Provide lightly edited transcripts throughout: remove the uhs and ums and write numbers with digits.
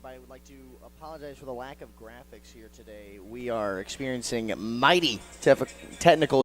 but I would like to apologize for the lack of graphics here today. We are experiencing mighty technical.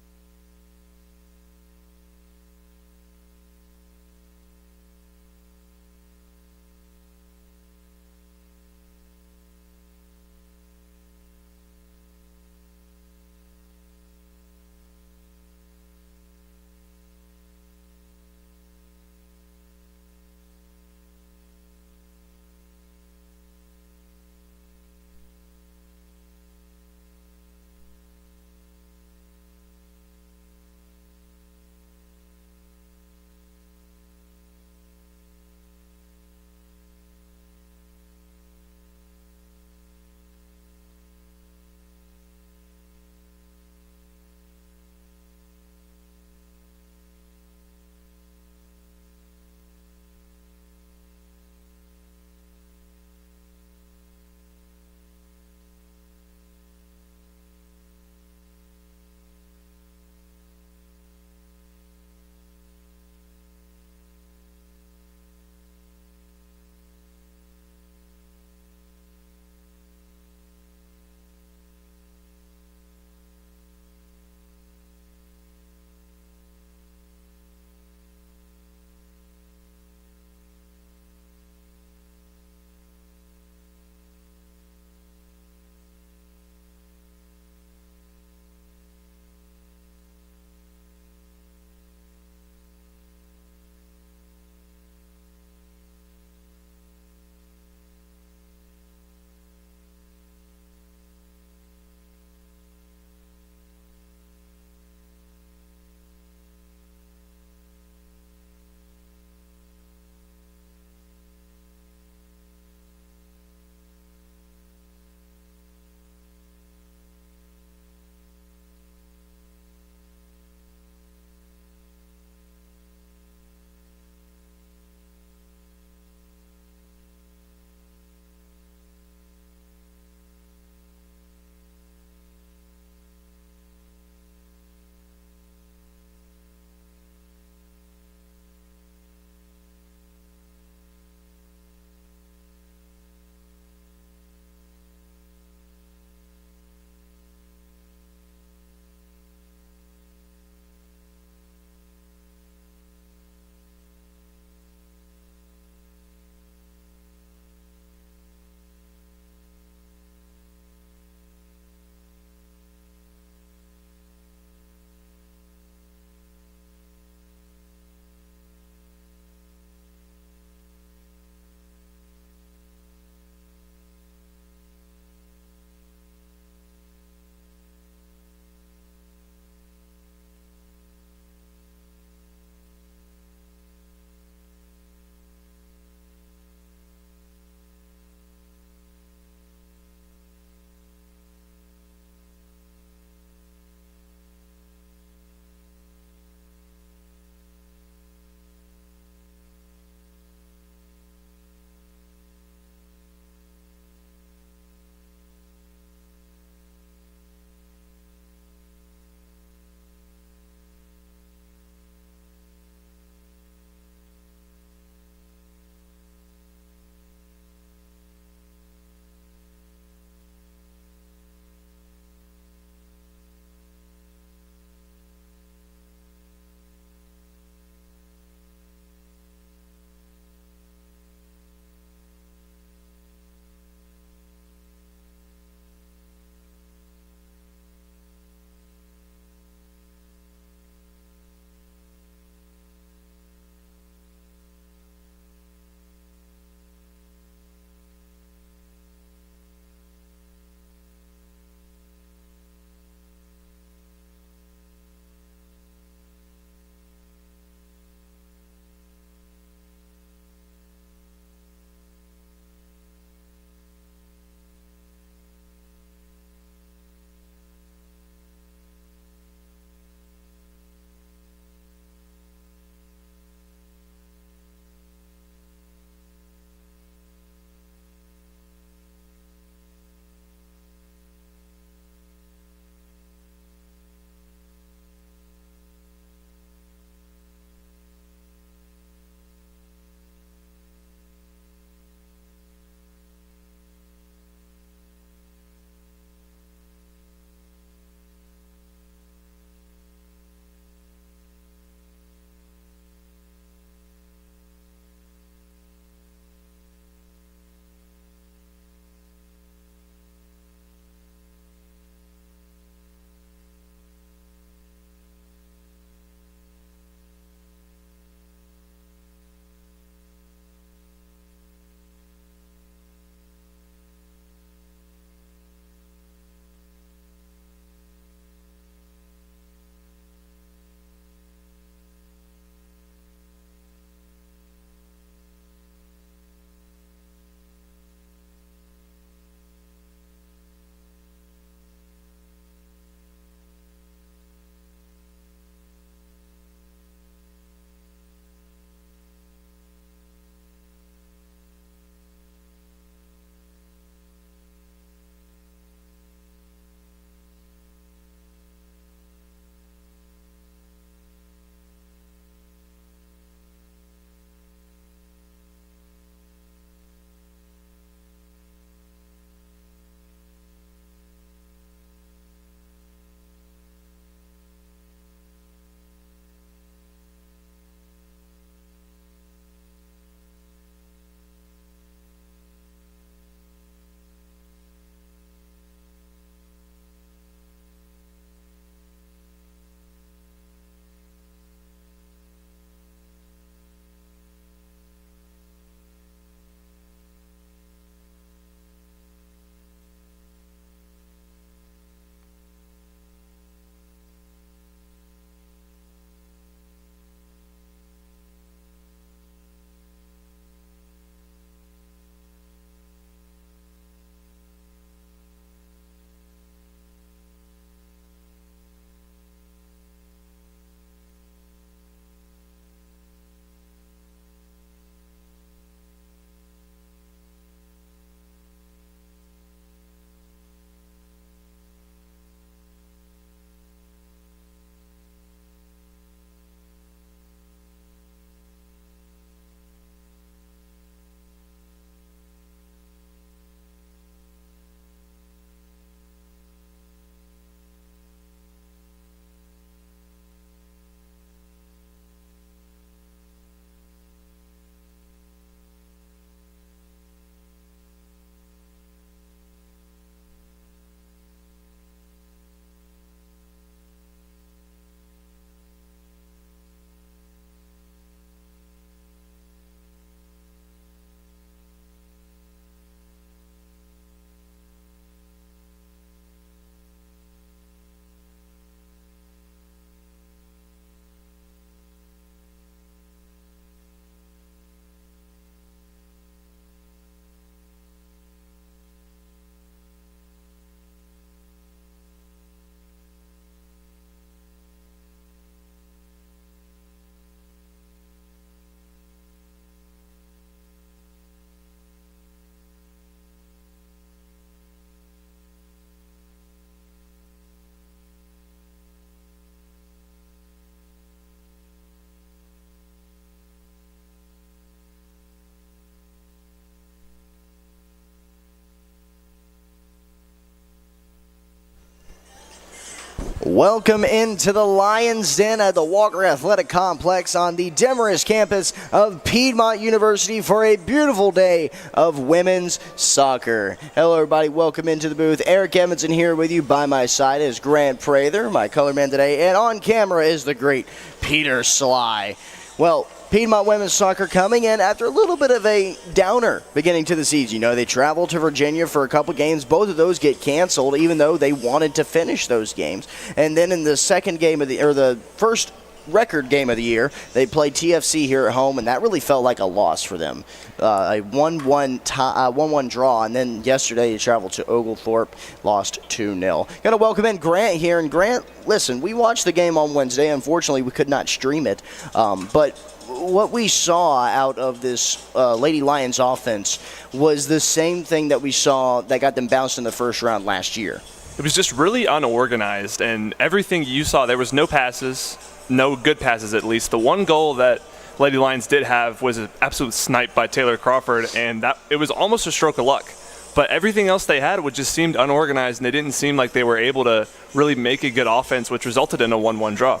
Welcome into the Lions Den at the Walker Athletic Complex on the Demarest campus of Piedmont University for a beautiful day of women's soccer. Hello, everybody. Welcome into the booth. Eric Evanson here with you. By my side is Grant Prather, my color man today, and on camera is the great Peter Sly. Well, Piedmont women's soccer coming in after a little bit of a downer beginning to the season. You know, they traveled to Virginia for a couple games. Both of those get canceled, even though they wanted to finish those games. And then in the second game of the first record game of the year, they played TFC here at home, and that really felt like a loss for them. A 1-1 draw, and then yesterday they traveled to Oglethorpe, lost 2-0. Going to welcome in Grant here, and Grant, listen, we watched the game on Wednesday. Unfortunately, we could not stream it, but what we saw out of this Lady Lions offense was the same thing that we saw that got them bounced in the first round last year. It was just really unorganized, and everything you saw, there was no passes, no good passes at least. The one goal that Lady Lions did have was an absolute snipe by Taylor Crawford, and that it was almost a stroke of luck. But everything else they had just seemed unorganized, and they didn't seem like they were able to really make a good offense, which resulted in a 1-1 draw.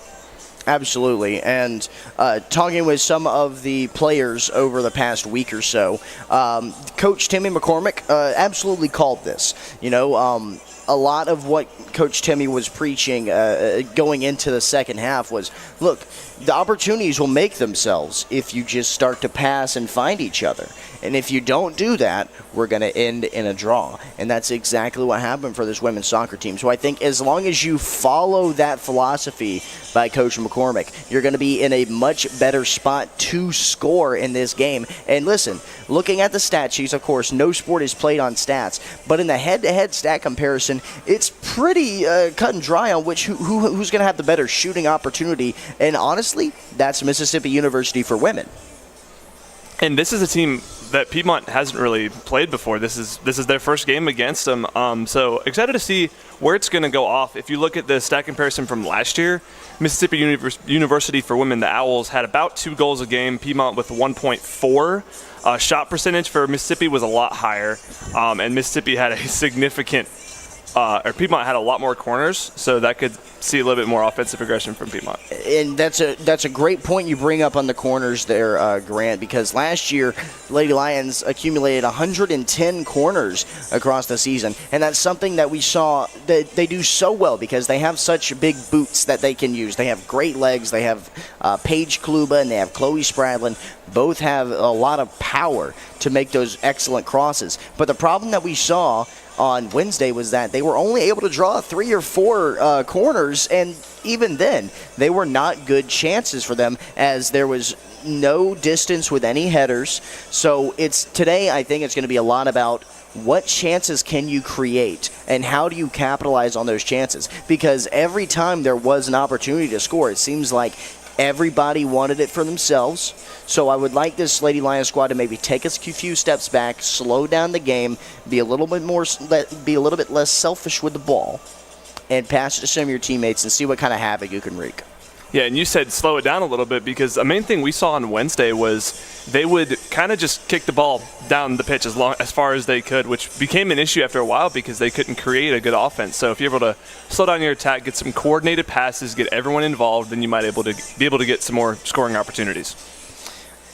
Absolutely, and talking with some of the players over the past week or so, Coach Timmy McCormick absolutely called this. You know, a lot of what Coach Timmy was preaching going into the second half was, look, the opportunities will make themselves if you just start to pass and find each other. And if you don't do that, we're going to end in a draw. And that's exactly what happened for this women's soccer team. So I think as long as you follow that philosophy by Coach McCormick, you're going to be in a much better spot to score in this game. And listen, looking at the stat sheets, of course, no sport is played on stats. But in the head-to-head stat comparison, it's pretty cut and dry on who's going to have the better shooting opportunity. And honestly, that's Mississippi University for women. And this is a team that Piedmont hasn't really played before. This is their first game against them. So excited to see where it's going to go off. If you look at the stat comparison from last year, Mississippi University for women, the Owls, had about 2 goals a game. Piedmont with 1.4. Shot percentage for Mississippi was a lot higher, and Mississippi had a significant Piedmont had a lot more corners, so that could see a little bit more offensive aggression from Piedmont. And that's a great point you bring up on the corners there, Grant, because last year Lady Lions accumulated 110 corners across the season, and that's something that we saw that they do so well because they have such big boots that they can use. They have great legs. They have Paige Kluba and they have Chloe Spradlin. Both have a lot of power to make those excellent crosses. But the problem that we saw on Wednesday was that they were only able to draw 3 or 4 corners, and even then, they were not good chances for them as there was no distance with any headers. So today, I think it's going to be a lot about what chances can you create and how do you capitalize on those chances? Because every time there was an opportunity to score, it seems like everybody wanted it for themselves. So I would like this Lady Lions squad to maybe take a few steps back, slow down the game, be a little bit less selfish with the ball, and pass it to some of your teammates and see what kind of havoc you can wreak. Yeah, and you said slow it down a little bit because the main thing we saw on Wednesday was they would kind of just kick the ball down the pitch as far as they could, which became an issue after a while because they couldn't create a good offense. So if you're able to slow down your attack, get some coordinated passes, get everyone involved, then you might be able to get some more scoring opportunities.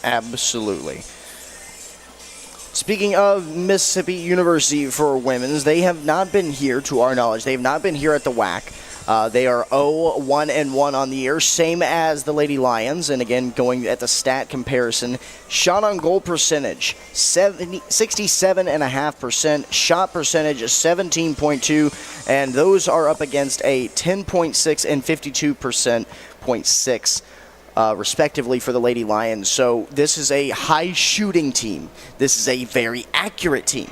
Absolutely. Speaking of Mississippi University for women's, they have not been here, to our knowledge. They have not been here at the WAC. They are 0-1-1 on the year, same as the Lady Lions. And again, going at the stat comparison, shot on goal percentage, 67.5%, shot percentage, 17.2, and those are up against a 10.6 and 52.6%. Respectively for the Lady Lions. So this is a high shooting team. This is a very accurate team.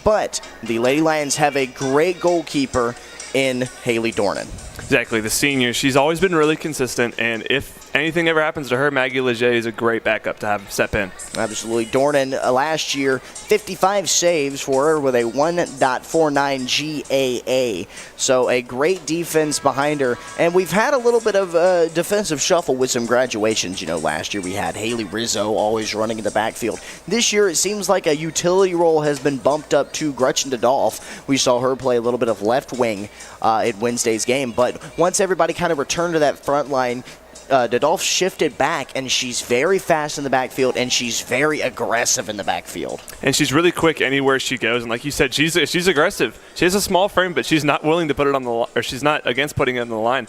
But the Lady Lions have a great goalkeeper in Haley Dornan. Exactly, the senior. She's always been really consistent, and if anything ever happens to her, Maggie Leger is a great backup to have step in. Absolutely. Dornan, last year, 55 saves for her with a 1.49 GAA. So a great defense behind her. And we've had a little bit of defensive shuffle with some graduations. You know, last year we had Haley Rizzo always running in the backfield. This year it seems like a utility role has been bumped up to Gretchen Dodolph. We saw her play a little bit of left wing in Wednesday's game. But once everybody kind of returned to that front line, Dodolph shifted back, and she's very fast in the backfield, and she's very aggressive in the backfield. And she's really quick anywhere she goes. And like you said, she's aggressive. She has a small frame, but she's not willing to put it on the or she's not against putting it on the line.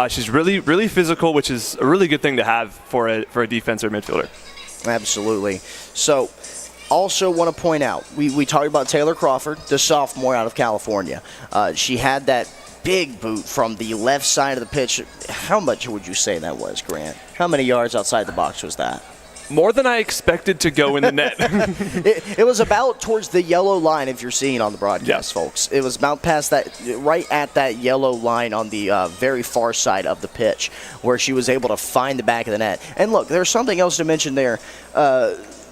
She's really, really physical, which is a really good thing to have for a defense or midfielder. Absolutely. So, also want to point out, we talked about Taylor Crawford, the sophomore out of California. She had that big boot from the left side of the pitch. How much would you say that was, Grant? How many yards outside the box was that? More than I expected to go in the net. It was about towards the yellow line, if you're seeing on the broadcast, folks. It was about past that, right at that yellow line on the very far side of the pitch, where she was able to find the back of the net. And look, there's something else to mention there.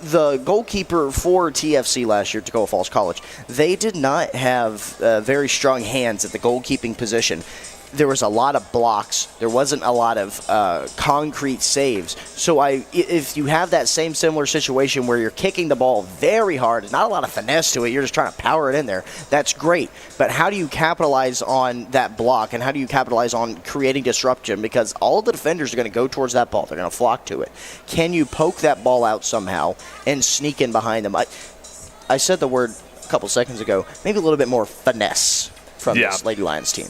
The goalkeeper for TFC last year, Tacoma Falls College, they did not have very strong hands at the goalkeeping position. There was a lot of blocks. There wasn't a lot of concrete saves. So if you have that same similar situation where you're kicking the ball very hard, and not a lot of finesse to it, you're just trying to power it in there, that's great. But how do you capitalize on that block, and how do you capitalize on creating disruption? Because all of the defenders are going to go towards that ball. They're going to flock to it. Can you poke that ball out somehow and sneak in behind them? I said the word a couple seconds ago, maybe a little bit more finesse from this Lady Lions team.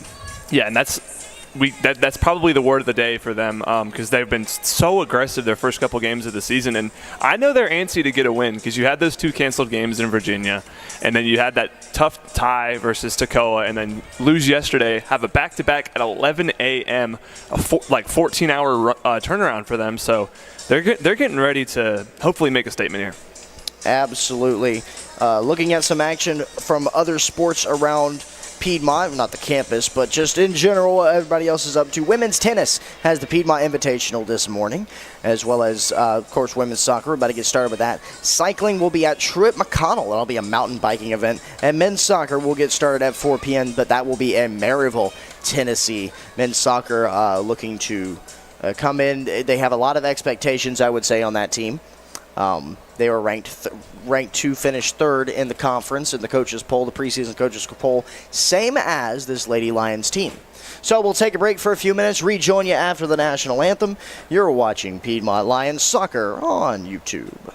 Yeah, and that's probably the word of the day for them because they've been so aggressive their first couple games of the season. And I know they're antsy to get a win because you had those 2 canceled games in Virginia, and then you had that tough tie versus Toccoa, and then lose yesterday, have a back-to-back at 11 a.m., a 14-hour turnaround for them. So they're getting ready to hopefully make a statement here. Absolutely. Looking at some action from other sports around Piedmont, not the campus, but just in general, what everybody else is up to. Women's tennis has the Piedmont Invitational this morning, as well as, of course, women's soccer. We're about to get started with that. Cycling will be at Truett McConnell. That'll be a mountain biking event. And men's soccer will get started at 4 p.m., but that will be in Maryville, Tennessee. Men's soccer looking to come in. They have a lot of expectations, I would say, on that team. They were ranked 2, finished third in the conference in the coaches poll, the preseason coaches poll, same as this Lady Lions team. So we'll take a break for a few minutes, rejoin you after the national anthem. You're watching Piedmont Lions Soccer on YouTube.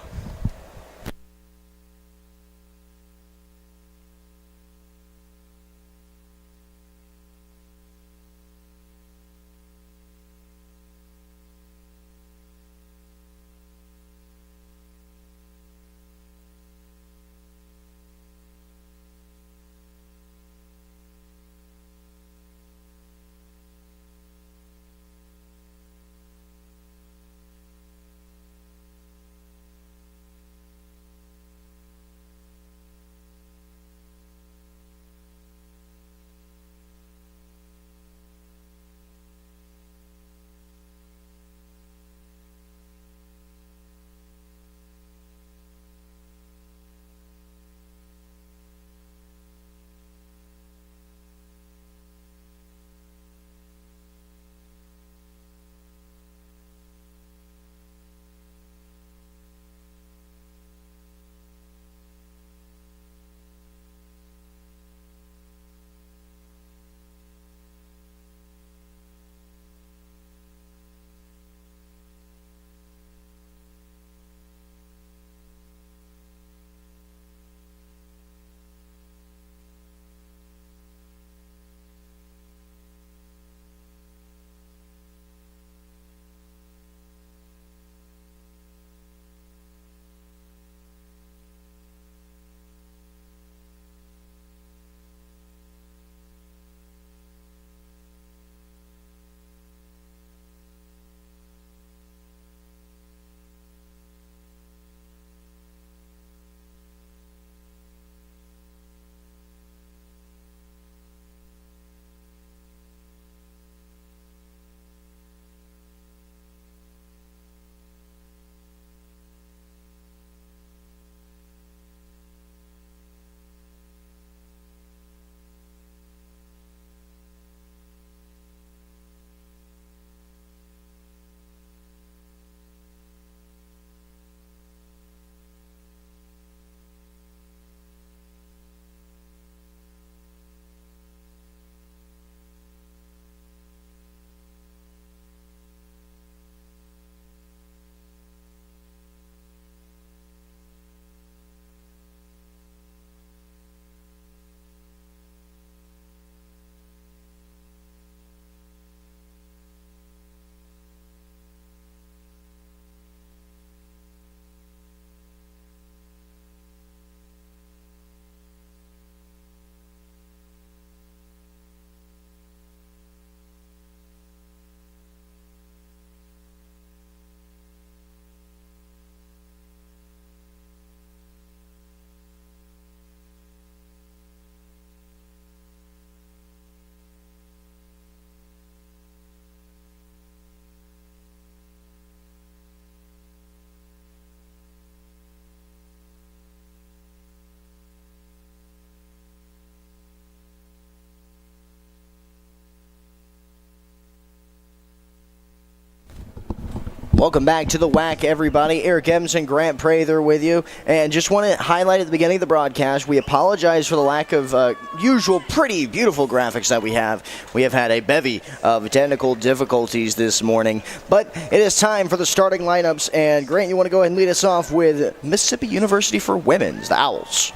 Welcome back to the WAC, everybody. Eric Evans and Grant Prather with you. And just want to highlight at the beginning of the broadcast, we apologize for the lack of usual pretty beautiful graphics that we have. We have had a bevy of technical difficulties this morning. But it is time for the starting lineups. And Grant, you want to go ahead and lead us off with Mississippi University for Women's, the Owls.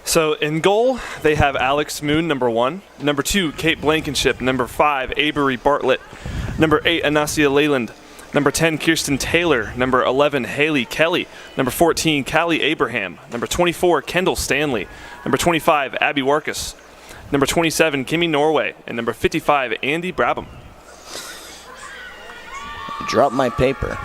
So in goal, they have Alex Moon, number 1. Number 2, Kate Blankenship. Number 5, Avery Bartlett. Number 8, Anasia Leyland. Number 10, Kirsten Taylor. Number 11, Haley Kelly. Number 14, Callie Abraham. Number 24, Kendall Stanley. Number 25, Abby Warkus. Number 27, Kimmy Norway. And number 55, Andy Brabham. Drop my paper.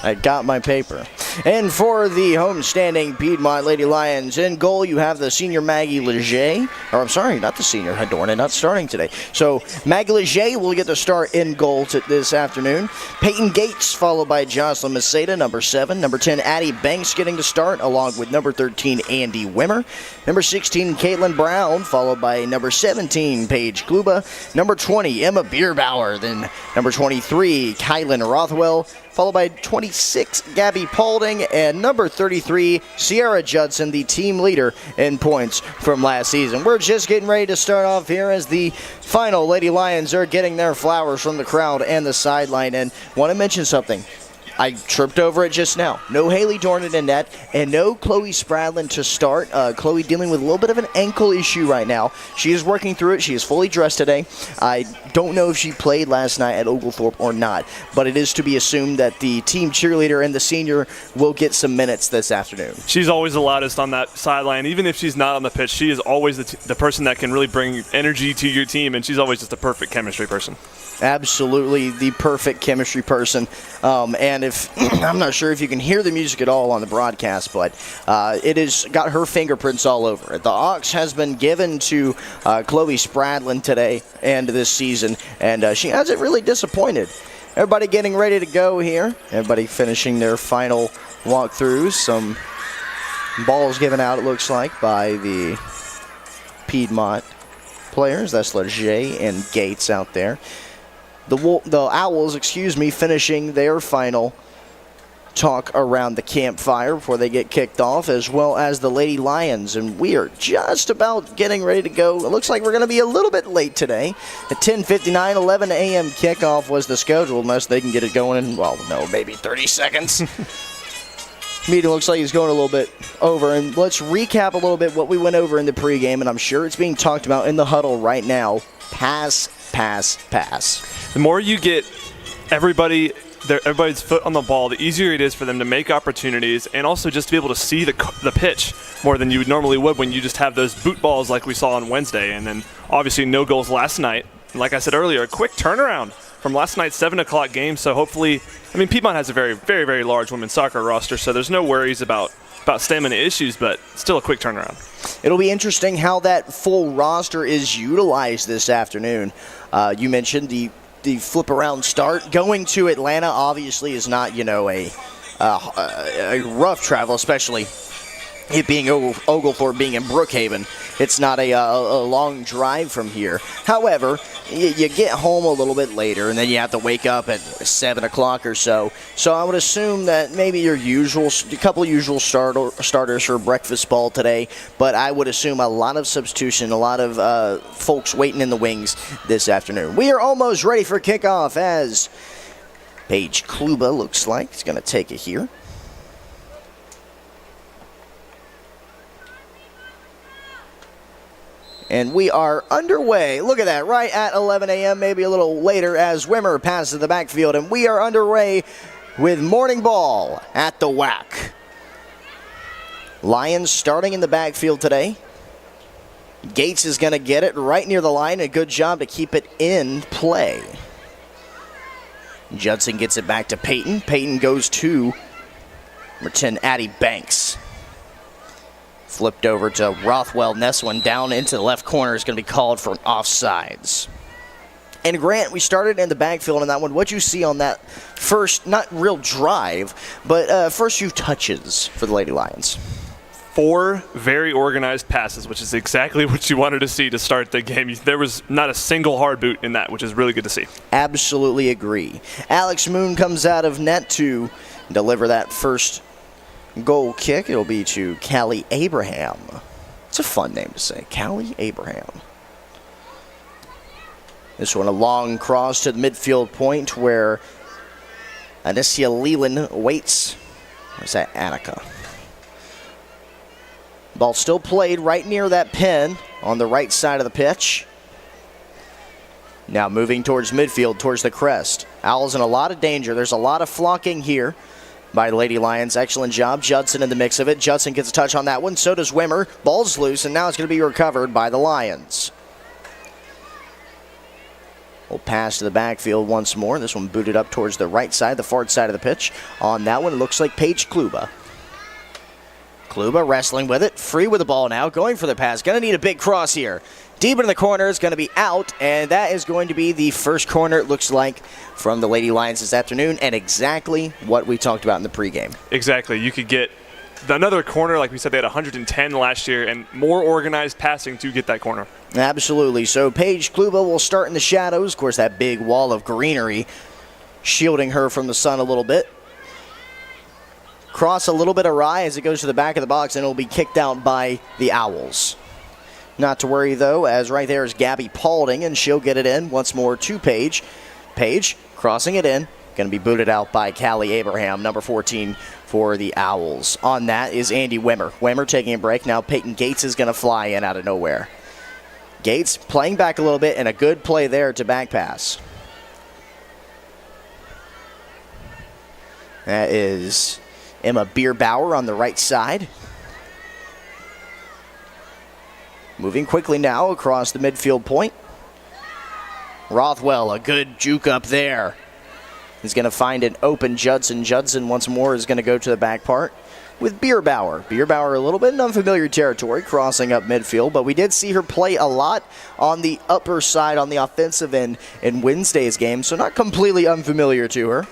I got my paper. And for the homestanding Piedmont Lady Lions, in goal you have the senior Maggie Leger. Or I'm sorry, not the senior Hedorna, not starting today. So Maggie Leger will get the start in goal this afternoon. Peyton Gates followed by Jocelyn Maceda, number 7. Number 10, Addie Banks getting to start, along with number 13, Andy Wimmer. Number 16, Caitlin Brown, followed by number 17, Paige Kluba. Number 20, Emma Bierbauer. Then number 23, Kylan Rothwell, followed by 26, Gabby Paulding, and number 33, Sierra Judson, the team leader in points from last season. We're just getting ready to start off here as the final Lady Lions are getting their flowers from the crowd and the sideline. And want to mention something. I tripped over it just now. No Haley Dornan in net, and no Chloe Spradlin to start. Chloe dealing with a little bit of an ankle issue right now. She is working through it. She is fully dressed today. I don't know if she played last night at Oglethorpe or not, but it is to be assumed that the team cheerleader and the senior will get some minutes this afternoon. She's always the loudest on that sideline. Even if she's not on the pitch, she is always the person that can really bring energy to your team, and she's always just a perfect chemistry person. Absolutely the perfect chemistry person. And if I'm not sure if you can hear the music at all on the broadcast, but it has got her fingerprints all over it. The Ox has been given to Chloe Spradlin today and this season, and she hasn't really disappointed. Everybody getting ready to go here. Everybody finishing their final walkthroughs. Some balls given out, it looks like, by the Piedmont players. That's Leger and Gates out there. The Owls, finishing their final talk around the campfire before they get kicked off, as well as the Lady Lions. And we are just about getting ready to go. It looks like we're going to be a little bit late today. At 10:59, 11 a.m. kickoff was the schedule, unless they can get it going in, well, no, maybe 30 seconds. Meeting looks like he's going a little bit over. And let's recap a little bit what we went over in the pregame, and I'm sure it's being talked about in the huddle right now. Pass, pass, pass. The more you get everybody's foot on the ball, the easier it is for them to make opportunities and also just to be able to see the pitch more than you normally would when you just have those boot balls like we saw on Wednesday. And then obviously no goals last night. Like I said earlier, a quick turnaround from last night's 7 o'clock game. So hopefully, Piedmont has a very, very, very large women's soccer roster, so there's no worries about stamina issues, but still a quick turnaround. It'll be interesting how that full roster is utilized this afternoon. You mentioned the flip around start. Going to Atlanta obviously is not, a rough travel, especially it being Oglethorpe, being in Brookhaven. It's not a long drive from here. However, you get home a little bit later, and then you have to wake up at 7 o'clock or so. So I would assume that maybe a couple usual starters for breakfast ball today, but I would assume a lot of substitution, a lot of folks waiting in the wings this afternoon. We are almost ready for kickoff as Paige Kluba looks like he's going to take it here. And we are underway. Look at that, right at 11 a.m., maybe a little later, as Wimmer passes the backfield. And we are underway with morning ball at the WAC. Lions starting in the backfield today. Gates is going to get it right near the line. A good job to keep it in play. Judson gets it back to Peyton. Peyton goes to number 10, Addie Banks. Flipped over to Rothwell. Neswin down into the left corner is going to be called for offsides. And Grant, we started in the backfield on that one. What'd you see on that first, not real drive, but first few touches for the Lady Lions? 4 very organized passes, which is exactly what you wanted to see to start the game. There was not a single hard boot in that, which is really good to see. Absolutely agree. Alex Moon comes out of net to deliver that first goal kick. It'll be to Callie Abraham. It's a fun name to say, Callie Abraham. This one a long cross to the midfield point where Anissia Leland waits. Or is that Annika? Ball still played right near that pin on the right side of the pitch. Now moving towards midfield, towards the crest. Owls in a lot of danger. There's a lot of flocking here by Lady Lions. Excellent job. Judson in the mix of it. Judson gets a touch on that one. So does Wimmer. Ball's loose, and now it's going to be recovered by the Lions. We'll pass to the backfield once more. This one booted up towards the right side, the far side of the pitch. On that one, it looks like Paige Kluba. Kluba wrestling with it. Free with the ball now. Going for the pass. Going to need a big cross here. Deep in the corner is going to be out, and that is going to be the first corner, it looks like, from the Lady Lions this afternoon, and exactly what we talked about in the pregame. Exactly. You could get another corner, like we said, they had 110 last year, and more organized passing to get that corner. Absolutely. So Paige Kluba will start in the shadows. Of course, that big wall of greenery shielding her from the sun a little bit. Cross a little bit awry as it goes to the back of the box, and it'll be kicked out by the Owls. Not to worry, though, as right there is Gabby Paulding, and she'll get it in once more to Paige. Paige crossing it in. Going to be booted out by Callie Abraham, number 14 for the Owls. On that is Andy Wimmer. Wimmer taking a break. Now Peyton Gates is going to fly in out of nowhere. Gates playing back a little bit, and a good play there to back pass. That is Emma Bierbauer on the right side. Moving quickly now across the midfield point. Rothwell, a good juke up there. He's going to find an open Judson. Judson once more is going to go to the back part with Bierbauer. Bierbauer a little bit in unfamiliar territory, crossing up midfield, but we did see her play a lot on the upper side on the offensive end in Wednesday's game, so not completely unfamiliar to her.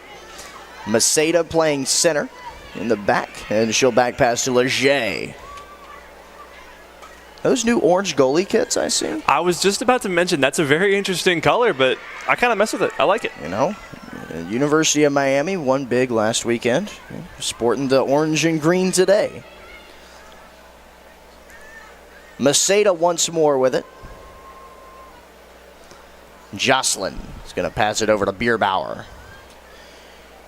Maceda playing center in the back, and she'll back pass to Leger. Those new orange goalie kits I see. I was just about to mention that's a very interesting color, but I kind of mess with it. I like it. You know, University of Miami won big last weekend, sporting the orange and green today. Maceda once more with it. Jocelyn is going to pass it over to Bierbauer.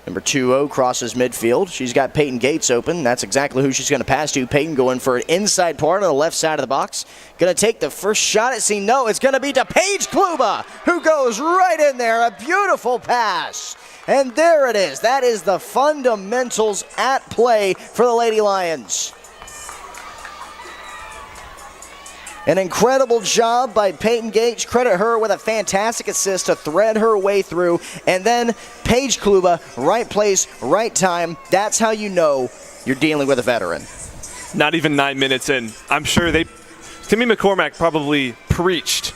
Number 2-0 crosses midfield. She's got Peyton Gates open. That's exactly who she's going to pass to. Peyton going for an inside part on the left side of the box. Going to take the first shot at scene. No, it's going to be to Paige Kluba, who goes right in there. A beautiful pass. And there it is. That is the fundamentals at play for the Lady Lions. An incredible job by Peyton Gates. Credit her with a fantastic assist to thread her way through. And then Paige Kluba, right place, right time. That's how you know you're dealing with a veteran. Not even 9 minutes in. I'm sure Timmy McCormack probably preached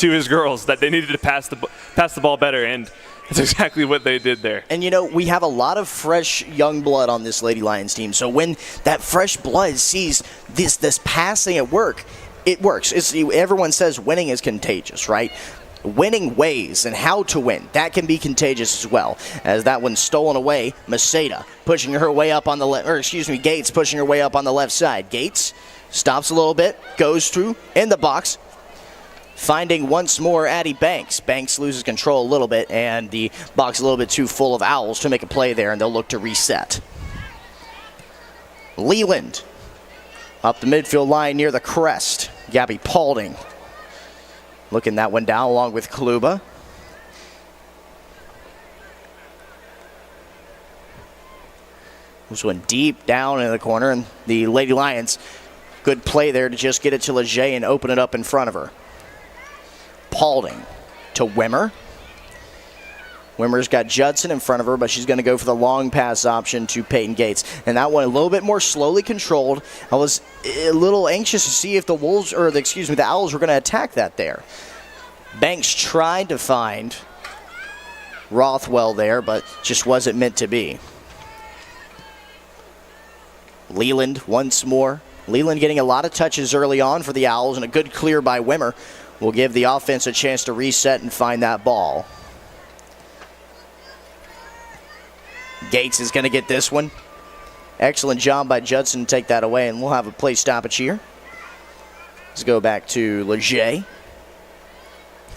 to his girls that they needed to pass the ball better, and that's exactly what they did there. And, you know, we have a lot of fresh young blood on this Lady Lions team. So when that fresh blood sees this passing at work, it works. Everyone says winning is contagious, right? Winning ways and how to win, that can be contagious as well. As that one's stolen away, Maceda pushing her way up on the left, Gates pushing her way up on the left side. Gates stops a little bit, goes through in the box, finding once more Addie Banks. Banks loses control a little bit, and the box a little bit too full of Owls to make a play there, and they'll look to reset. Leland up the midfield line near the crest. Gabby Paulding looking that one down along with Kluba. This one deep down in the corner, and the Lady Lions, good play there to just get it to Leger and open it up in front of her. Paulding to Wimmer. Wimmer's got Judson in front of her, but she's going to go for the long pass option to Peyton Gates. And that one a little bit more slowly controlled. I was a little anxious to see if the Owls were going to attack that there. Banks tried to find Rothwell there, but just wasn't meant to be. Leland once more. Leland getting a lot of touches early on for the Owls, and a good clear by Wimmer will give the offense a chance to reset and find that ball. Gates is going to get this one. Excellent job by Judson to take that away, and we'll have a play stoppage here. Let's go back to Leger.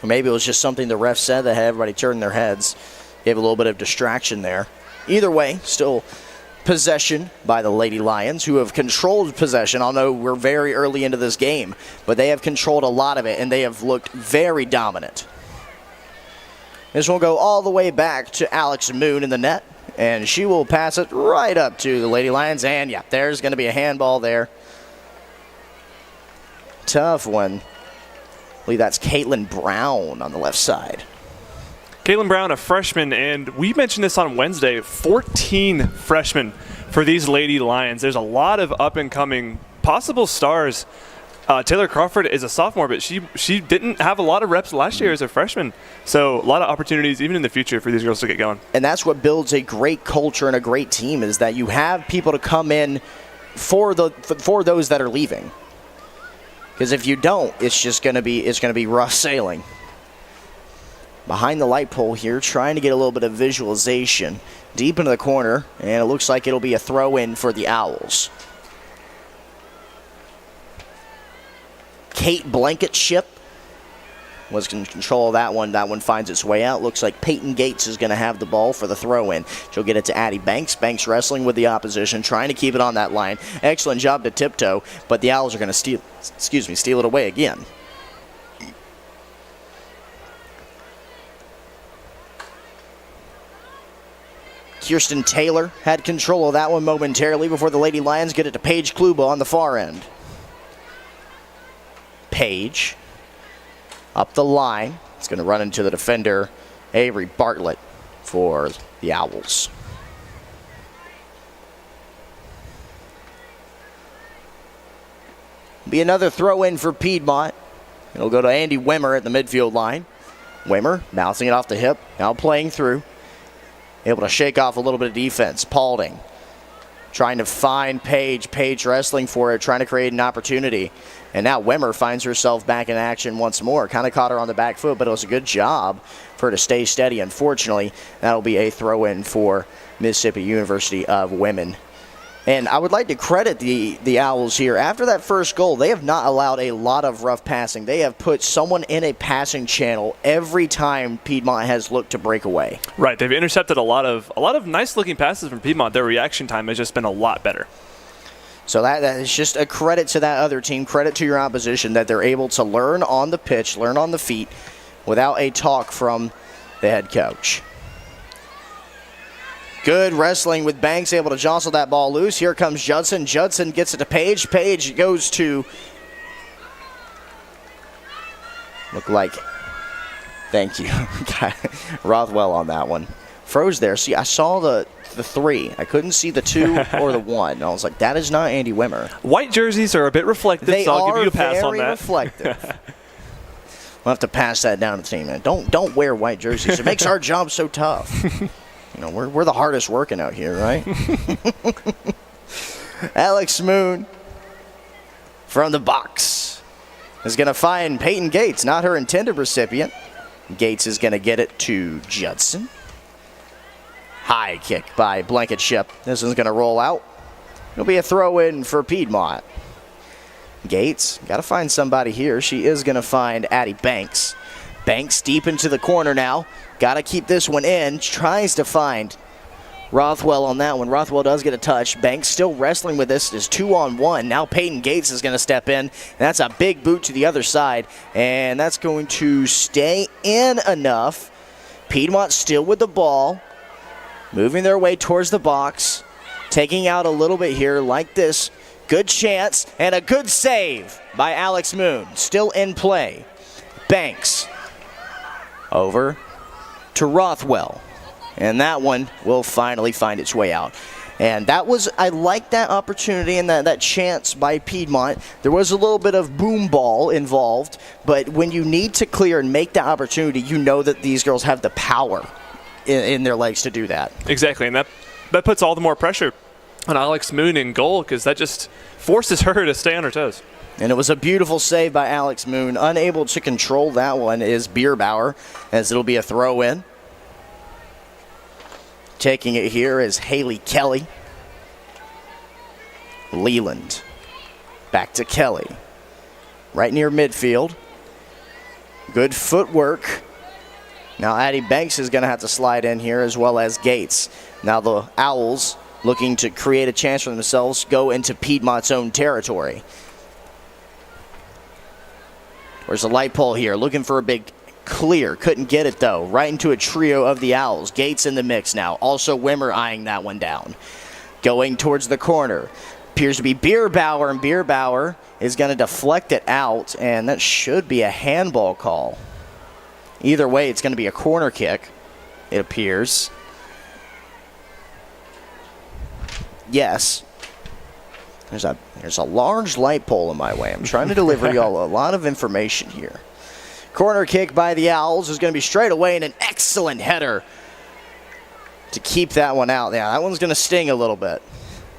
Or maybe it was just something the ref said that had everybody turn their heads. Gave a little bit of distraction there. Either way, still possession by the Lady Lions, who have controlled possession. I know we're very early into this game, but they have controlled a lot of it, and they have looked very dominant. This will go all the way back to Alex Moon in the net, and she will pass it right up to the Lady Lions, and yeah, there's going to be a handball there. Tough one. I believe that's Caitlin Brown on the left side. Caitlin Brown, a freshman, and we mentioned this on Wednesday, 14 freshmen for these Lady Lions. There's a lot of up-and-coming possible stars. Taylor Crawford is a sophomore, but she didn't have a lot of reps last year as a freshman. So a lot of opportunities even in the future for these girls to get going. And that's what builds a great culture and a great team, is that you have people to come in for those that are leaving. Because if you don't, it's going to be rough sailing. Behind the light pole here, trying to get a little bit of visualization. Deep into the corner, and it looks like it'll be a throw-in for the Owls. Kate Blankenship was in control of that one. That one finds its way out. Looks like Peyton Gates is going to have the ball for the throw-in. She'll get it to Addie Banks. Banks wrestling with the opposition, trying to keep it on that line. Excellent job to tiptoe, but the Owls are going to steal it away again. Kirsten Taylor had control of that one momentarily before the Lady Lions get it to Paige Kluba on the far end. Paige up the line. It's going to run into the defender, Avery Bartlett, for the Owls. Be another throw-in for Piedmont. It'll go to Andy Wimmer at the midfield line. Wimmer bouncing it off the hip, now playing through. Able to shake off a little bit of defense. Paulding trying to find Paige. Paige wrestling for it, trying to create an opportunity. And now Wimmer finds herself back in action once more. Kind of caught her on the back foot, but it was a good job for her to stay steady. Unfortunately, that'll be a throw-in for Mississippi University of Women. And I would like to credit the Owls here. After that first goal, they have not allowed a lot of rough passing. They have put someone in a passing channel every time Piedmont has looked to break away. Right, they've intercepted a lot of nice-looking passes from Piedmont. Their reaction time has just been a lot better. So that is just a credit to that other team, credit to your opposition, that they're able to learn on the pitch, learn on the feet, without a talk from the head coach. Good wrestling with Banks, able to jostle that ball loose. Here comes Judson. Judson gets it to Paige. Paige goes to, look like, thank you, Rothwell on that one. Froze there. See, I saw the 3. I couldn't see the 2 or the 1. And I was like, that is not Andy Wimmer. White jerseys are a bit reflective, so I'll give you a pass on that. They are very reflective. We'll have to pass that down to the team, man. Don't wear white jerseys. It makes our job so tough. You know, we're the hardest working out here, right? Alex Moon from the box is going to find Peyton Gates, not her intended recipient. Gates is going to get it to Judson. High kick by Blankenship. This one's going to roll out. It'll be a throw-in for Piedmont. Gates, got to find somebody here. She is going to find Addie Banks. Banks deep into the corner now. Got to keep this one in. Tries to find Rothwell on that one. Rothwell does get a touch. Banks still wrestling with this. It's 2-on-1. Now Peyton Gates is going to step in. And that's a big boot to the other side. And that's going to stay in enough. Piedmont still with the ball. Moving their way towards the box. Taking out a little bit here like this. Good chance and a good save by Alex Moon. Still in play. Banks over to Rothwell. And that one will finally find its way out. And that was, I like that opportunity and that chance by Piedmont. There was a little bit of boom ball involved, but when you need to clear and make that opportunity, you know that these girls have the power in their legs to do that. Exactly, and that puts all the more pressure on Alex Moon in goal because that just forces her to stay on her toes. And it was a beautiful save by Alex Moon. Unable to control that one is Bierbauer, as it'll be a throw-in. Taking it here is Haley Kelly. Leland. Back to Kelly. Right near midfield. Good footwork. Now Addie Banks is going to have to slide in here, as well as Gates. Now the Owls, looking to create a chance for themselves, go into Piedmont's own territory. There's a light pole here, looking for a big clear. Couldn't get it, though. Right into a trio of the Owls. Gates in the mix now. Also Wimmer eyeing that one down. Going towards the corner. Appears to be Bierbauer, and Bierbauer is going to deflect it out, and that should be a handball call. Either way, it's going to be a corner kick, it appears. Yes. There's a large light pole in my way. I'm trying to deliver y'all a lot of information here. Corner kick by the Owls is going to be straight away, and an excellent header to keep that one out. Yeah, that one's going to sting a little bit.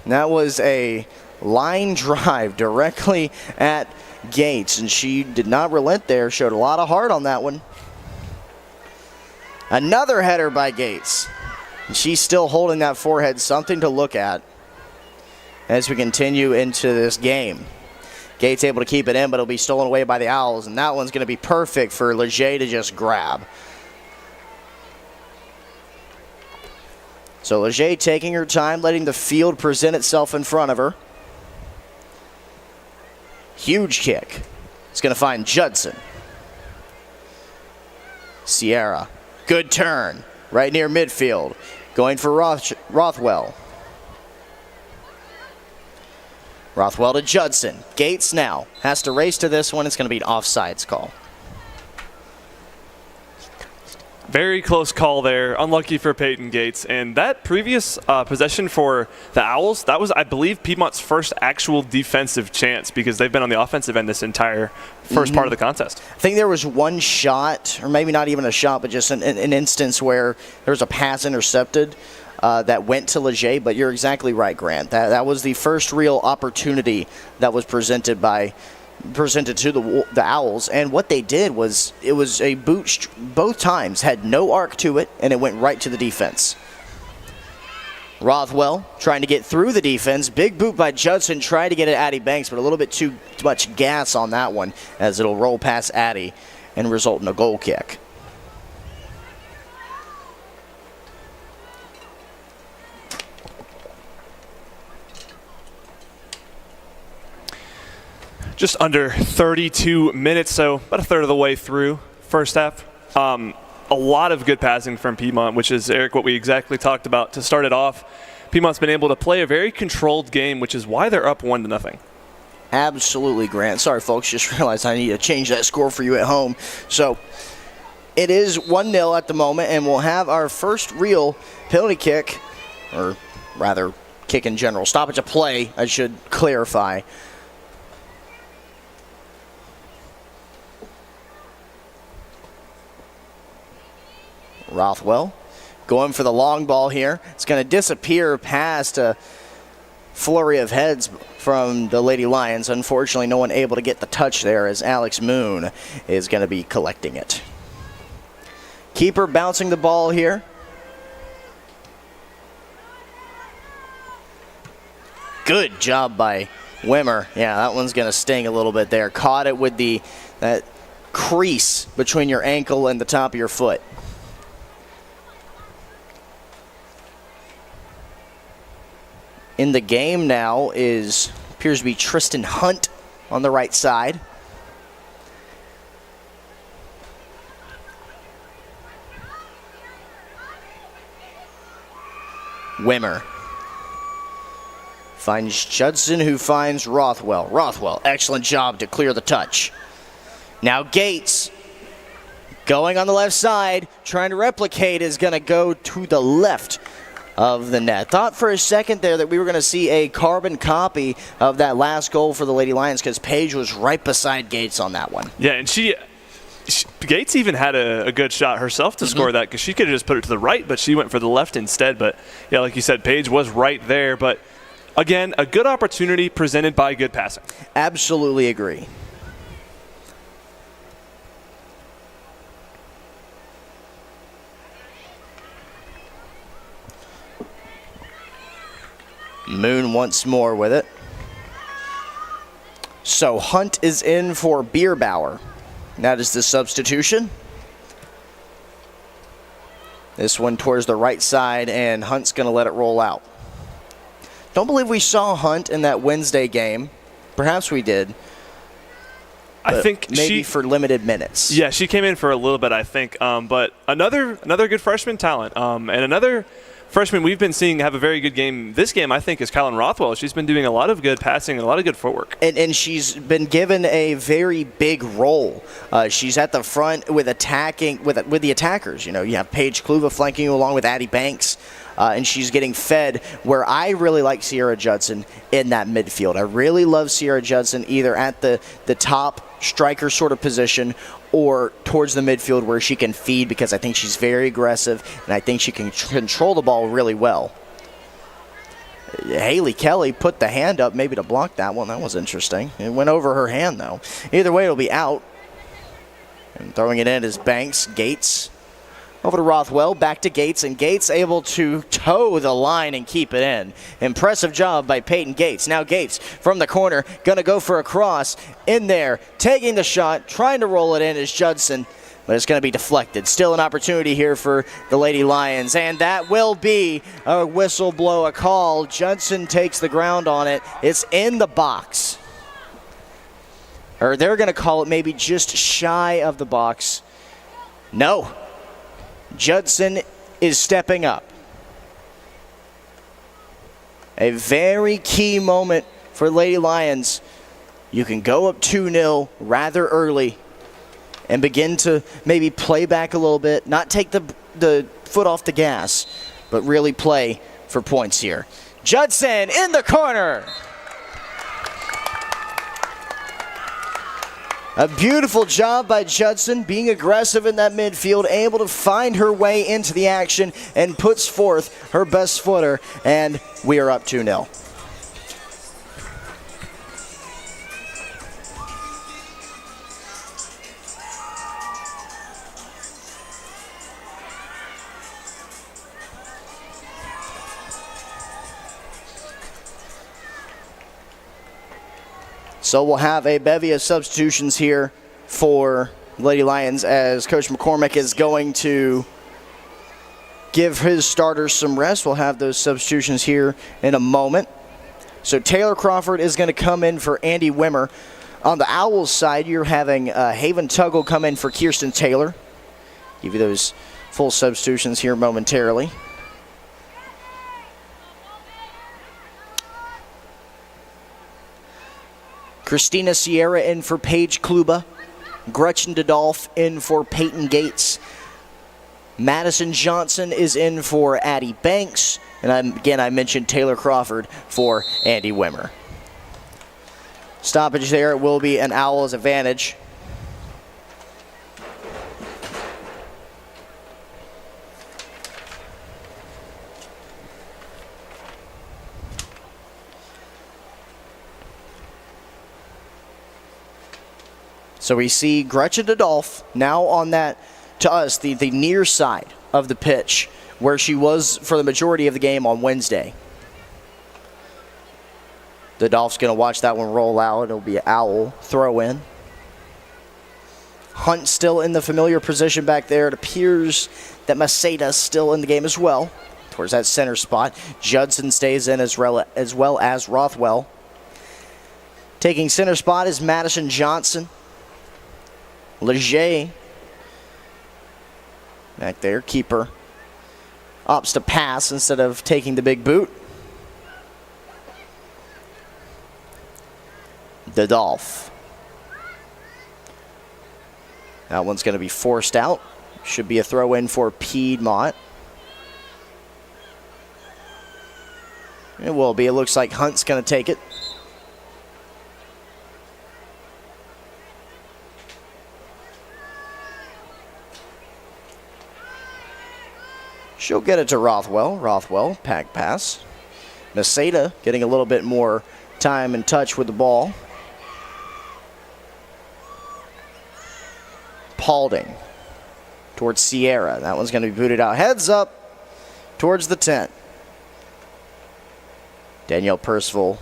And that was a line drive directly at Gates, and she did not relent there. Showed a lot of heart on that one. Another header by Gates. And she's still holding that forehead, something to look at as we continue into this game. Gates able to keep it in, but it'll be stolen away by the Owls, and that one's going to be perfect for Leger to just grab. So Leger taking her time, letting the field present itself in front of her. Huge kick. It's going to find Judson. Sierra. Good turn. Right near midfield. Going for Rothwell. Rothwell to Judson. Gates now has to race to this one. It's going to be an offsides call. Very close call there. Unlucky for Peyton Gates. And that previous possession for the Owls, that was, I believe, Piedmont's first actual defensive chance because they've been on the offensive end this entire first part of the contest. I think there was one shot, or maybe not even a shot, but just an instance where there was a pass intercepted that went to Leger. But you're exactly right, Grant. That was the first real opportunity that was presented to the Owls, and what they did was it was a boot both times, had no arc to it, and it went right to the defense. Rothwell trying to get through the defense. Big boot by Judson, trying to get at Addie Banks, but a little bit too much gas on that one as it'll roll past Addie and result in a goal kick. Just under 32 minutes, so about a third of the way through first half. A lot of good passing from Piedmont, which is, Eric, what we exactly talked about to start it off. Piedmont's been able to play a very controlled game, which is why they're up 1-0. Absolutely, Grant. Sorry, folks, just realized I need to change that score for you at home. So it is 1-0 at the moment, and we'll have our first real penalty kick, or rather kick in general. Stoppage of play, I should clarify. Rothwell going for the long ball here. It's going to disappear past a flurry of heads from the Lady Lions. Unfortunately, no one able to get the touch there as Alex Moon is going to be collecting it. Keeper bouncing the ball here. Good job by Wimmer. Yeah, that one's going to sting a little bit there. Caught it with that crease between your ankle and the top of your foot. In the game now appears to be Tristan Hunt on the right side. Wimmer finds Judson, who finds Rothwell. Rothwell, excellent job to clear the touch. Now Gates going on the left side, trying to replicate, is going to go to the left of the net. Thought for a second there that we were going to see a carbon copy of that last goal for the Lady Lions because Paige was right beside Gates on that one. Yeah, and Gates even had a good shot herself to score that because she could have just put it to the right, but she went for the left instead. But, yeah, like you said, Paige was right there. But Again, a good opportunity presented by good passing. Absolutely agree. Moon once more with it. So Hunt is in for Bierbauer. That is the substitution. This one towards the right side, and Hunt's going to let it roll out. Don't believe we saw Hunt in that Wednesday game. Perhaps we did. I think maybe for limited minutes. Yeah, she came in for a little bit, I think. But another good freshman talent, and another freshman we've been seeing have a very good game. This game, I think, is Kylan Rothwell. She's been doing a lot of good passing and a lot of good footwork. And she's been given a very big role. She's at the front with attacking with the attackers. You have Paige Kluva flanking you along with Addie Banks. And she's getting fed where I really like Sierra Judson in that midfield. I really love Sierra Judson either at the top striker sort of position or towards the midfield where she can feed, because I think she's very aggressive and I think she can control the ball really well. Haley Kelly put the hand up maybe to block that one. That was interesting. It went over her hand, though. Either way, it'll be out. And throwing it in is Banks. Gates over to Rothwell, back to Gates, and Gates able to toe the line and keep it in. Impressive job by Peyton Gates. Now Gates from the corner, going to go for a cross. In there, taking the shot, trying to roll it in is Judson, but it's going to be deflected. Still an opportunity here for the Lady Lions, and that will be a whistle blow, a call. Judson takes the ground on it. It's in the box. Or they're going to call it maybe just shy of the box. No. Judson is stepping up. A very key moment for Lady Lions. You can go up 2-0 rather early and begin to maybe play back a little bit, not take the foot off the gas, but really play for points here. Judson in the corner. A beautiful job by Judson, being aggressive in that midfield, able to find her way into the action and puts forth her best footer, and we are up 2-0. So we'll have a bevy of substitutions here for Lady Lions as Coach McCormick is going to give his starters some rest. We'll have those substitutions here in a moment. So Taylor Crawford is going to come in for Andy Wimmer. On the Owls side, you're having Haven Tuggle come in for Kirsten Taylor. Give you those full substitutions here momentarily. Christina Sierra in for Paige Kluba. Gretchen Dodolph in for Peyton Gates. Madison Johnson is in for Addie Banks. And I mentioned Taylor Crawford for Andy Wimmer. Stoppage there. It will be an Owls advantage. So we see Gretchen Dodolph now on that, to us, the near side of the pitch, where she was for the majority of the game on Wednesday. Dodolph's going to watch that one roll out. It'll be an Owl throw in. Hunt still in the familiar position back there. It appears that Maceda's still in the game as well, towards that center spot. Judson stays in as well as Rothwell. Taking center spot is Madison Johnson. Leger back there, keeper opts to pass instead of taking the big boot. Dodolph. That one's going to be forced out. Should be a throw in for Piedmont. It will be. It looks like Hunt's going to take it. She'll get it to Rothwell. Rothwell, pack pass. Maseda getting a little bit more time and touch with the ball. Paulding towards Sierra. That one's going to be booted out. Heads up towards the 10. Danielle Percival,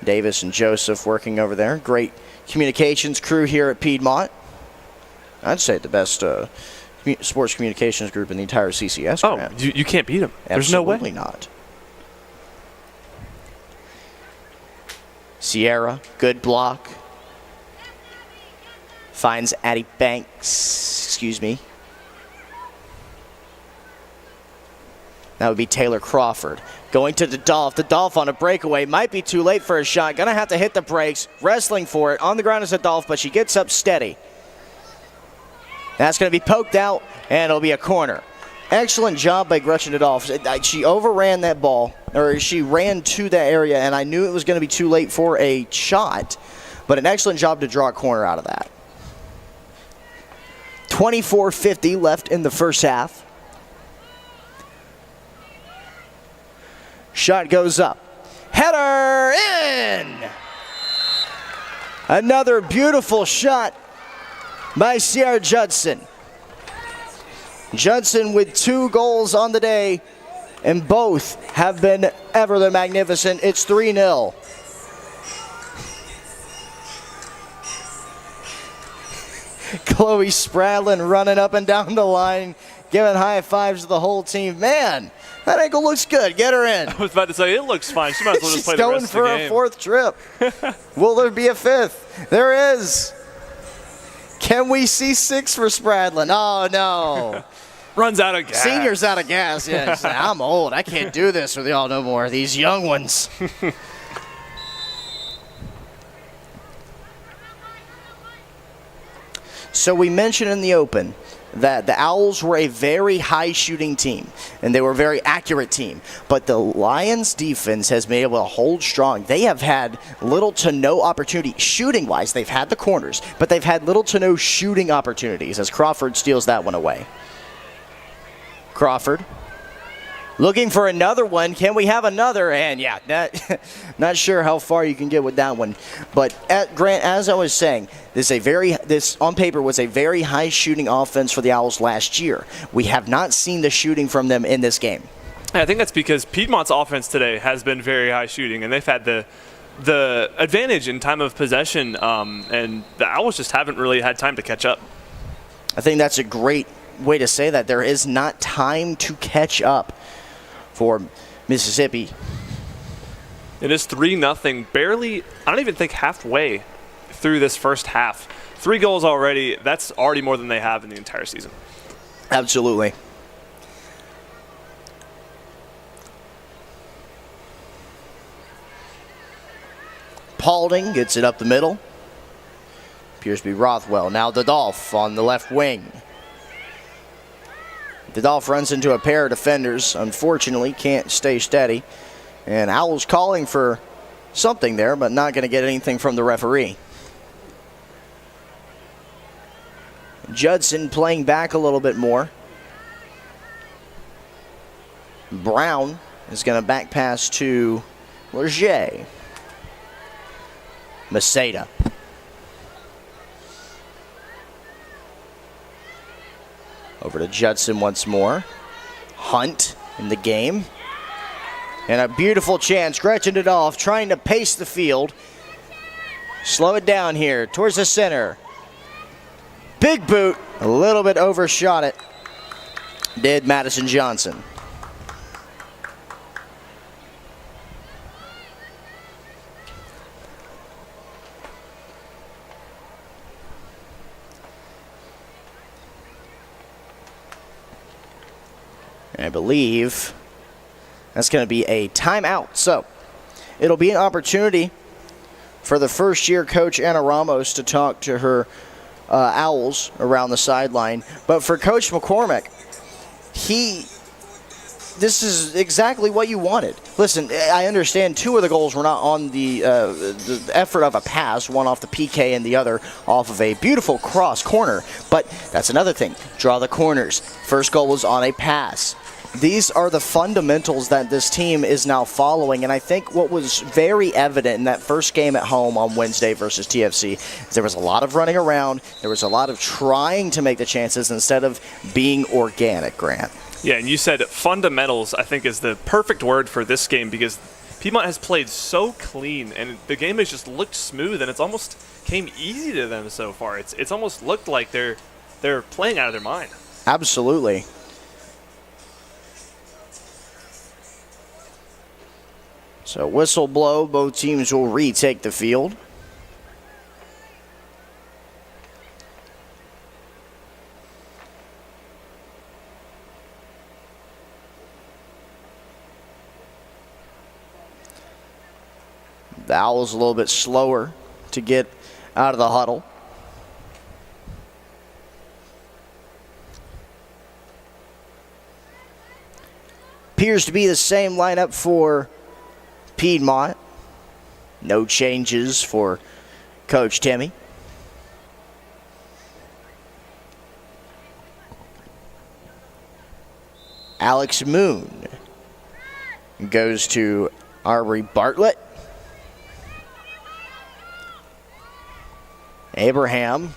Davis, and Joseph working over there. Great communications crew here at Piedmont. I'd say the best sports communications group in the entire CCS. Oh, you can't beat them. There's no way. Absolutely not. Sierra, good block. Finds Addie Banks, excuse me. That would be Taylor Crawford. Going to the Dolph. The Dolph on a breakaway. Might be too late for a shot. Gonna have to hit the brakes. Wrestling for it. On the ground is the Dolph, but she gets up steady. That's going to be poked out, and it'll be a corner. Excellent job by Gretchen Adolph. She overran that ball, or she ran to that area, and I knew it was going to be too late for a shot, but an excellent job to draw a corner out of that. 24:50 left in the first half. Shot goes up. Header in! Another beautiful shot by Sierra Judson. Judson with 2 goals on the day, and both have been ever the magnificent. It's 3-0. Chloe Spradlin running up and down the line, giving high fives to the whole team. Man, that ankle looks good. Get her in. I was about to say, it looks fine. She might as well just play the rest of the game. She's going for a 4th trip. Will there be a 5th? There is. Can we see 6 for Spradlin? Oh, no. Runs out of gas. Senior's out of gas. Yeah, like, I'm old. I can't do this with y'all no more. These young ones. So we mentioned in the open that the Owls were a very high-shooting team, and they were a very accurate team. But the Lions' defense has been able to hold strong. They have had little to no opportunity shooting-wise. They've had the corners, but they've had little to no shooting opportunities as Crawford steals that one away. Crawford looking for another one. Can we have another? And yeah, not sure how far you can get with that one. But Grant, as I was saying, this on paper was a very high shooting offense for the Owls last year. We have not seen the shooting from them in this game. I think that's because Piedmont's offense today has been very high shooting, and they've had the advantage in time of possession, and the Owls just haven't really had time to catch up. I think that's a great way to say that. There is not time to catch up for Mississippi. It is 3-0, barely, I don't even think halfway through this first half. 3 goals already. That's already more than they have in the entire season. Absolutely. Paulding gets it up the middle. Appears to be Rothwell. Now the Dolph on the left wing. The Dolph runs into a pair of defenders. Unfortunately, can't stay steady. And Owls calling for something there, but not going to get anything from the referee. Judson playing back a little bit more. Brown is going to back pass to Leger. Maseda. Over to Judson once more. Hunt in the game. And a beautiful chance. Gretchen Adolph trying to pace the field. Slow it down here towards the center. Big boot. A little bit overshot it. Did Madison Johnson. I believe that's going to be a timeout. So it'll be an opportunity for the first-year coach, Anna Ramos, to talk to her Owls around the sideline. But for Coach McCormick, this is exactly what you wanted. Listen, I understand 2 of the goals were not on the effort of a pass, one off the PK and the other off of a beautiful cross corner. But that's another thing. Draw the corners. First goal was on a pass. These are the fundamentals that this team is now following, and I think what was very evident in that first game at home on Wednesday versus TFC is there was a lot of running around, there was a lot of trying to make the chances instead of being organic, Grant. Yeah, and you said fundamentals, I think, is the perfect word for this game because Piedmont has played so clean, and the game has just looked smooth, and it's almost came easy to them so far. It's almost looked like they're playing out of their mind. Absolutely. So whistle blow, both teams will retake the field. The Owls a little bit slower to get out of the huddle. Appears to be the same lineup for Piedmont. No changes for Coach Timmy. Alex Moon goes to Arbery Bartlett. Abraham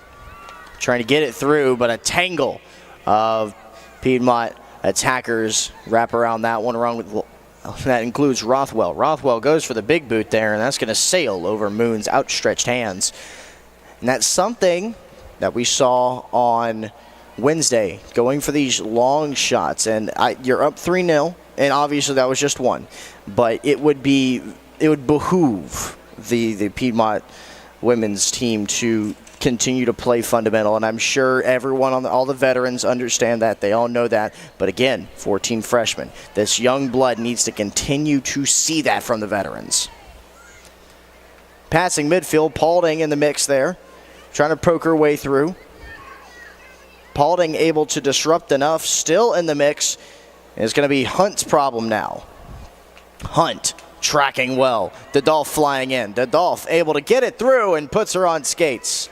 trying to get it through, but a tangle of Piedmont attackers wrap around that one. That includes Rothwell. Rothwell goes for the big boot there, and that's going to sail over Moon's outstretched hands. And that's something that we saw on Wednesday, going for these long shots. And you're up 3-0, and obviously that was just one. But it would behoove the Piedmont women's team to continue to play fundamental, and I'm sure everyone all the veterans understand that. They all know that. But again, 14 freshmen. This young blood needs to continue to see that from the veterans. Passing midfield, Paulding in the mix there, trying to poke her way through. Paulding able to disrupt enough, still in the mix. And it's going to be Hunt's problem now. Hunt tracking well. Dadolph flying in. Dadolph able to get it through and puts her on skates.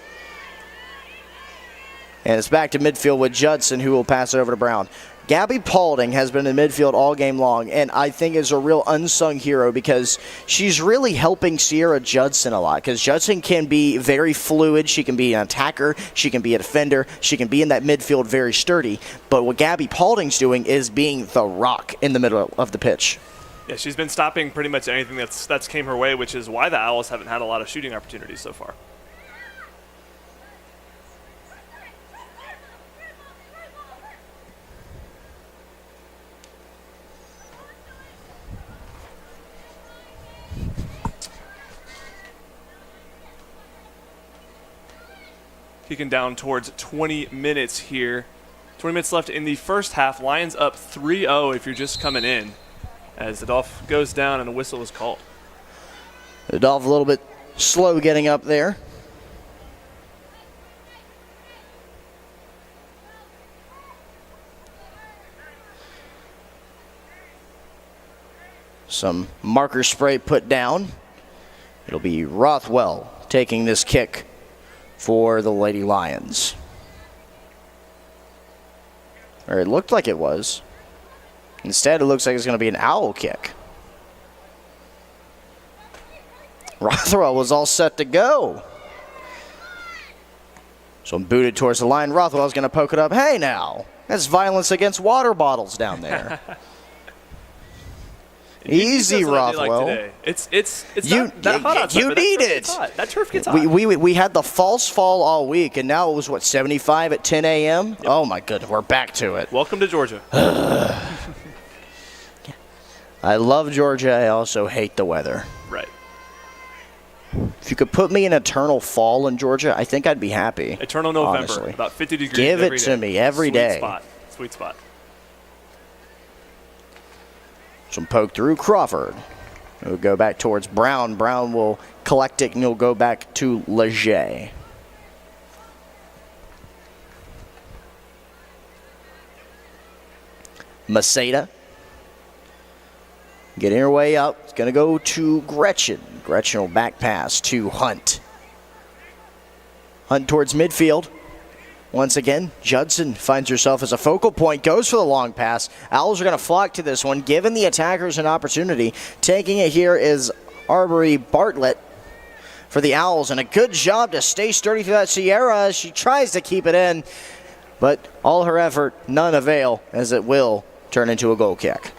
And it's back to midfield with Judson, who will pass it over to Brown. Gabby Paulding has been in midfield all game long, and I think is a real unsung hero because she's really helping Sierra Judson a lot, because Judson can be very fluid. She can be an attacker. She can be a defender. She can be in that midfield very sturdy. But what Gabby Paulding's doing is being the rock in the middle of the pitch. Yeah, she's been stopping pretty much anything that's came her way, which is why the Owls haven't had a lot of shooting opportunities so far. Kicking down towards 20 minutes here. 20 minutes left in the first half. Lions up 3-0 if you're just coming in, as Dadolph goes down and a whistle is called. Dadolph a little bit slow getting up there. Some marker spray put down. It'll be Rothwell taking this kick for the Lady Lions. Or it looked like it was. Instead, it looks like it's going to be an Owl kick. Rothwell was all set to go. So booted towards the line. Rothwell's going to poke it up. Hey now, that's violence against water bottles down there. Easy, Rothwell. Like it's not that hot outside, you need it. That turf gets hot. We had the false fall all week, and now it was, 75 at 10 a.m.? Yep. Oh, my goodness, we're back to it. Welcome to Georgia. I love Georgia. I also hate the weather. Right. If you could put me in eternal fall in Georgia, I think I'd be happy. Eternal November, honestly. About 50 degrees Give every it day. to me every day. Sweet spot. Some poke through Crawford. It'll go back towards Brown. Brown will collect it, and he'll go back to Leger. Maceda. Getting her way up. It's going to go to Gretchen. Gretchen will back pass to Hunt. Hunt towards midfield. Once again, Judson finds herself as a focal point, goes for the long pass. Owls are going to flock to this one, giving the attackers an opportunity. Taking it here is Arbery Bartlett for the Owls, and a good job to stay sturdy through that Sierra. She tries to keep it in, but all her effort, none avail, as it will turn into a goal kick.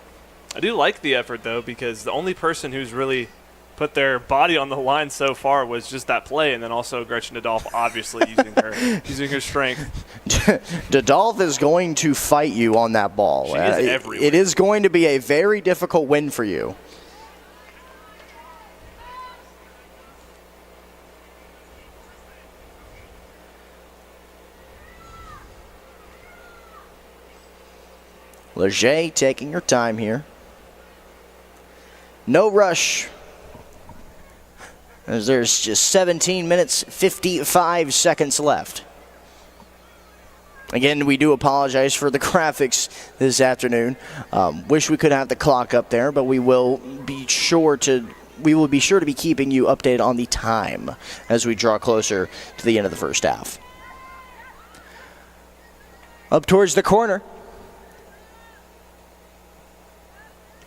I do like the effort, though, because the only person who's really put their body on the line so far was just that play, and then also Gretchen Dodolph obviously using her strength. Dodolph is going to fight you on that ball. She is everywhere. It is going to be a very difficult win for you. Leger taking her time here. No rush, as there's just 17 minutes, 55 seconds left. Again, we do apologize for the graphics this afternoon. Wish we could have the clock up there, but we will be sure to be keeping you updated on the time as we draw closer to the end of the first half. Up towards the corner.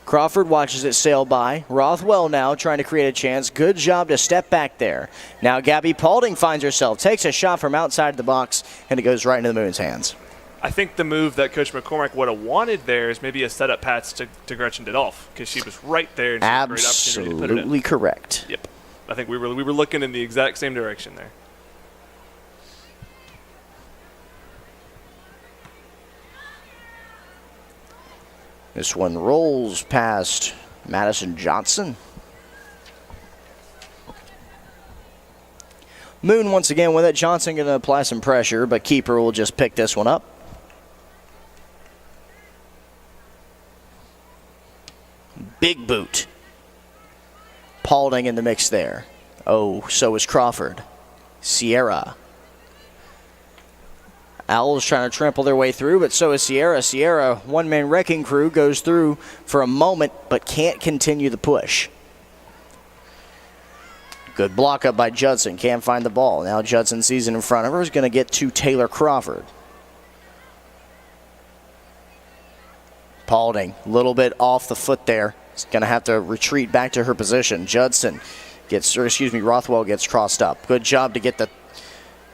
Crawford watches it sail by. Rothwell now trying to create a chance. Good job to step back there. Now Gabby Paulding finds herself, takes a shot from outside the box, and it goes right into the Moon's hands. I think the move that Coach McCormack would have wanted there is maybe a setup pass to Gretchen Dodolph, because she was right there and she had a great opportunity to put it in. Absolutely correct. Yep. I think we were looking in the exact same direction there. This one rolls past Madison Johnson. Moon once again with it. Johnson going to apply some pressure, but keeper will just pick this one up. Big boot. Paulding in the mix there. Oh, so is Crawford. Sierra. Owls trying to trample their way through, but so is Sierra. Sierra, one-man wrecking crew, goes through for a moment, but can't continue the push. Good block up by Judson. Can't find the ball. Now Judson sees it in front of her. Is going to get to Taylor Crawford. Paulding, a little bit off the foot there. He's going to have to retreat back to her position. Rothwell gets crossed up. Good job to get the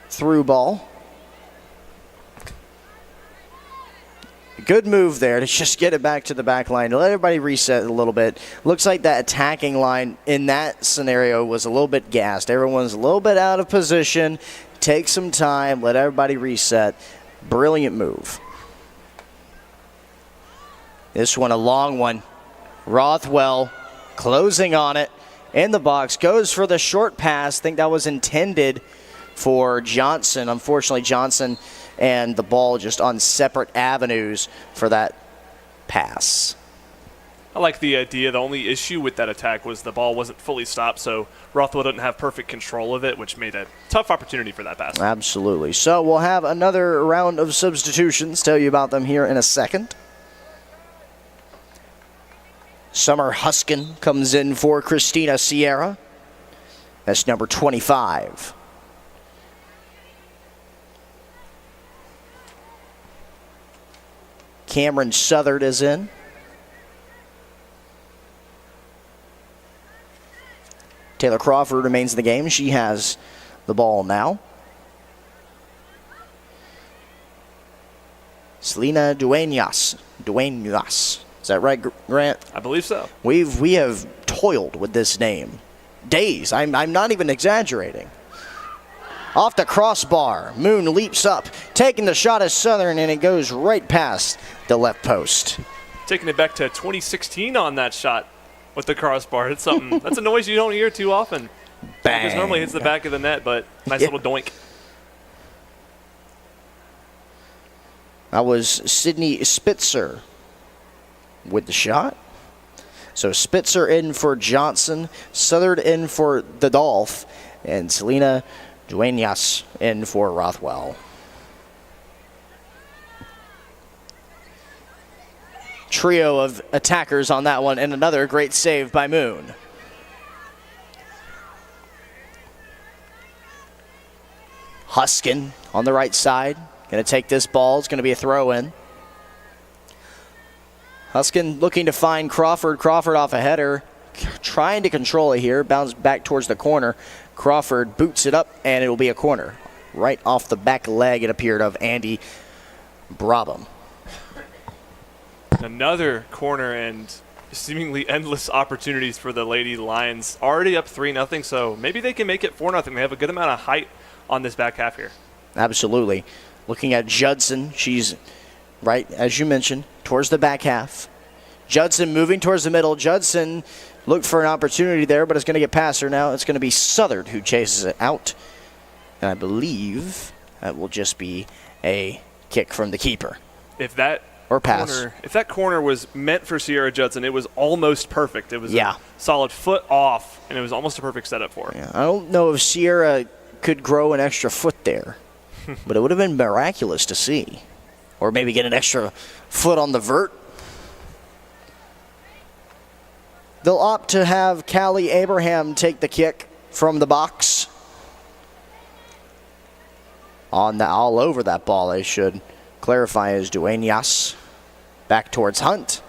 through ball. Good move there to just get it back to the back line, to let everybody reset a little bit. Looks like that attacking line in that scenario was a little bit gassed. Everyone's a little bit out of position. Take some time, let everybody reset. Brilliant move. This one, a long one. Rothwell closing on it in the box. Goes for the short pass. I think that was intended for Johnson. Unfortunately, Johnson and the ball just on separate avenues for that pass. I like the idea. The only issue with that attack was the ball wasn't fully stopped, so Rothwell didn't have perfect control of it, which made a tough opportunity for that pass. Absolutely. So we'll have another round of substitutions. Tell you about them here in a second. Summer Huskin comes in for Christina Sierra. That's number 25. Cameron Southard is in. Taylor Crawford remains in the game. She has the ball now. Selena Duenas. Is that right, Grant? I believe so. We have toiled with this name. Days. I'm not even exaggerating. Off the crossbar, Moon leaps up, taking the shot at Southern, and it goes right past the left post. Taking it back to 2016 on that shot with the crossbar. It's something. That's a noise you don't hear too often. Bang. Because normally it's the back of the net, but nice little doink. That was Sydney Spitzer with the shot. So Spitzer in for Johnson, Southard in for Dodolph, and Selena Duenas in for Rothwell. Trio of attackers on that one, and another great save by Moon. Huskin on the right side, Going to take this ball. It's going to be a throw in. Huskin looking to find Crawford. Crawford off a header. Trying to control it here. Bounce back towards the corner. Crawford boots it up, and it will be a corner. Right off the back leg, it appeared, of Andy Brabham. Another corner and seemingly endless opportunities for the Lady Lions. Already up 3-0, so maybe they can make it 4-0. They have a good amount of height on this back half here. Absolutely. Looking at Judson, she's right, as you mentioned, towards the back half. Judson moving towards the middle. Judson looked for an opportunity there, but it's going to get past her now. It's going to be Southard who chases it out. And I believe that will just be a kick from the keeper. If that or pass. If that corner was meant for Sierra Judson, it was almost perfect. It was a solid foot off, and it was almost a perfect setup for her. Yeah, I don't know if Sierra could grow an extra foot there, but it would have been miraculous to see. Or maybe get an extra foot on the vert. They'll opt to have Callie Abraham take the kick from the box. All over that ball, I should clarify, is Dueñas. Back towards Hunt.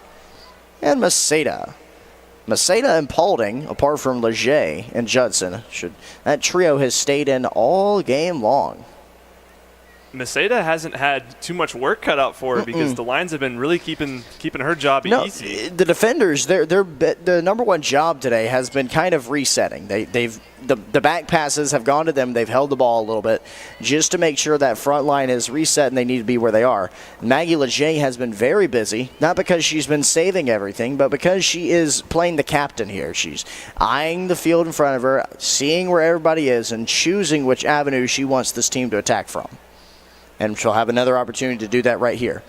And Maceda. Maceda and Paulding, apart from Leger and Judson, that trio has stayed in all game long. Maceda hasn't had too much work cut out for her because the Lions have been really keeping her job easy. The defenders, their number one job today has been kind of resetting. The back passes have gone to them. They've held the ball a little bit just to make sure that front line is reset and they need to be where they are. Maggie Leger has been very busy, not because she's been saving everything, but because she is playing the captain here. She's eyeing the field in front of her, seeing where everybody is, and choosing which avenue she wants this team to attack from. And she'll have another opportunity to do that right here.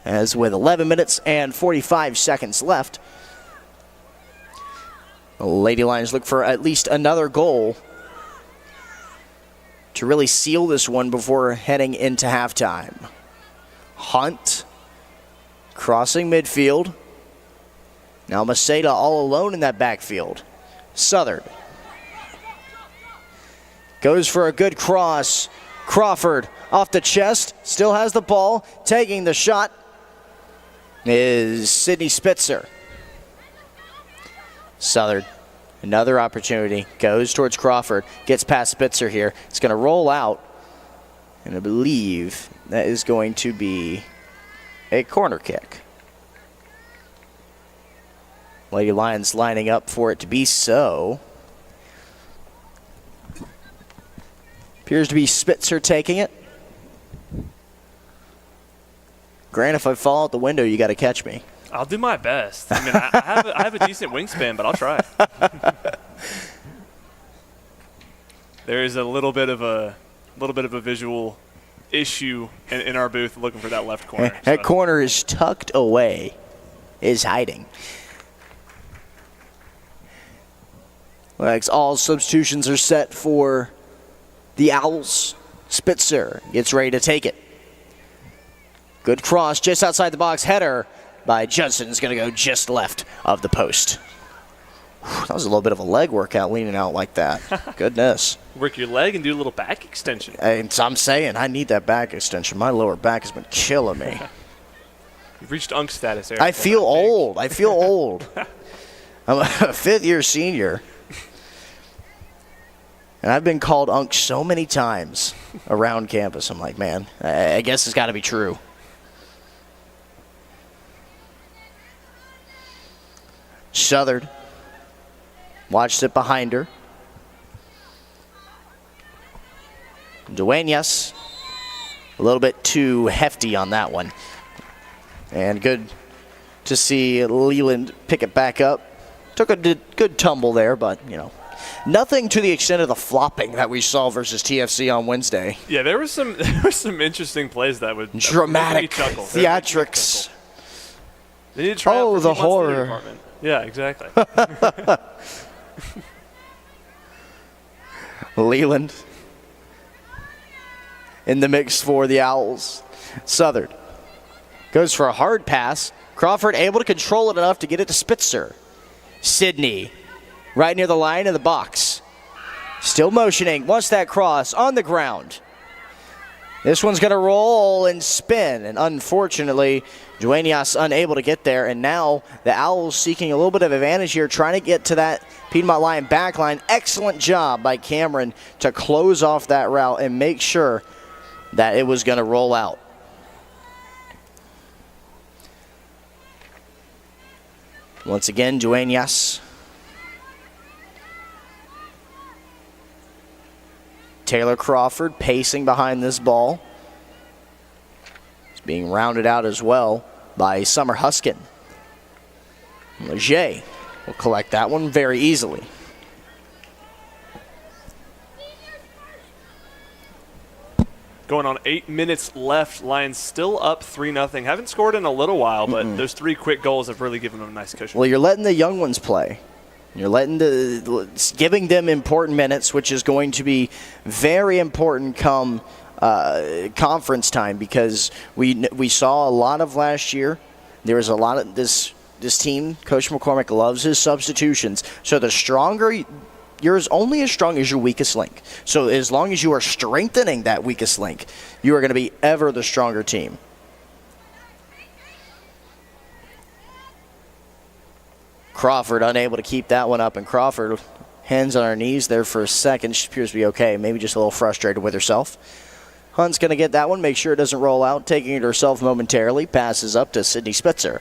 As with 11 minutes and 45 seconds left, the Lady Lions look for at least another goal to really seal this one before heading into halftime. Hunt crossing midfield. Now Maceda all alone in that backfield. Southard goes for a good cross. Crawford off the chest. Still has the ball. Taking the shot is Sydney Spitzer. Southard, another opportunity. Goes towards Crawford. Gets past Spitzer here. It's going to roll out. And I believe that is going to be a corner kick. Lady Lions lining up for it to be so. Appears to be Spitzer taking it. Grant, if I fall out the window, you got to catch me. I'll do my best. I mean, I have a decent wingspan, but I'll try. There is a little bit of a visual issue in our booth looking for that left corner. That corner is tucked away, is hiding. Like all substitutions are set for the Owls. Spitzer gets ready to take it. Good cross just outside the box. Header by Judson is going to go just left of the post. That was a little bit of a leg workout leaning out like that. Goodness. Work your leg and do a little back extension. And I'm saying I need that back extension. My lower back has been killing me. You've reached UNC status, Eric. I feel old. I'm a fifth-year senior. And I've been called Unc so many times around campus. I'm like, man, I guess it's got to be true. Southard watched it behind her. Dueñas, a little bit too hefty on that one. And good to see Leland pick it back up. Took a good tumble there, but, nothing to the extent of the flopping that we saw versus TFC on Wednesday. Yeah, there was some interesting plays that would dramatic chuckle. theatrics. They need to try out for the horror. Department. Yeah, exactly. Leland in the mix for the Owls. Southern goes for a hard pass. Crawford able to control it enough to get it to Spitzer. Sydney right near the line of the box. Still motioning, wants that cross on the ground. This one's going to roll and spin, and unfortunately, Duenas unable to get there, and now the Owls seeking a little bit of advantage here, trying to get to that Piedmont Lion backline. Excellent job by Cameron to close off that route and make sure that it was going to roll out. Once again, Duenas. Taylor Crawford pacing behind this ball. It's being rounded out as well by Summer Huskin. Leger will collect that one very easily. Going on 8 minutes left. Lions still up 3-0. Haven't scored in a little while, but those 3 quick goals have really given them a nice cushion. Well, you're letting the young ones play. You're giving them important minutes, which is going to be very important come conference time, because we saw a lot of last year. There was a lot of this team. Coach McCormick loves his substitutions. So the stronger you're only as strong as your weakest link. So as long as you are strengthening that weakest link, you are going to be ever the stronger team. Crawford unable to keep that one up, and Crawford, hands on her knees there for a second. She appears to be okay, maybe just a little frustrated with herself. Hunt's going to get that one, make sure it doesn't roll out, taking it herself momentarily, passes up to Sydney Spitzer.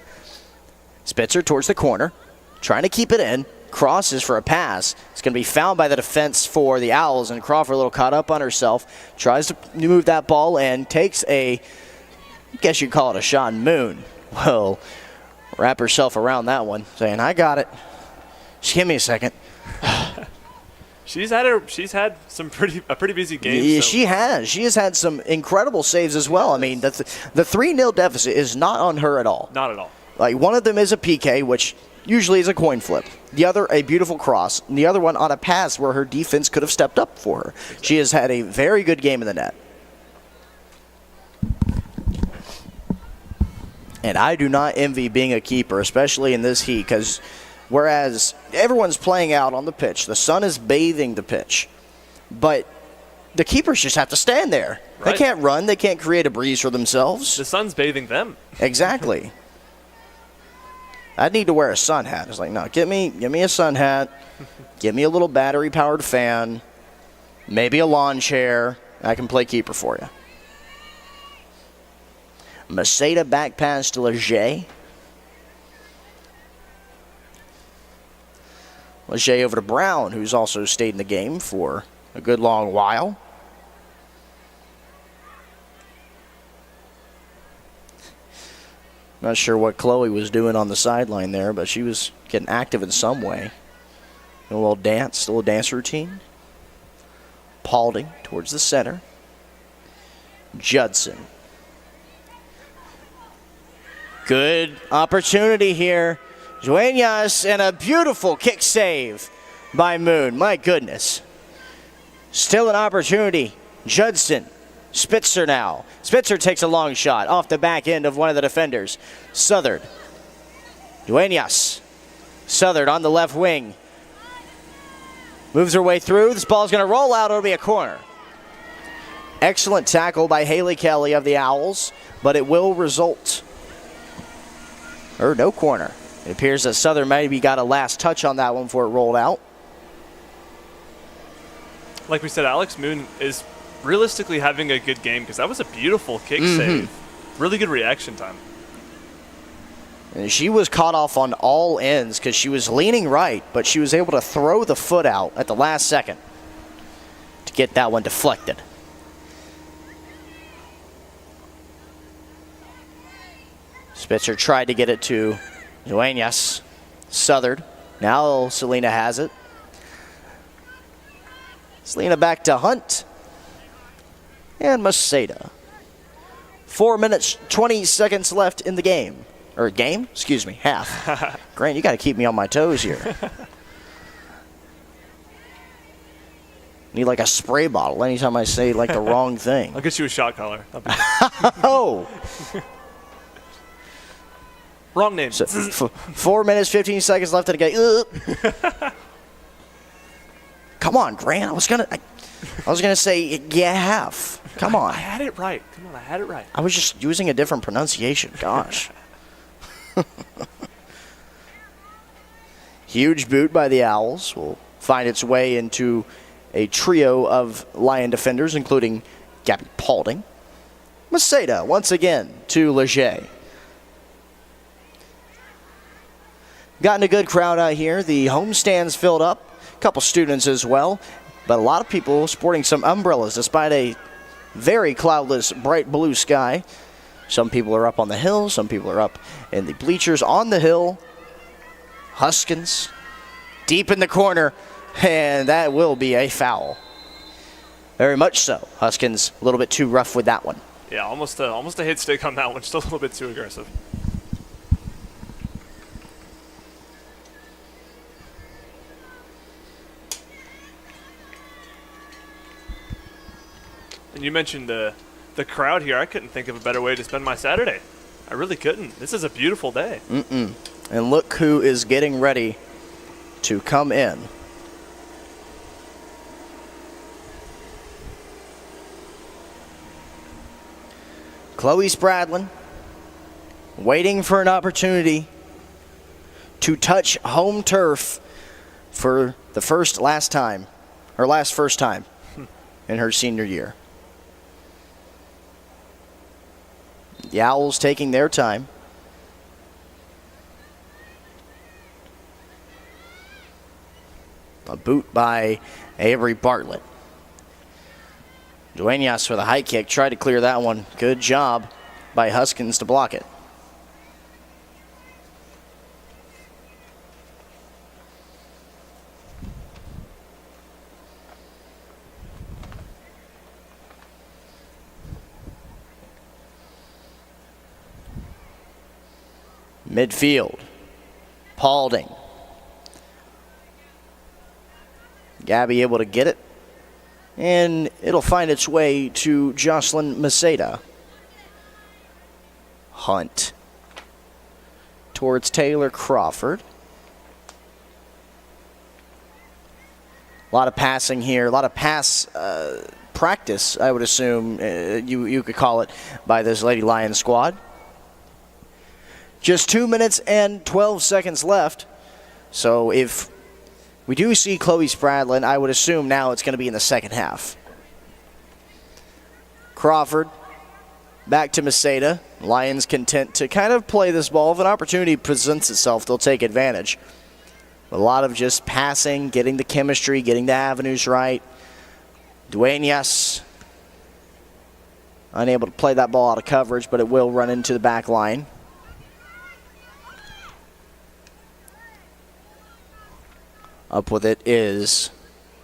Spitzer towards the corner, trying to keep it in, crosses for a pass. It's going to be found by the defense for the Owls, and Crawford a little caught up on herself, tries to move that ball and takes I guess you'd call it a shot. Moon will wrap herself around that one, saying, I got it. Just give me a second. She's had a pretty busy game. Yeah, so. She has had some incredible saves as well. I mean, the 3-0 deficit is not on her at all. Not at all. Like, one of them is a PK, which usually is a coin flip. The other, a beautiful cross. And the other one on a pass where her defense could have stepped up for her. Exactly. She has had a very good game in the net. And I do not envy being a keeper, especially in this heat, because whereas everyone's playing out on the pitch, the sun is bathing the pitch, but the keepers just have to stand there. Right. They can't run. They can't create a breeze for themselves. The sun's bathing them. Exactly. I'd need to wear a sun hat. It's like, no, give me a sun hat, give me a little battery-powered fan, maybe a lawn chair. I can play keeper for you. Maceda back pass to Leger. Leger over to Brown, who's also stayed in the game for a good long while. Not sure what Chloe was doing on the sideline there, but she was getting active in some way. A little dance routine. Paulding towards the center. Judson. Good opportunity here. Duenas, and a beautiful kick save by Moon. My goodness. Still an opportunity. Judson. Spitzer now. Spitzer takes a long shot off the back end of one of the defenders. Southard. Duenas. Southard on the left wing. Moves her way through. This ball's going to roll out. It'll be a corner. Excellent tackle by Haley Kelly of the Owls, but it will result. Or no corner. It appears that Southern maybe got a last touch on that one before it rolled out. Like we said, Alex Moon is realistically having a good game, because that was a beautiful kick save. Really good reaction time. And she was caught off on all ends because she was leaning right, but she was able to throw the foot out at the last second to get that one deflected. Spitzer tried to get it to Duenas. Southard. Now Selena has it. Selena back to Hunt. And Maceda. 4 minutes, 20 seconds left in the game. Or game? Excuse me, half. Grant, you got to keep me on my toes here. Need like a spray bottle anytime I say like the wrong thing. I'll get you a shot collar. Oh! Wrong name. So, 4 minutes, 15 seconds left in the game. Come on, Grant. I was gonna say yeah, half. Come on. I had it right. Come on, I had it right. I was just using a different pronunciation. Gosh. Huge boot by the Owls will find its way into a trio of Lion defenders, including Gabby Paulding. Maceda once again to Leger. Gotten a good crowd out here. The homestands filled up. A couple students as well. But a lot of people sporting some umbrellas despite a very cloudless, bright blue sky. Some people are up on the hill. Some people are up in the bleachers on the hill. Huskins deep in the corner, and that will be a foul. Very much so. Huskins a little bit too rough with that one. Yeah, almost a hit stick on that one. Still a little bit too aggressive. And you mentioned the crowd here. I couldn't think of a better way to spend my Saturday. I really couldn't. This is a beautiful day. And look who is getting ready to come in. Chloe Spradlin waiting for an opportunity to touch home turf for the first time in her senior year. The Owls taking their time. A boot by Avery Bartlett. Duenas with a high kick. Tried to clear that one. Good job by Huskins to block it. Midfield. Paulding. Gabby able to get it. And it'll find its way to Jocelyn Maceda. Hunt. Towards Taylor Crawford. A lot of passing here. A lot of pass practice, I would assume you could call it, by this Lady Lions squad. Just 2 minutes and 12 seconds left. So if we do see Chloe Spradlin, I would assume now it's going to be in the second half. Crawford back to Maceda. Lions content to kind of play this ball. If an opportunity presents itself, they'll take advantage. A lot of just passing, getting the chemistry, getting the avenues right. Duenas unable to play that ball out of coverage, but it will run into the back line. Up with it is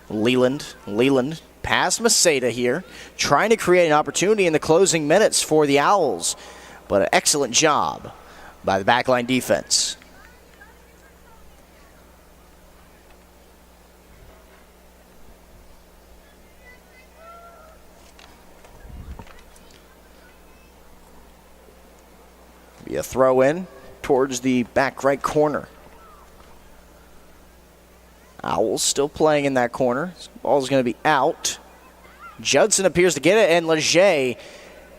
Leland. Leland past Maceda here, trying to create an opportunity in the closing minutes for the Owls. But an excellent job by the backline defense. Be a throw in towards the back right corner. Owls still playing in that corner. This ball's going to be out. Judson appears to get it, and Leger a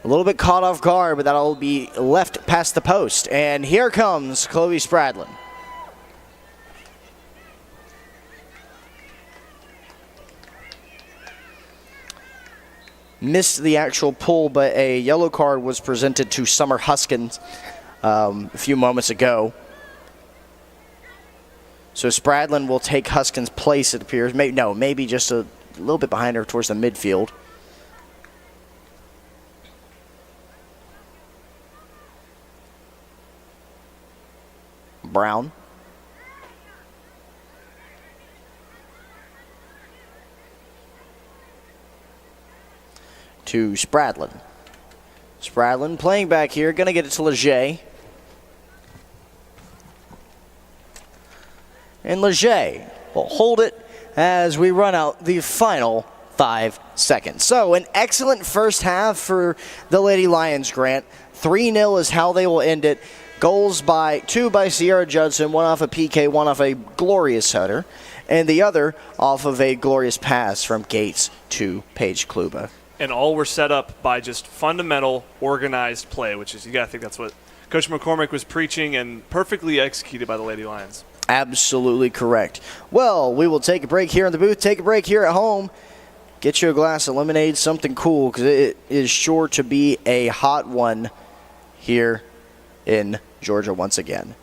little bit caught off guard, but that'll be left past the post. And here comes Chloe Spradlin. Missed the actual pull, but a yellow card was presented to Summer Huskins a few moments ago. So Spradlin will take Huskins' place, it appears. Maybe just a little bit behind her towards the midfield. Brown. To Spradlin. Spradlin playing back here, going to get it to Leger. And Leger will hold it as we run out the final 5 seconds. So an excellent first half for the Lady Lions, Grant. 3-0 is how they will end it. Goals by two by Sierra Judson, one off a PK, one off a glorious header, and the other off of a glorious pass from Gates to Paige Kluba. And all were set up by just fundamental, organized play, which is, you got to think that's what Coach McCormick was preaching and perfectly executed by the Lady Lions. Absolutely correct. Well, we will take a break here in the booth, take a break here at home. Get you a glass of lemonade, something cool, because it is sure to be a hot one here in Georgia once again.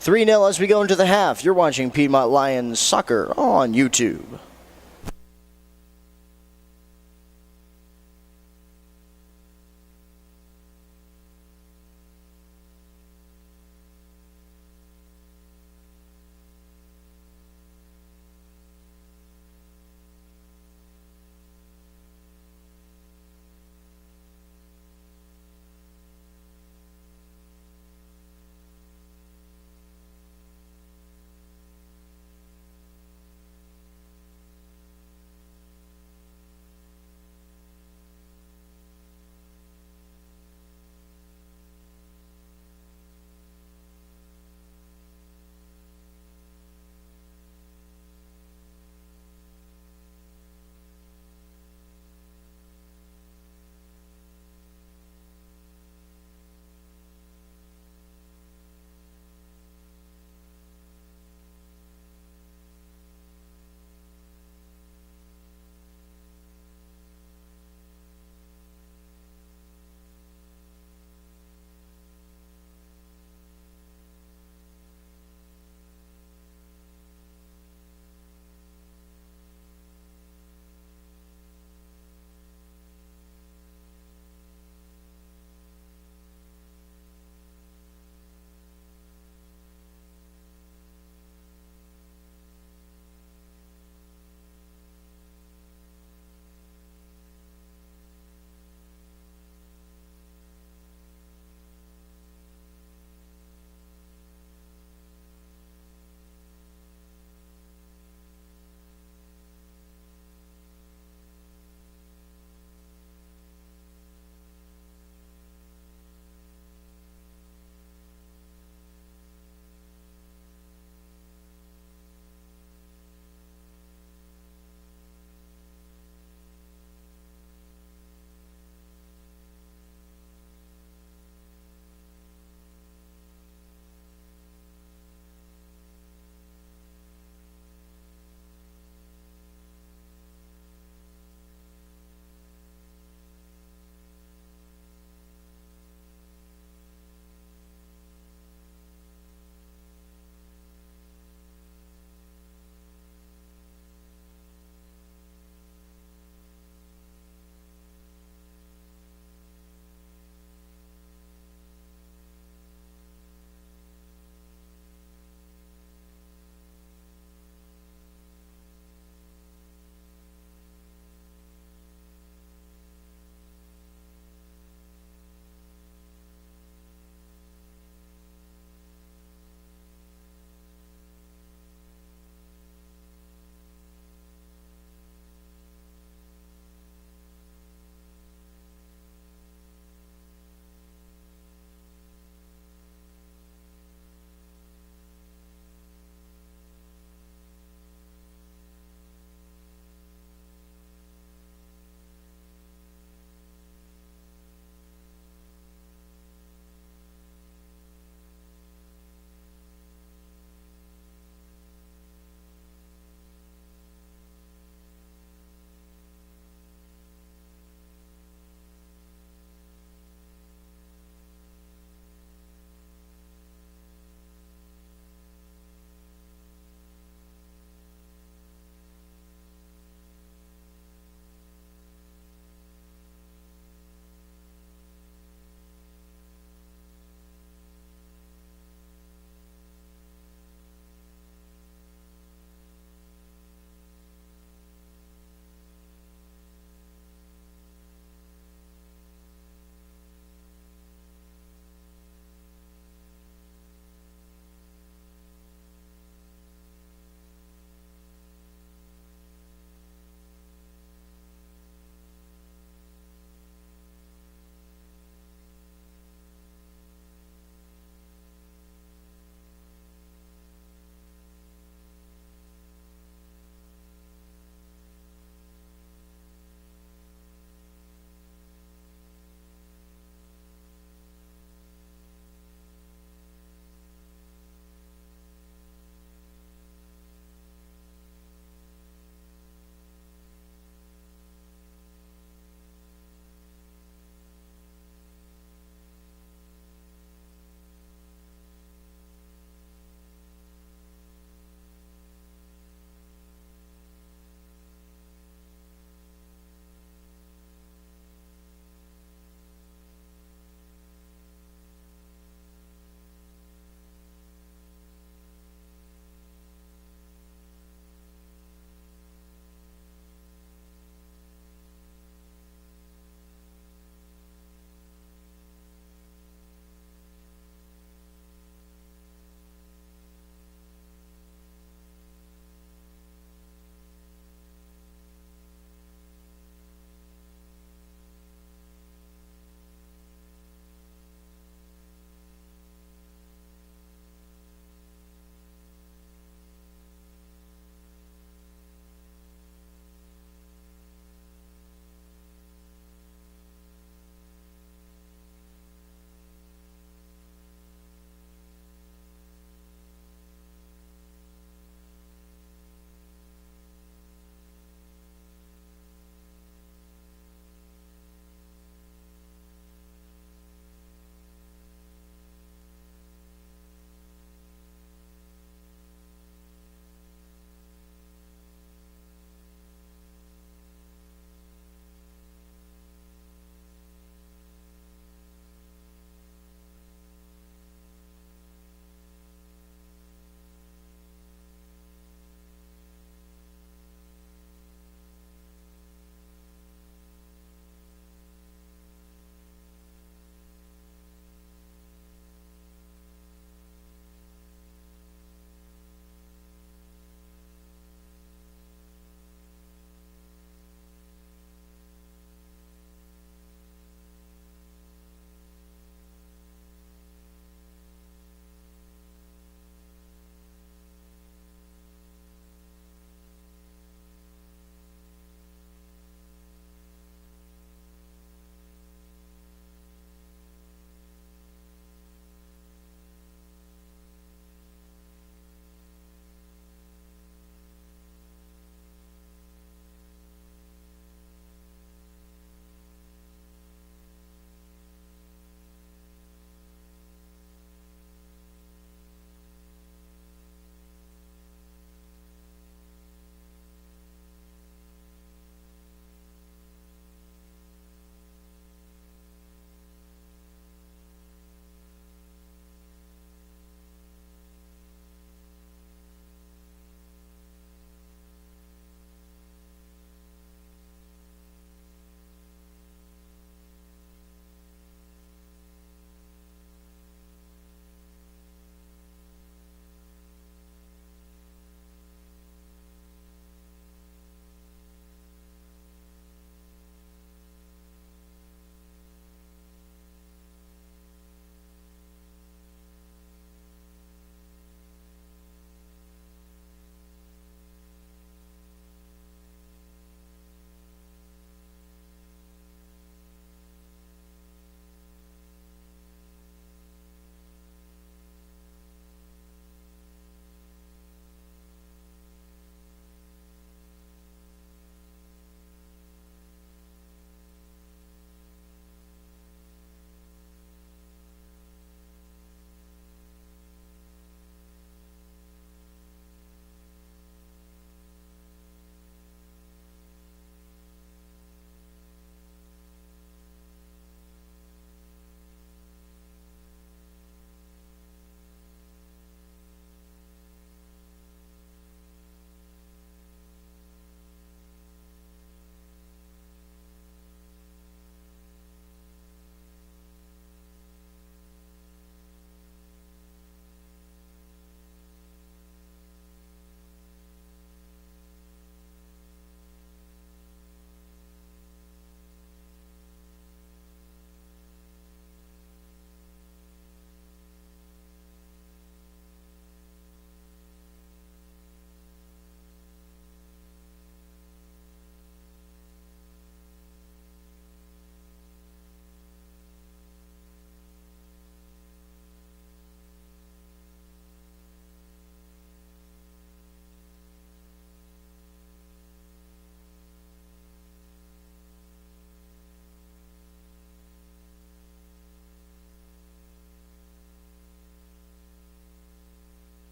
3-0 as we go into the half. You're watching Piedmont Lions Soccer on YouTube.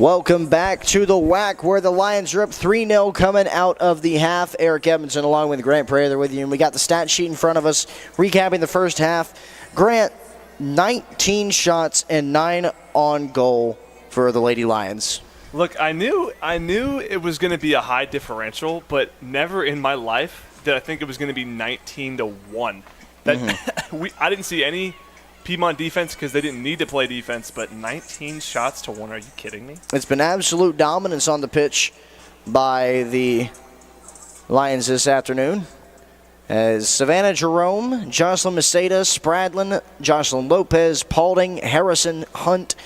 Welcome back to the WAC, where the Lions are up 3-0 coming out of the half. Eric Edmondson along with Grant Prather with you, and we got the stat sheet in front of us recapping the first half. Grant, 19 shots and 9 on goal for the Lady Lions. Look, I knew it was going to be a high differential, but never in my life did I think it was going to be 19-1. I didn't see any Piedmont defense because they didn't need to play defense, but 19 shots to 1. Are you kidding me? It's been absolute dominance on the pitch by the Lions this afternoon. As Savannah Jerome, Jocelyn Maceda, Spradlin, Jocelyn Lopez, Paulding, Harrison, Hunt,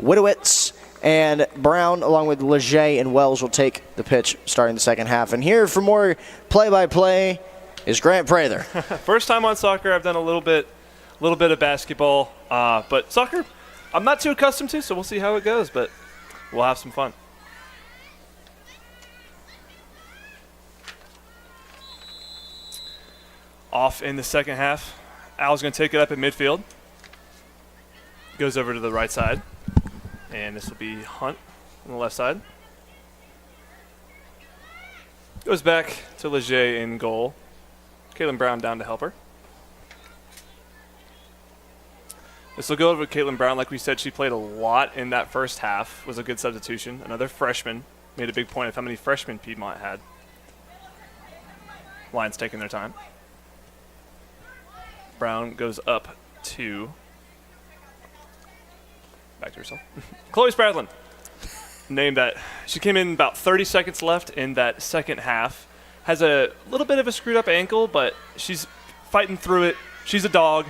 Widowitz, and Brown, along with Leger and Wells, will take the pitch starting the second half. And here for more play-by-play is Grant Prather. First time on soccer. I've done a little bit of basketball, but soccer I'm not too accustomed to, so we'll see how it goes, but we'll have some fun. Off in the second half. Al's going to take it up at midfield. Goes over to the right side, and this will be Hunt on the left side. Goes back to Leger in goal. Caitlin Brown down to help her. This will go over to Caitlin Brown. Like we said, she played a lot in that first half. Was a good substitution. Another freshman. Made a big point of how many freshmen Piedmont had. Lions taking their time. Brown goes up to... Back to herself. Chloe Spradlin. Name that. She came in about 30 seconds left in that second half. Has a little bit of a screwed up ankle, but she's fighting through it. She's a dog.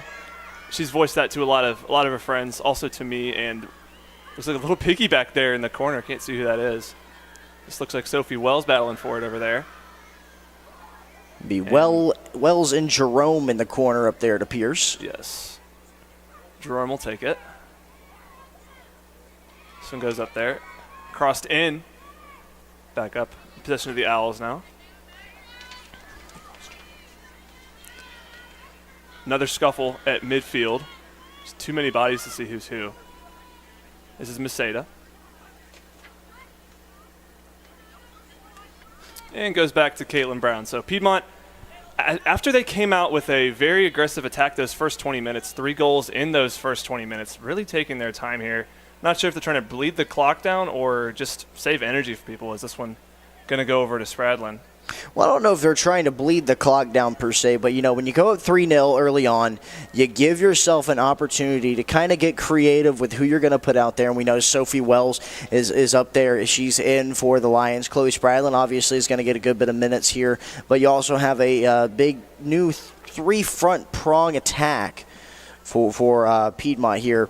She's voiced that to a lot of her friends, also to me, and there's like a little piggy back there in the corner. Can't see who that is. This looks like Sophie Wells battling for it over there. Wells and Jerome in the corner up there, it appears. Yes. Jerome will take it. This one goes up there. Crossed in. Back up. Possession of the Owls now. Another scuffle at midfield. There's too many bodies to see who's who. This is Maceda. And goes back to Caitlin Brown. So Piedmont, after they came out with a very aggressive attack those first 20 minutes, 3 goals in those first 20 minutes, really taking their time here. Not sure if they're trying to bleed the clock down or just save energy for people. Is this one going to go over to Spradlin? Well, I don't know if they're trying to bleed the clock down per se, but, when you go up 3-0 early on, you give yourself an opportunity to kind of get creative with who you're going to put out there. And we know Sophie Wells is up there. She's in for the Lions. Chloe Spradlin obviously is going to get a good bit of minutes here, but you also have a big new 3-front prong attack for Piedmont here.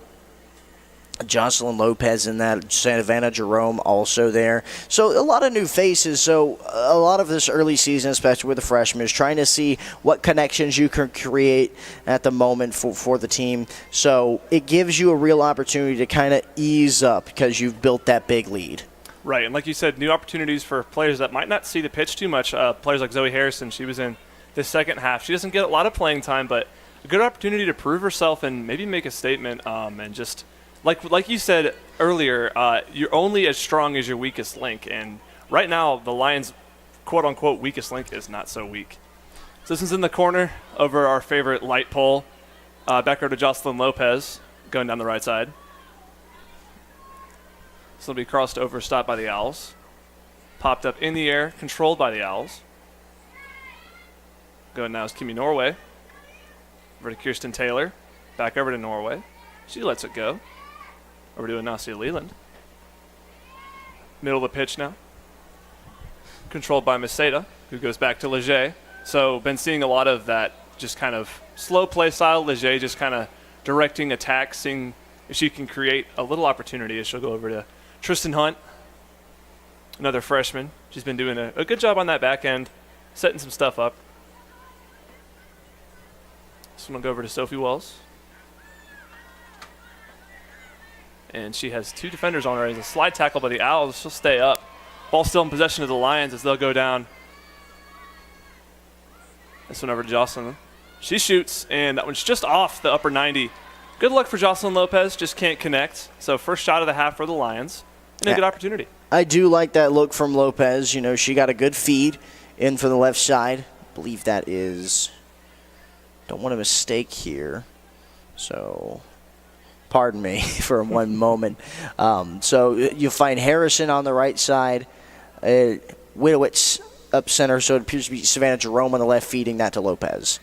Jocelyn Lopez in that, Savannah Jerome also there. So a lot of new faces. So a lot of this early season, especially with the freshmen, is trying to see what connections you can create at the moment for the team. So it gives you a real opportunity to kind of ease up because you've built that big lead. Right, and like you said, new opportunities for players that might not see the pitch too much. Players like Zoe Harrison, she was in the second half. She doesn't get a lot of playing time, but a good opportunity to prove herself and maybe make a statement and just – Like you said earlier, you're only as strong as your weakest link, and right now the Lions' quote-unquote weakest link is not so weak. So this is in the corner over our favorite light pole. Back over to Jocelyn Lopez going down the right side. This will be crossed over, stopped by the Owls. Popped up in the air, controlled by the Owls. Going now is Kimmy Norway. Over to Kirsten Taylor. Back over to Norway. She lets it go. Over to Anasia Leland. Middle of the pitch now. Controlled by Maceda, who goes back to Leger. So been seeing a lot of that just kind of slow play style. Leger just kind of directing attack, seeing if she can create a little opportunity as she'll go over to Tristan Hunt, another freshman. She's been doing a good job on that back end, setting some stuff up. This one will go over to Sophie Wells. And she has 2 defenders on her. As a slide tackle by the Owls. She'll stay up. Ball still in possession of the Lions as they'll go down. This one over to Jocelyn. She shoots, and that one's just off the upper 90. Good luck for Jocelyn Lopez. Just can't connect. So first shot of the half for the Lions. and a good opportunity. I do like that look from Lopez. You know, she got a good feed in for the left side. I believe that is, don't want to mistake here. So, pardon me for one moment. So you'll find Harrison on the right side. Widowitz up center, so it appears to be Savannah Jerome on the left, feeding that to Lopez.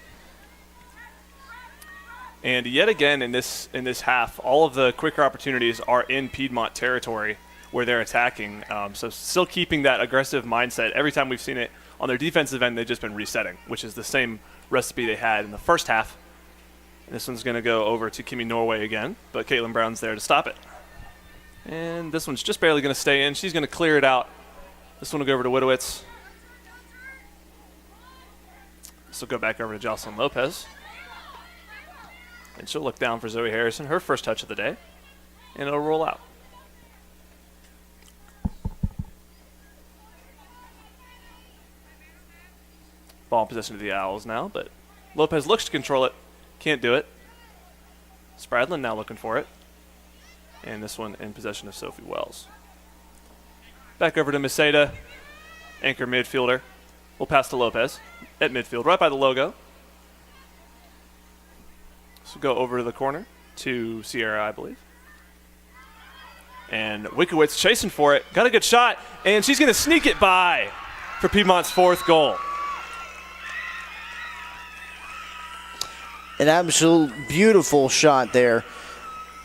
And yet again in this half, all of the quicker opportunities are in Piedmont territory where they're attacking. So still keeping that aggressive mindset. Every time we've seen it on their defensive end, they've just been resetting, which is the same recipe they had in the first half. And this one's going to go over to Kimmy Norway again, but Caitlin Brown's there to stop it. And this one's just barely going to stay in. She's going to clear it out. This one will go over to Widowitz. This will go back over to Jocelyn Lopez. And she'll look down for Zoe Harrison, her first touch of the day. And it'll roll out. Ball in possession of the Owls now, but Lopez looks to control it. Can't do it. Spradlin now looking for it. And this one in possession of Sophie Wells. Back over to Meseta, anchor midfielder. We'll pass to Lopez at midfield, right by the logo. So go over to the corner to Sierra, I believe. And Wikowitz chasing for it. Got a good shot, and she's going to sneak it by for Piedmont's fourth goal. An absolute beautiful shot there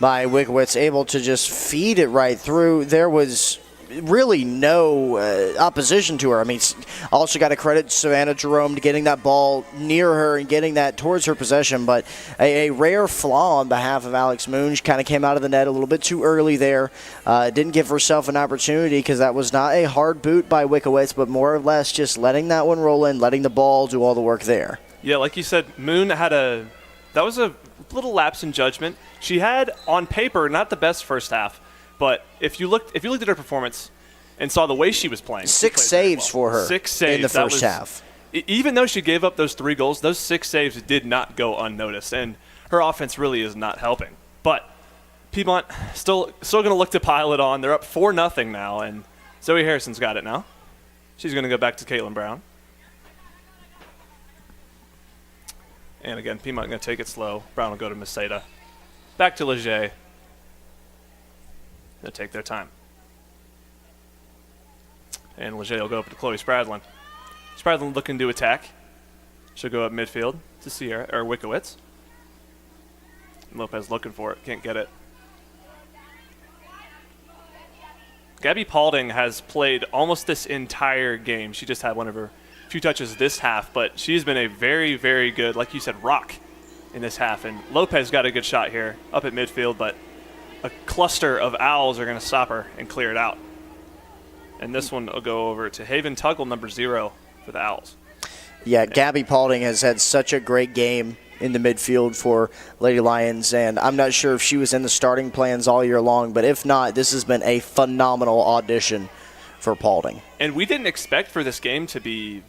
by Wikowitz, able to just feed it right through. There was really no opposition to her. I mean, also got to credit Savannah Jerome to getting that ball near her and getting that towards her possession, but a rare flaw on behalf of Alex Moon. She kind of came out of the net a little bit too early there. Didn't give herself an opportunity because that was not a hard boot by Wikowitz, but more or less just letting that one roll in, letting the ball do all the work there. Yeah, like you said, Moon that was a little lapse in judgment. She had, on paper, not the best first half, but if you looked at her performance and saw the way she was playing, 6 saves for her 6 saves in the first half. Even though she gave up those 3 goals, those 6 saves did not go unnoticed, and her offense really is not helping. But Piedmont still going to look to pile it on. They're up 4-0 now, and Zoe Harrison's got it now. She's going to go back to Caitlin Brown. And again, Piedmont going to take it slow. Brown will go to Meseta. Back to Leger. They'll take their time. And Leger will go up to Chloe Spradlin. Spradlin looking to attack. She'll go up midfield to Sierra, or Wikowitz. Lopez looking for it. Can't get it. Gabby Paulding has played almost this entire game. She just had one of her few touches this half, but she's been a very, very good, like you said, rock in this half. And Lopez got a good shot here up at midfield, but a cluster of Owls are going to stop her and clear it out. And this one will go over to Haven Tuggle, number 0 for the Owls. Yeah, Gabby Paulding has had such a great game in the midfield for Lady Lions, and I'm not sure if she was in the starting plans all year long, but if not, this has been a phenomenal audition for Paulding. And we didn't expect for this game to be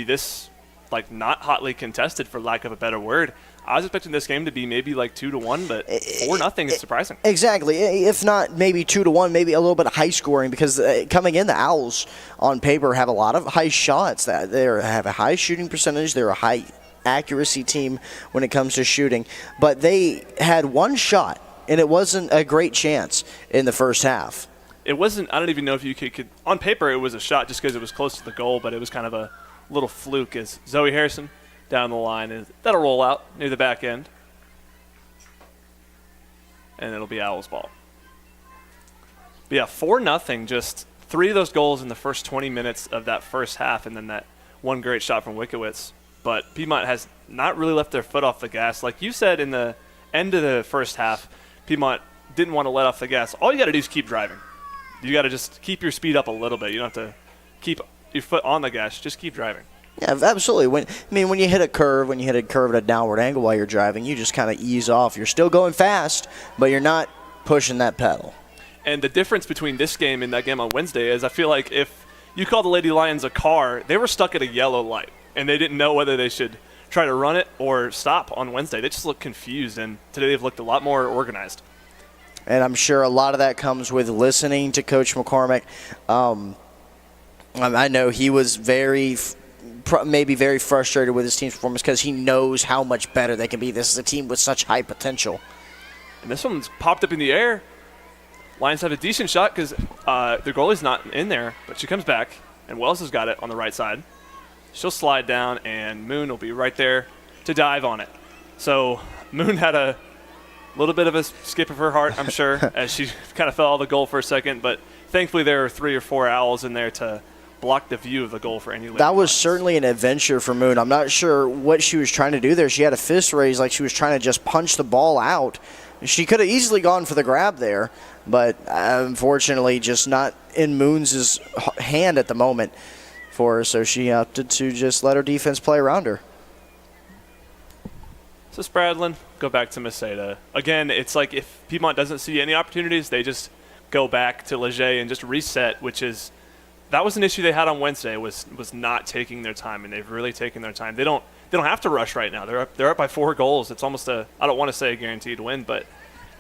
this, like, not hotly contested, for lack of a better word. I was expecting this game to be maybe like 2-1, but 4-0 is surprising. Exactly. If not maybe 2-1, maybe a little bit of high scoring, because coming in, the Owls on paper have a lot of high shots. They have a high shooting percentage. They're a high accuracy team when it comes to shooting. But they had one shot, and it wasn't a great chance in the first half. It wasn't, I don't even know if you could on paper it was a shot just because it was close to the goal, but it was kind of a little fluke as Zoe Harrison down the line, and that'll roll out near the back end. And it'll be Owls ball. But yeah, 4-0, just 3 of those goals in the first 20 minutes of that first half, and then that one great shot from Wikowitz. But Piedmont has not really left their foot off the gas. Like you said in the end of the first half, Piedmont didn't want to let off the gas. All you got to do is keep driving. You got to just keep your speed up a little bit. You don't have to keep your foot on the gas. Just keep driving. Yeah, absolutely. When you hit a curve at a downward angle while you're driving, you just kind of ease off. You're still going fast, but you're not pushing that pedal. And the difference between this game and that game on Wednesday is I feel like if you call the Lady Lions a car, they were stuck at a yellow light, and they didn't know whether they should try to run it or stop on Wednesday. They just looked confused, and today they've looked a lot more organized. And I'm sure a lot of that comes with listening to Coach McCormick. I know he was maybe very frustrated with his team's performance because he knows how much better they can be. This is a team with such high potential. And this one's popped up in the air. Lions have a decent shot because their goalie's not in there, but she comes back, and Wells has got it on the right side. She'll slide down, and Moon will be right there to dive on it. So Moon had a little bit of a skip of her heart, I'm sure, as she kind of fell out of the goal for a second. But thankfully there were 3 or 4 Owls in there to block the view of the goal for any Lady That was Lions. certainly an adventure for Moon. I'm not sure what she was trying to do there. She had a fist raised like she was trying to just punch the ball out. She could have easily gone for the grab there, but unfortunately just not in Moon's hand at the moment for her, so she opted to just let her defense play around her. So Spradlin, go back to Maseda. Again, it's like if Piedmont doesn't see any opportunities, they just go back to Leger and just reset, that was an issue they had on Wednesday, was not taking their time, and they've really taken their time. They don't have to rush right now. They're up by 4 goals. It's almost I don't want to say a guaranteed win, but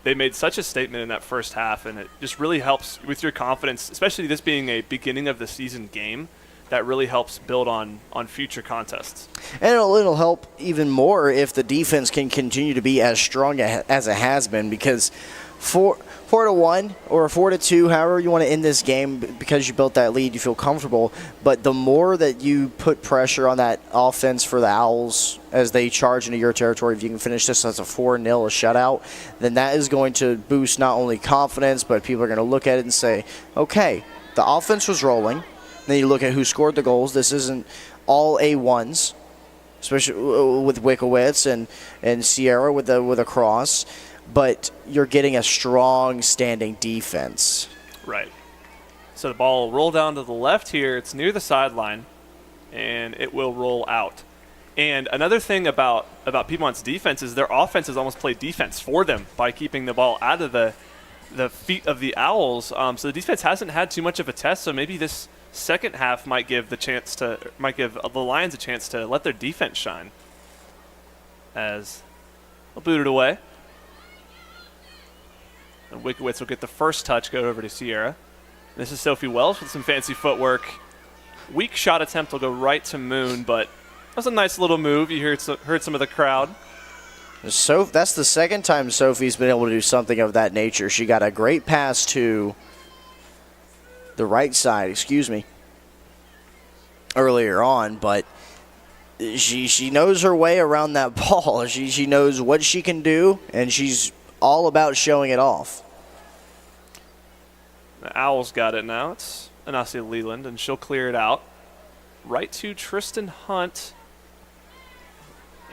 they made such a statement in that first half, and it just really helps with your confidence, especially this being a beginning of the season game. That really helps build on future contests. And it'll help even more if the defense can continue to be as strong as it has been, because 4-1 or 4-2, however you want to end this game, because you built that lead, you feel comfortable. But the more that you put pressure on that offense for the Owls as they charge into your territory, if you can finish this as a 4-0, a shutout, then that is going to boost not only confidence, but people are going to look at it and say, okay, the offense was rolling. Then you look at who scored the goals. This isn't all A1s, especially with Wickowitz and Sierra with a cross, but you're getting a strong standing defense. Right. So the ball will roll down to the left here. It's near the sideline, and it will roll out. And another thing about Piedmont's defense is their offense has almost played defense for them by keeping the ball out of the feet of the Owls. So the defense hasn't had too much of a test, so maybe this second half might give the Lions a chance to let their defense shine. As they'll boot it away. And Wickowitz will get the first touch, go over to Sierra. This is Sophie Wells with some fancy footwork. Weak shot attempt will go right to Moon, but that was a nice little move. You heard some of the crowd. So that's the second time Sophie's been able to do something of that nature. She got a great pass to the right side, earlier on, but she knows her way around that ball. She knows what she can do, and she's all about showing it off. The Owls got it now. It's Anasia Leland, and she'll clear it out. Right to Tristan Hunt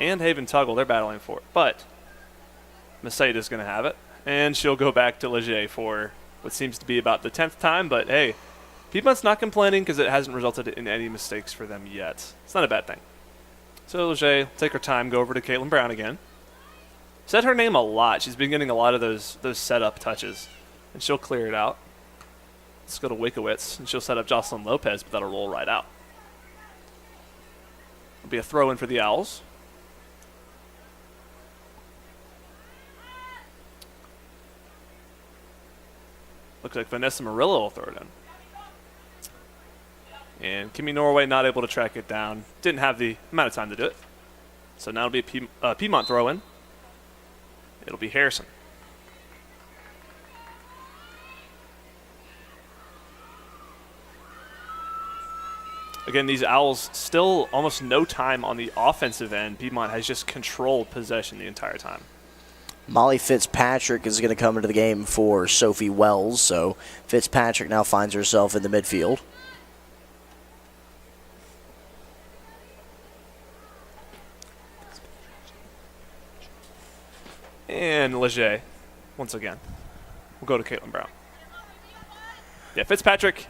and Haven Tuggle. They're battling for it, but Maceda's going to have it, and she'll go back to Leger for what seems to be about the 10th time, but hey, Piedmont's not complaining because it hasn't resulted in any mistakes for them yet. It's not a bad thing. So Leger, take her time, go over to Caitlin Brown again. Said her name a lot. She's been getting a lot of those setup touches, and she'll clear it out. Let's go to Wickowitz, and she'll set up Jocelyn Lopez, but that'll roll right out. It'll be a throw-in for the Owls. Looks like Vanessa Murillo will throw it in. And Kimmy Norway not able to track it down. Didn't have the amount of time to do it. So now it'll be a Piedmont throw-in. It'll be Harrison. Again, these Owls still almost no time on the offensive end. Piedmont has just controlled possession the entire time. Molly Fitzpatrick is going to come into the game for Sophie Wells, so Fitzpatrick now finds herself in the midfield. And Leger, once again. We'll go to Caitlin Brown. Yeah, Fitzpatrick,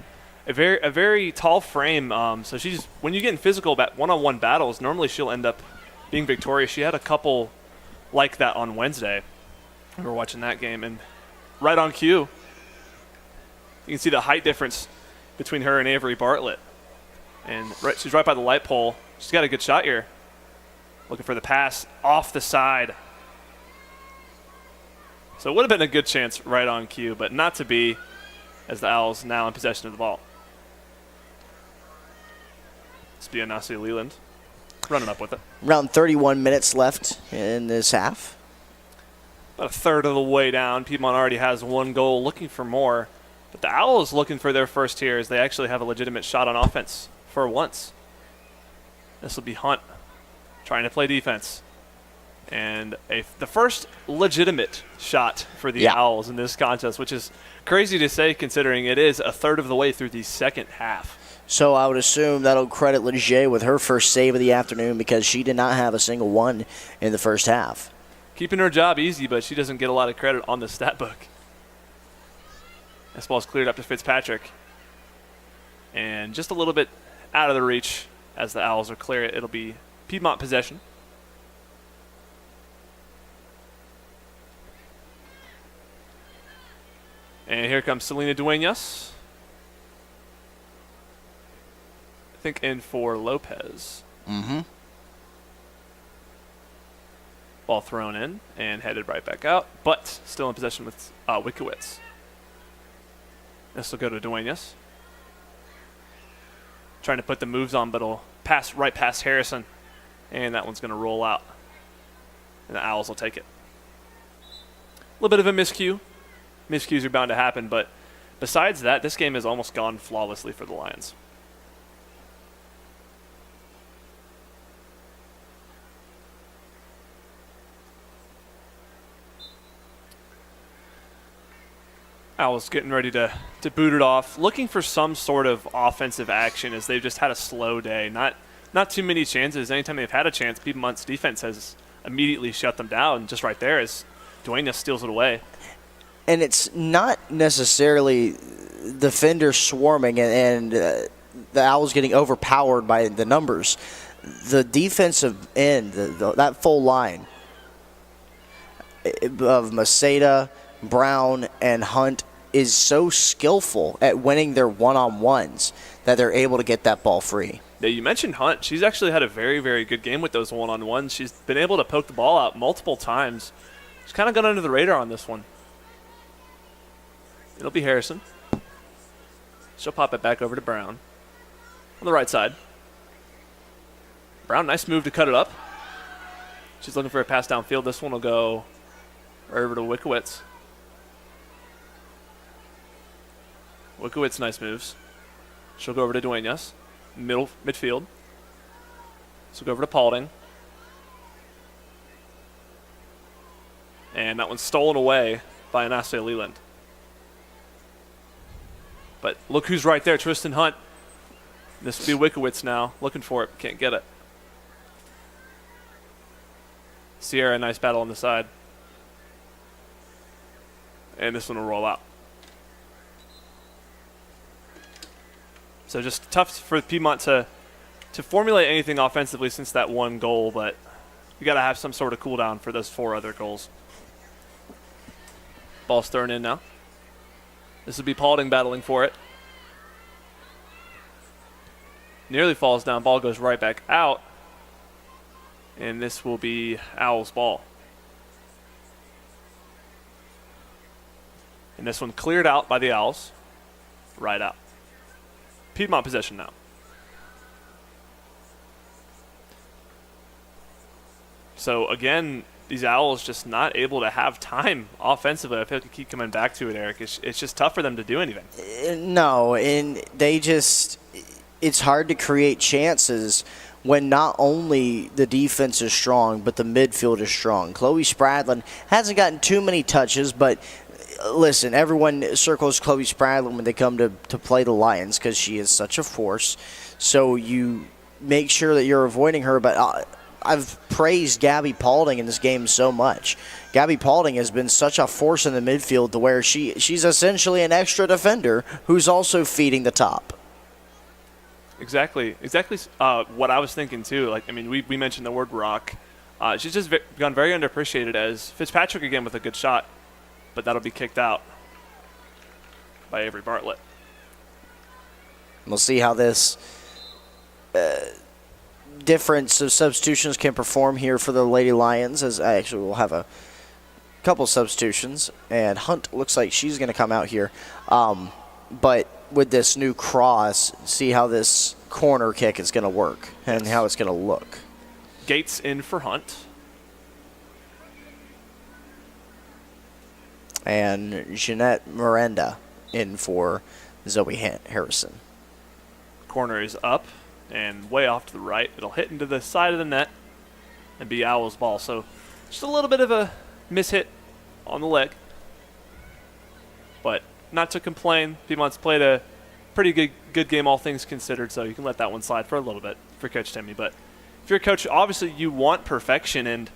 a very tall frame. So she's, when you get in physical one-on-one battles, normally she'll end up being victorious. She had a couple like that on Wednesday. We were watching that game, and right on cue, you can see the height difference between her and Avery Bartlett. And she's right by the light pole. She's got a good shot here. Looking for the pass off the side. So it would have been a good chance right on cue, but not to be, as the Owls now in possession of the ball. It's Bionasi Leland running up with it. Around 31 minutes left in this half. About a third of the way down. Piedmont already has 1 goal, looking for more. But the Owls looking for their first here as they actually have a legitimate shot on offense for once. This will be Hunt trying to play defense. And the first legitimate shot for the Owls in this contest, which is crazy to say considering it is a third of the way through the second half. So I would assume that'll credit Leger with her first save of the afternoon because she did not have a single one in the first half. Keeping her job easy, but she doesn't get a lot of credit on the stat book. This ball's cleared up to Fitzpatrick. And just a little bit out of the reach as the Owls are clear it. It'll be Piedmont possession. And here comes Selena Duenas. I think in for Lopez. Mm-hmm. Ball thrown in and headed right back out, but still in possession with Wikowitz. This will go to Duenas. Trying to put the moves on, but it'll pass right past Harrison. And that one's going to roll out. And the Owls will take it. A little bit of a miscue. Miscues are bound to happen, but besides that, this game has almost gone flawlessly for the Lions. Owls getting ready to boot it off, looking for some sort of offensive action as they've just had a slow day. Not too many chances. Anytime they've had a chance, Piedmont's defense has immediately shut them down just right there as Duenas steals it away. And it's not necessarily defenders swarming and the Owls getting overpowered by the numbers. The defensive end, that full line of Maceda, Brown, and Hunt is so skillful at winning their one-on-ones that they're able to get that ball free. Yeah, you mentioned Hunt. She's actually had a very, very good game with those one-on-ones. She's been able to poke the ball out multiple times. She's kind of gone under the radar on this one. It'll be Harrison. She'll pop it back over to Brown on the right side. Brown, nice move to cut it up. She's looking for a pass downfield. This one will go over to Wikowitz. Wikowitz, nice moves. She'll go over to Duenas. Midfield. So go over to Paulding. And that one's stolen away by Anastasia Leland. But look who's right there, Tristan Hunt. This will be Wikowitz now, looking for it, can't get it. Sierra, nice battle on the side. And this one will roll out. So just tough for Piedmont to formulate anything offensively since that one goal, but you got to have some sort of cooldown for those 4 other goals. Ball's thrown in now. This will be Paulding battling for it. Nearly falls down. Ball goes right back out. And this will be Owls' ball. And this one cleared out by the Owls. Right out. Piedmont possession now. So again, these Owls just not able to have time offensively. I feel like you keep coming back to it, Eric. It's just tough for them to do anything. No, and it's hard to create chances when not only the defense is strong, but the midfield is strong. Chloe Spradlin hasn't gotten too many touches, but listen, everyone circles Chloe Spradlin when they come to play the Lions because she is such a force. So you make sure that you're avoiding her, but I've praised Gabby Paulding in this game so much. Gabby Paulding has been such a force in the midfield to where she's essentially an extra defender who's also feeding the top. Exactly what I was thinking too. Like, I mean, we mentioned the word rock. She's just gone very underappreciated as Fitzpatrick again with a good shot, but that'll be kicked out by Avery Bartlett. We'll see how this difference of substitutions can perform here for the Lady Lions, as actually we'll have a couple substitutions, and Hunt looks like she's going to come out here. But with this new cross, see how this corner kick is going to work and how it's going to look. Gates in for Hunt. And Jeanette Miranda in for Zoe Harrison. Corner is up and way off to the right. It'll hit into the side of the net and be Owls' ball. So just a little bit of a mishit on the leg. But not to complain. Piedmont's played a pretty good game, all things considered, so you can let that one slide for a little bit for Coach Timmy. But if you're a coach, obviously you want perfection, and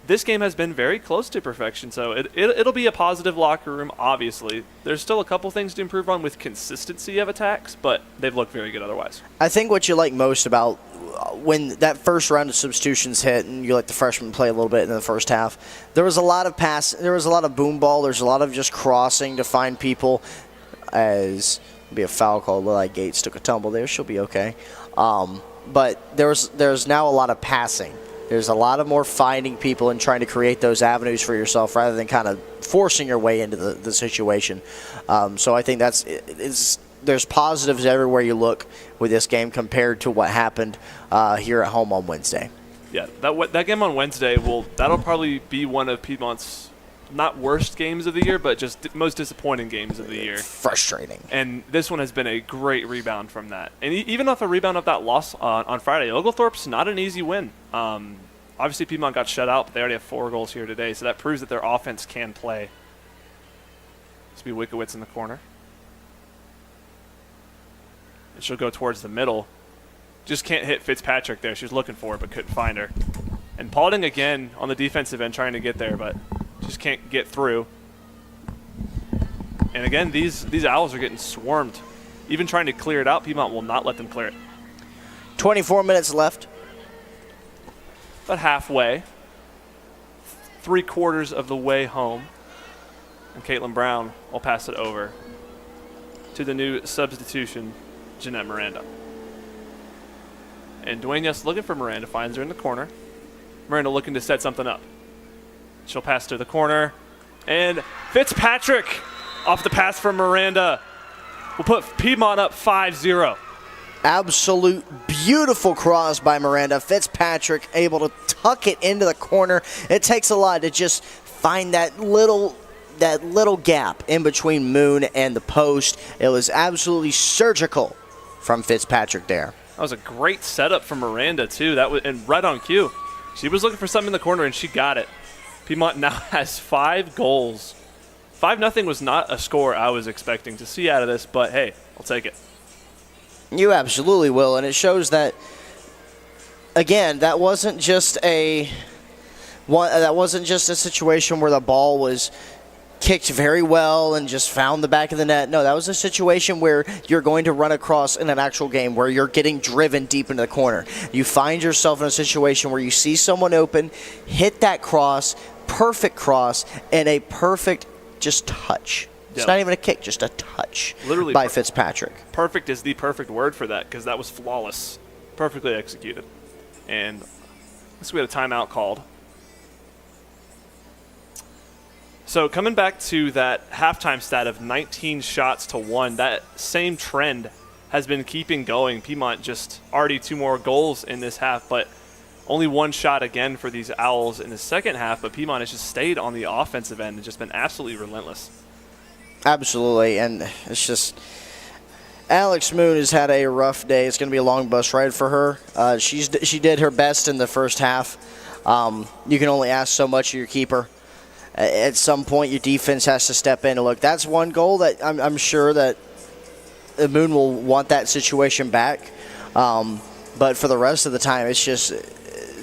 this game has been very close to perfection, so it'll be a positive locker room, obviously. There's still a couple things to improve on with consistency of attacks, but they've looked very good otherwise. I think what you like most about when that first round of substitutions hit and you let the freshmen play a little bit in the first half, there was a lot of pass, there was a lot of boom ball, there's a lot of just crossing to find people. As be a foul call, Lily Gates took a tumble there, she'll be okay. But there's now a lot of passing. There's a lot of more finding people and trying to create those avenues for yourself rather than kind of forcing your way into the situation. So I think there's positives everywhere you look with this game compared to what happened here at home on Wednesday. Yeah, that game on Wednesday, that'll probably be one of Piedmont's not worst games of the year, but just most disappointing games of the year. Frustrating. And this one has been a great rebound from that. And even off a rebound of that loss on Friday, Oglethorpe's not an easy win. Obviously, Piedmont got shut out, but they already have 4 goals here today, so that proves that their offense can play. This will be Wikowitz in the corner. And she'll go towards the middle. Just can't hit Fitzpatrick there. She was looking for it, but couldn't find her. And Paulding again on the defensive end trying to get there, but just can't get through. And again, these Owls are getting swarmed. Even trying to clear it out, Piedmont will not let them clear it. 24 minutes left. About halfway. 3/4 of the way home. And Caitlin Brown will pass it over to the new substitution, Jeanette Miranda. And Duenas looking for Miranda, finds her in the corner. Miranda looking to set something up. She'll pass to the corner. And Fitzpatrick off the pass from Miranda will put Piedmont up 5-0. Absolute beautiful cross by Miranda. Fitzpatrick able to tuck it into the corner. It takes a lot to just find that little gap in between Moon and the post. It was absolutely surgical from Fitzpatrick there. That was a great setup from Miranda too. And right on cue. She was looking for something in the corner and she got it. Piedmont now has 5 goals. 5-0 was not a score I was expecting to see out of this, but hey, I'll take it. You absolutely will, and it shows that, again, that wasn't just a situation where the ball was kicked very well and just found the back of the net. No, that was a situation where you're going to run across in an actual game where you're getting driven deep into the corner. You find yourself in a situation where you see someone open, hit that cross, perfect cross, and a perfect just touch. It's not even a kick, just a touch. Literally by Fitzpatrick. Perfect is the perfect word for that because that was flawless. Perfectly executed. And we had a timeout called. So coming back to that halftime stat of 19 shots to 1, that same trend has been keeping going. Piedmont just already 2 more goals in this half, but only 1 shot again for these Owls in the second half. But Piedmont has just stayed on the offensive end and just been absolutely relentless. Absolutely, and it's just Alex Moon has had a rough day. It's going to be a long bus ride for her. She did her best in the first half. You can only ask so much of your keeper. At some point, your defense has to step in and look. That's one goal that I'm sure that the Moon will want that situation back. But for the rest of the time, it's just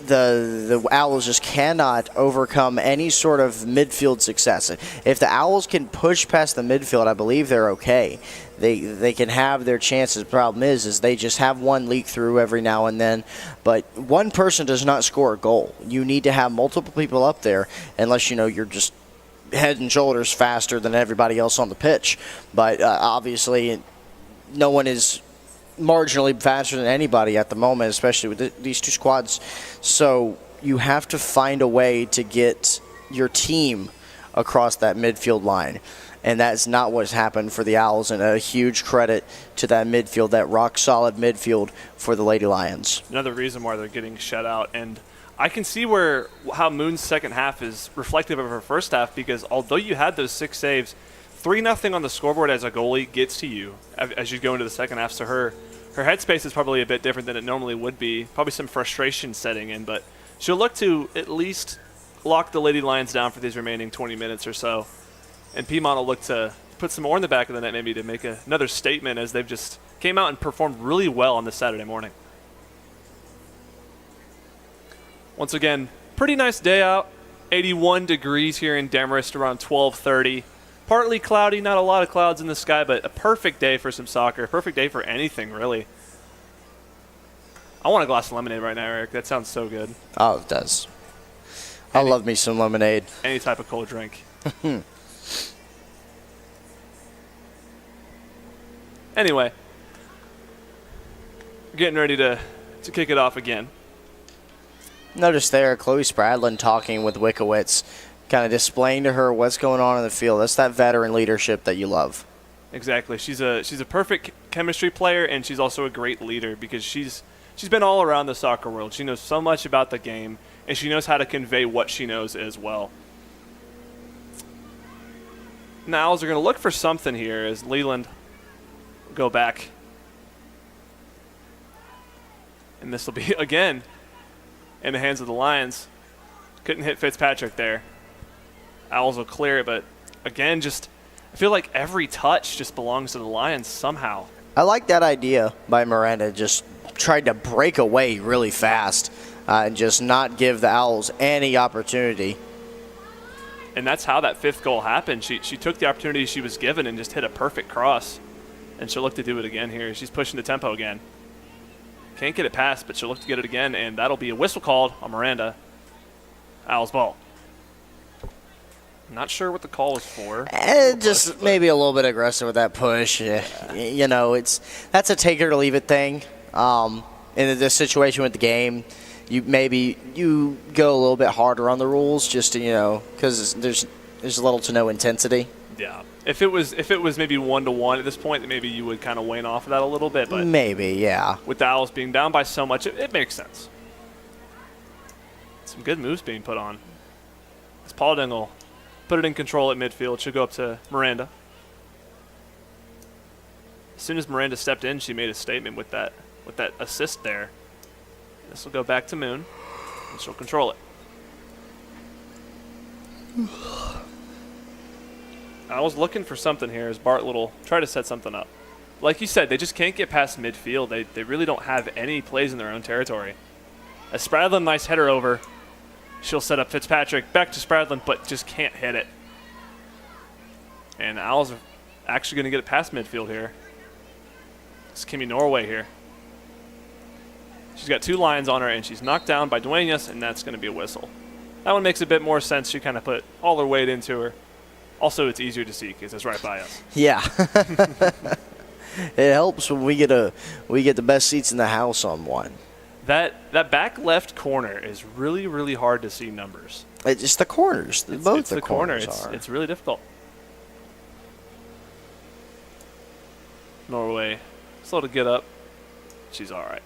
the Owls just cannot overcome any sort of midfield success. If the Owls can push past the midfield, I believe they're okay. They can have their chances. The problem is they just have one leak through every now and then. But one person does not score a goal. You need to have multiple people up there unless you're just head and shoulders faster than everybody else on the pitch. But obviously, no one is marginally faster than anybody at the moment, especially with these 2 squads. So you have to find a way to get your team across that midfield line. And that's not what's happened for the Owls, and a huge credit to that midfield, that rock-solid midfield for the Lady Lions. Another reason why they're getting shut out. And I can see how Moon's second half is reflective of her first half, because although you had those 6 saves, 3-0 on the scoreboard as a goalie gets to you as you go into the second half. So her headspace is probably a bit different than it normally would be. Probably some frustration setting in, but she'll look to at least lock the Lady Lions down for these remaining 20 minutes or so. And Piedmont will look to put some more in the back of the net, maybe to make another statement, as they've just came out and performed really well on this Saturday morning. Once again, pretty nice day out. 81 degrees here in Demarest around 12:30. Partly cloudy, not a lot of clouds in the sky, but a perfect day for some soccer. A perfect day for anything, really. I want a glass of lemonade right now, Eric. That sounds so good. Oh, it does. I love me some lemonade. Any type of cold drink. Anyway, getting ready to kick it off again. Notice there Chloe Spradlin talking with Wickowitz, kind of displaying to her what's going on in the field. That's that veteran leadership that you love. Exactly. She's a perfect chemistry player, and she's also a great leader, because she's been all around the soccer world. She knows so much about the game, and she knows how to convey what she knows as well. Now, Owls are going to look for something here as Leland go back. And this will be, again, in the hands of the Lions. Couldn't hit Fitzpatrick there. Owls will clear it, but again, I feel like every touch just belongs to the Lions somehow. I like that idea by Miranda, just tried to break away really fast and just not give the Owls any opportunity. And that's how that 5th goal happened. She took the opportunity she was given and just hit a perfect cross. And she'll look to do it again here. She's pushing the tempo again. Can't get it past, but she'll look to get it again, and that'll be a whistle called on Miranda. Owls ball. Not sure what the call was for. Just maybe a little bit aggressive with that push. You know, that's a take it or leave it thing. In this situation with the game, you go a little bit harder on the rules, just to, because there's little to no intensity. Yeah. If it was maybe 1-1 at this point, then maybe you would kind of wane off of that a little bit. But maybe, yeah. With the Owls being down by so much, it makes sense. Some good moves being put on. As Paul Dingle put it in control at midfield, she'll go up to Miranda. As soon as Miranda stepped in, she made a statement with that assist there. This will go back to Moon, and she'll control it. I was looking for something here as Bartlett will try to set something up. Like you said, they just can't get past midfield. They really don't have any plays in their own territory. As Spradlin, nice header over. She'll set up Fitzpatrick. Back to Spradlin, but just can't hit it. And the Owls are actually going to get it past midfield here. It's Kimmy Norway here. She's got 2 Lions on her, and she's knocked down by Duenas, and that's going to be a whistle. That one makes a bit more sense. She kind of put all her weight into her. Also, it's easier to see because it's right by us. Yeah. It helps when we get the best seats in the house on one. That back left corner is really, really hard to see numbers. It's just the corners. Both the corners are. It's really difficult. Norway, slow to get up. She's all right.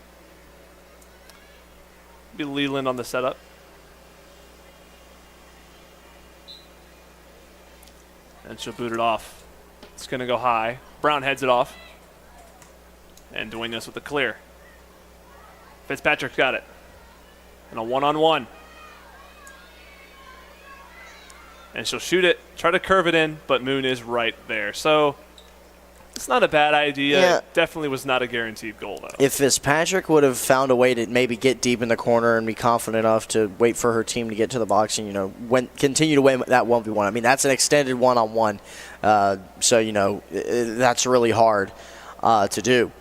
Be Leland on the setup. And she'll boot it off. It's going to go high. Brown heads it off. And Duenas with the clear. Fitzpatrick's got it. And a one-on-one. And she'll shoot it, try to curve it in, but Moon is right there. So it's not a bad idea. Yeah. It definitely was not a guaranteed goal, though. If Fitzpatrick would have found a way to maybe get deep in the corner and be confident enough to wait for her team to get to the box and, continue to win that 1v1. I mean, that's an extended one-on-one. So, that's really hard to do.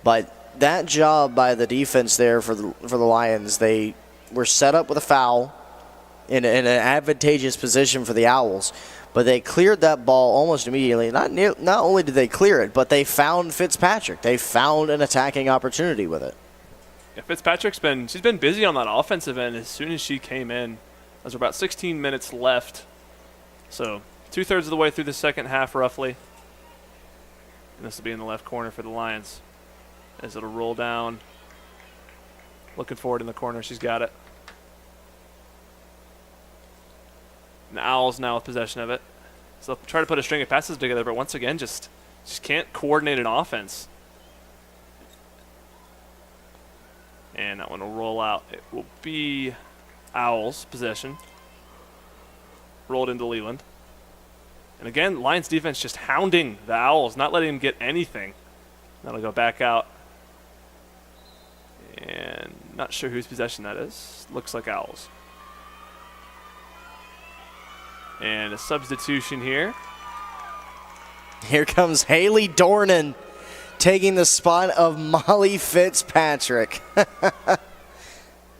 But that job by the defense there for the Lions, they were set up with a foul in an advantageous position for the Owls. But they cleared that ball almost immediately. Not only did they clear it, but they found Fitzpatrick. They found an attacking opportunity with it. Yeah, Fitzpatrick's been busy on that offensive end as soon as she came in. There's about 16 minutes left So 2/3 of the way through the second half, roughly. And this will be in the left corner for the Lions as it'll roll down. Looking forward in the corner. She's got it. And the Owls now with possession of it. So they'll try to put a string of passes together, but once again, just can't coordinate an offense. And that one will roll out. It will be Owls possession. Rolled into Leland. And again, Lions defense just hounding the Owls, not letting them get anything. That'll go back out. And not sure whose possession that is. Looks like Owls. And a substitution here. Here comes Haley Dornan taking the spot of Molly Fitzpatrick.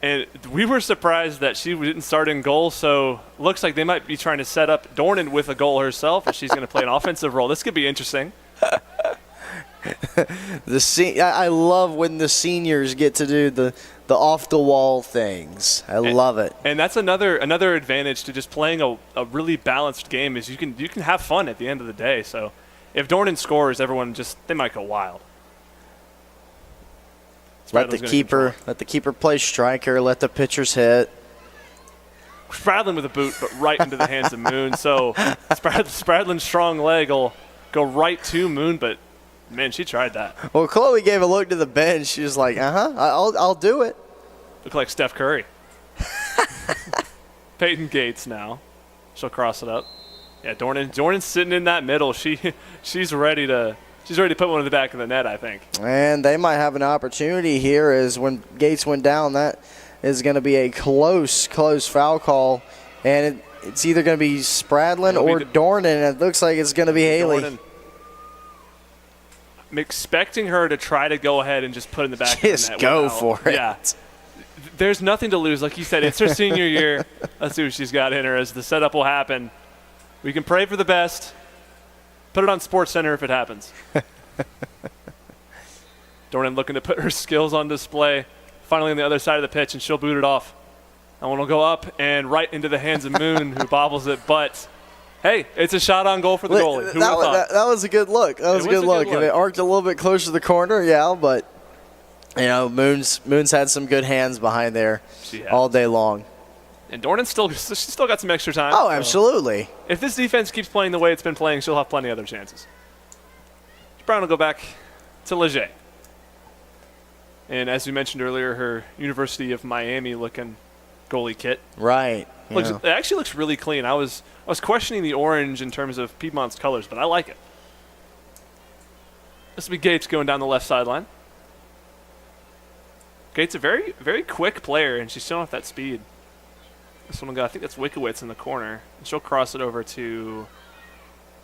And we were surprised that she didn't start in goal, so looks like they might be trying to set up Dornan with a goal herself, and she's going to play an offensive role. This could be interesting. I love when the seniors get to do the off-the-wall things. I love it. And that's another advantage to just playing a really balanced game is you can have fun at the end of the day. So if Dornan scores, everyone they might go wild. Let the keeper play striker. Let the pitchers hit. Spradlin with a boot, but right into the hands of Moon. So Spradlin's strong leg will go right to Moon, but man, she tried that. Well, Chloe gave a look to the bench. She was like, I'll do it. Look like Steph Curry. Peyton Gates now. She'll cross it up. Yeah, Dornan's sitting in that middle. She's ready to put one in the back of the net, I think. And they might have an opportunity here as when Gates went down, that is going to be a close foul call. And it's either going to be Spradlin or Dornan. It looks like it's going to be Haley. Dornan. I'm expecting her to try to go ahead and just put in the back of the net. Just go for it. Yeah. There's nothing to lose. Like you said, it's her senior year. Let's see what she's got in her as the setup will happen. We can pray for the best. Put it on SportsCenter if it happens. Dornan looking to put her skills on display. Finally on the other side of the pitch, and she'll boot it off. That one will go up and right into the hands of Moon, who bobbles it. But, hey, it's a shot on goal for the goalie. Who that was a good look. That was a good look. If it arced a little bit closer to the corner, yeah, but, Moon's had some good hands behind there all day long. And Dornan's still got some extra time. Oh, absolutely. So if this defense keeps playing the way it's been playing, she'll have plenty of other chances. Brown will go back to Leger. And as we mentioned earlier, her University of Miami looking goalie kit. Right. It actually looks really clean. I was questioning the orange in terms of Piedmont's colors, but I like it. This will be Gates going down the left sideline. Gates a very, very quick player, and she's showing off that speed. This one will go, I think that's Wickowitz in the corner. And she'll cross it over to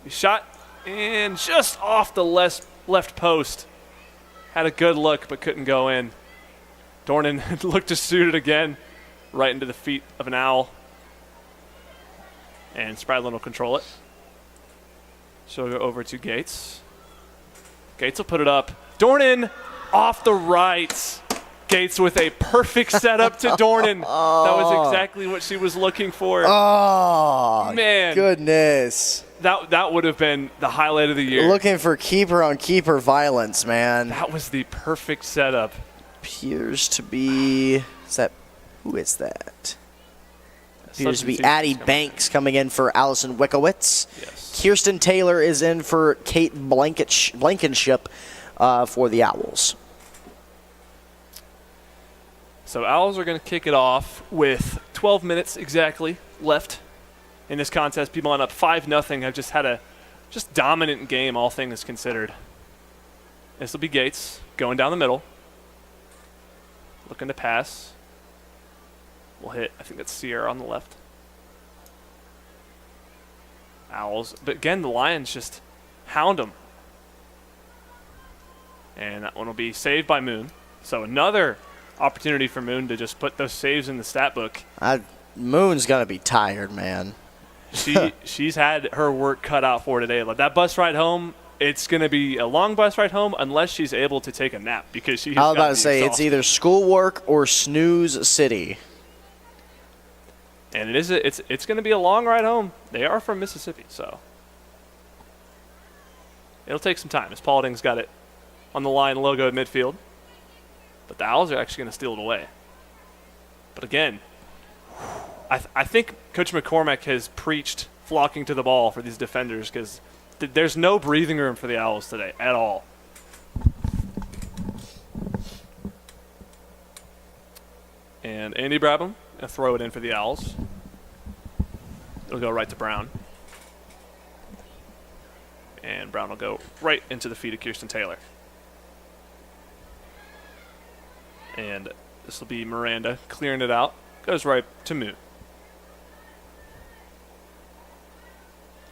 shot, and just off the left post. Had a good look, but couldn't go in. Dornan looked to shoot it again, right into the feet of an Owl. And Spradlin will control it. She'll go over to Gates. Gates will put it up. Dornan off the right. Gates with a perfect setup to Dornan. That was exactly what she was looking for. Oh, man. Goodness. That would have been the highlight of the year. Looking for keeper-on-keeper violence, man. That was the perfect setup. Appears to be who is that? Appears to be Addie Banks coming in for Allison Wickowitz. Yes. Kirsten Taylor is in for Kate Blankenship for the Owls. So Owls are going to kick it off with 12 minutes exactly left in this contest. Piedmont up 5-0. Have just had a dominant game, all things considered. This will be Gates going down the middle. Looking to pass. We'll hit, I think that's Sierra on the left. Owls. But again, the Lions just hound them. And that one will be saved by Moon. So another opportunity for Moon to just put those saves in the stat book. Moon's going to be tired, man. She's had her work cut out for today. Like that bus ride home, it's going to be a long bus ride home unless she's able to take a nap because she. I was about to say exhausted. It's either schoolwork or snooze city. And it's going to be a long ride home. They are from Mississippi, so it'll take some time. As Paulding's got it on the line logo at midfield. But the Owls are actually going to steal it away. But again, I think Coach McCormack has preached flocking to the ball for these defenders because there's no breathing room for the Owls today at all. And Andy Brabham going to throw it in for the Owls. It'll go right to Brown. And Brown will go right into the feet of Kirsten Taylor. And this will be Miranda clearing it out. Goes right to Moon.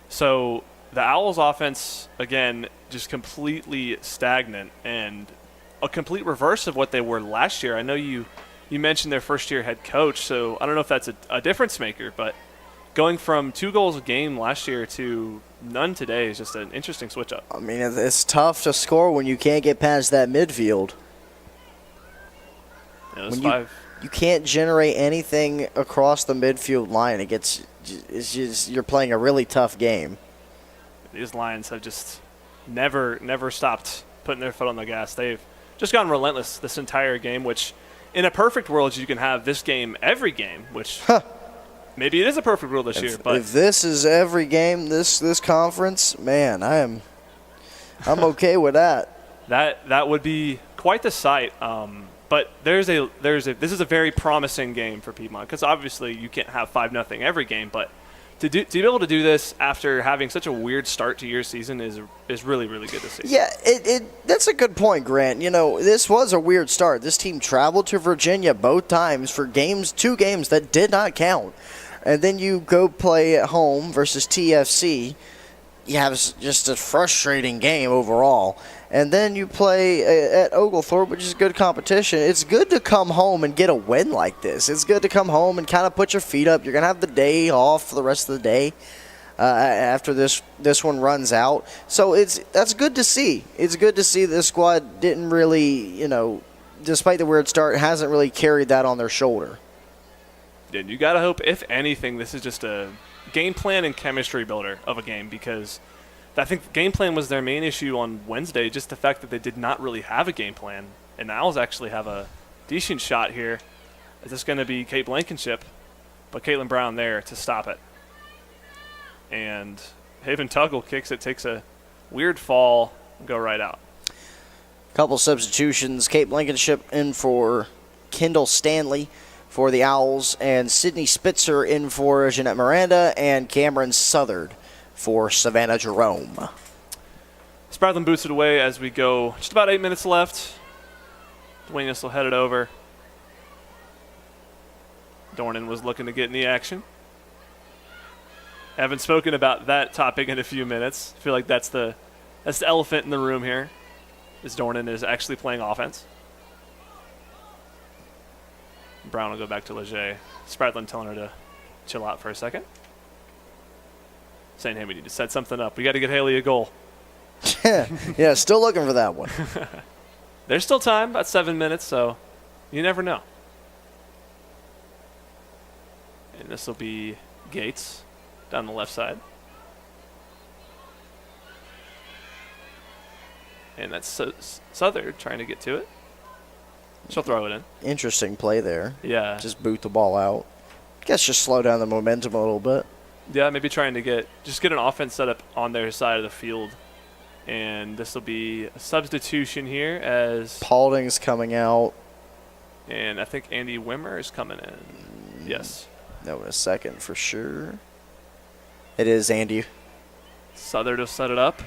So the Owls' offense, again, just completely stagnant and a complete reverse of what they were last year. I know you mentioned their first-year head coach, so I don't know if that's a difference maker, but going from 2 goals a game last year to none today is just an interesting switch-up. I mean, it's tough to score when you can't get past that midfield. You can't generate anything across the midfield line. It's just you're playing a really tough game. These Lions have just never stopped putting their foot on the gas. They've just gone relentless this entire game, which in a perfect world you can have this game every game, which maybe it is a perfect world this year. But if this is every game this conference, man, I'm okay with that. That would be quite the sight. But this is a very promising game for Piedmont because obviously you can't have 5-0 every game, but to be able to do this after having such a weird start to your season is really, really good to see. Yeah, that's a good point, Grant. You know, this was a weird start. This team traveled to Virginia both times for 2 games that did not count. And then you go play at home versus TFC. You have just a frustrating game overall. And then you play at Oglethorpe, which is good competition. It's good to come home and get a win like this. It's good to come home and kind of put your feet up. You're going to have the day off for the rest of the day after this one runs out. So that's good to see. It's good to see this squad didn't really, despite the weird start, hasn't really carried that on their shoulder. And you got to hope, if anything, this is just a game plan and chemistry builder of a game because I think the game plan was their main issue on Wednesday, just the fact that they did not really have a game plan. And the Owls actually have a decent shot here. Is this going to be Kate Blankenship? But Caitlin Brown there to stop it. And Haven Tuggle kicks it, takes a weird fall, and go right out. Couple substitutions. Kate Blankenship in for Kendall Stanley for the Owls, and Sydney Spitzer in for Jeanette Miranda, and Cameron Southard for Savannah Jerome. Spradlin boots it away as we go. Just about 8 minutes left. Duenas will head it over. Dornan was looking to get in the action. Haven't spoken about that topic in a few minutes. I feel like that's the elephant in the room here. Is Dornan is actually playing offense. Brown will go back to Leger. Spradlin telling her to chill out for a second. Saying, hey, we need to set something up. We got to get Haley a goal. Yeah, still looking for that one. There's still time, about 7 minutes, so you never know. And this will be Gates down the left side. And that's Southard trying to get to it. She'll throw it in. Interesting play there. Yeah. Just boot the ball out. Guess just slow down the momentum a little bit. Yeah, maybe trying to get an offense set up on their side of the field. And this will be a substitution here as Paulding's coming out. And I think Andy Wimmer is coming in. Yes. No, in a second for sure. It is Andy. Southard will set it up.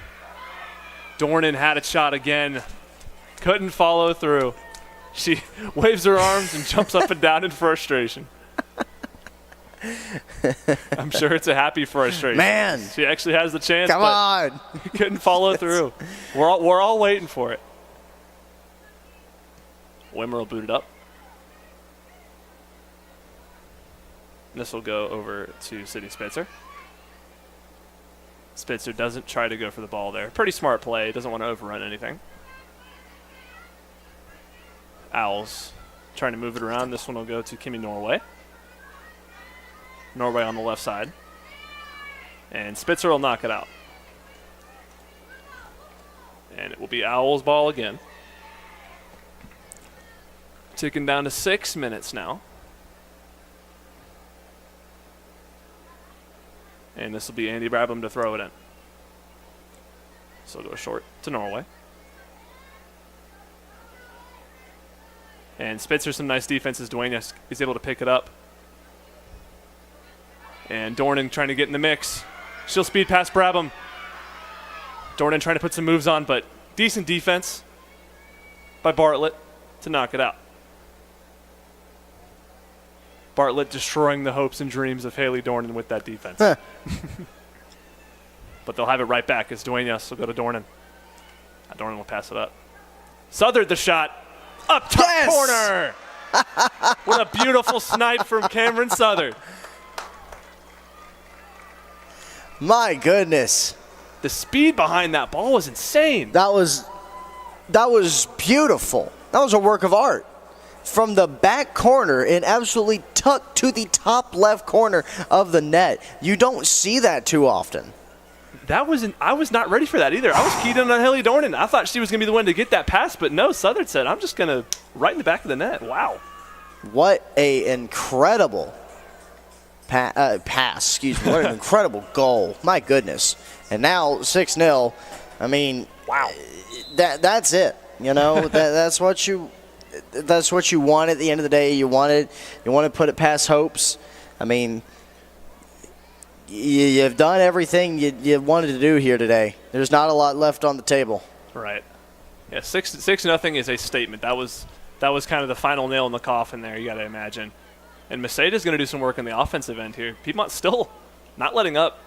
Dornan had a shot again. Couldn't follow through. She waves her arms and jumps up and down in frustration. I'm sure it's a happy frustration. Man. She actually has the chance. Come on. Couldn't follow through. We're all waiting for it. Wimmer will boot it up. This will go over to Sydney Spitzer. Spitzer doesn't try to go for the ball there. Pretty smart play. Doesn't want to overrun anything. Owls trying to move it around. This one will go to Kimmy Norway. Norway on the left side. And Spitzer will knock it out. And it will be Owls' ball again. Ticking down to 6 minutes now. And this will be Andy Brabham to throw it in. So it'll go short to Norway. And Spitzer, some nice defenses. Duenas is able to pick it up. And Dornan trying to get in the mix. She'll speed past Brabham. Dornan trying to put some moves on, but decent defense by Bartlett to knock it out. Bartlett destroying the hopes and dreams of Haley Dornan with that defense. But they'll have it right back as Duenas will go to Dornan. Dornan will pass it up. Southard the shot. Up top corner. What a beautiful snipe from Cameron Southard. My goodness. The speed behind that ball was insane. That was beautiful. That was a work of art. From the back corner, it absolutely tucked to the top left corner of the net. You don't see that too often. I was not ready for that either. I was keyed in on Haley Dornan. I thought she was going to be the one to get that pass, but no, Southern said, I'm just going to right in the back of the net. Wow. What a incredible pass. Excuse me. What an incredible goal. My goodness. And now 6-0. I mean, wow. That's it. You know, that's what you want at the end of the day. You want to put it past hopes. I mean, you've done everything you wanted to do here today. There's not a lot left on the table. Right. Yeah, 6-0 is a statement. That was kind of the final nail in the coffin there, you got to imagine. And Maceda's going to do some work in the offensive end here. Piedmont's still not letting up,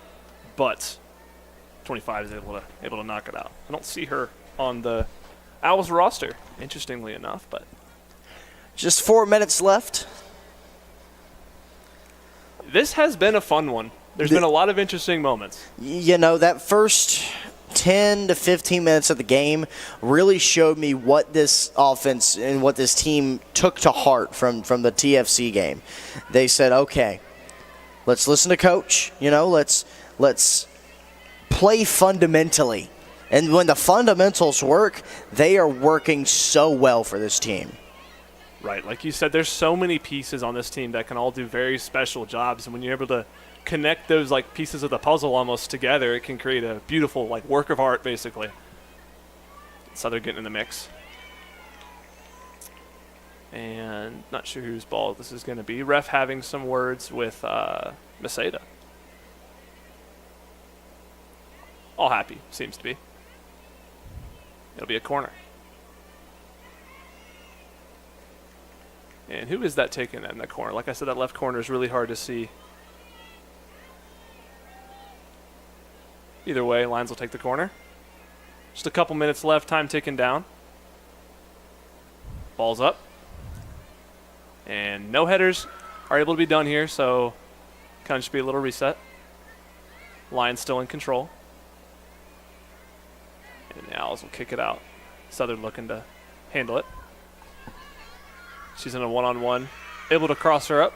but 25 is able to knock it out. I don't see her on the Owls roster, interestingly enough, but just 4 minutes left. This has been a fun one. There's been a lot of interesting moments. You know, that first 10 to 15 minutes of the game really showed me what this offense and what this team took to heart from the TFC game. They said, okay, let's listen to coach. You know, let's play fundamentally. And when the fundamentals work, they are working so well for this team. Right. Like you said, there's so many pieces on this team that can all do very special jobs. And when you're able to connect those like pieces of the puzzle almost together, it can create a beautiful like work of art, basically. Southern getting in the mix. And not sure whose ball this is going to be. Ref having some words with Maceda. All happy, seems to be. It'll be a corner. And who is that taking in that corner? Like I said, that left corner is really hard to see. Either way, Lions will take the corner. Just a couple minutes left, time ticking down. Ball's up. And no headers are able to be done here, so kind of just be a little reset. Lions still in control. And the Owls will kick it out. Southern looking to handle it. She's in a one-on-one. Able to cross her up.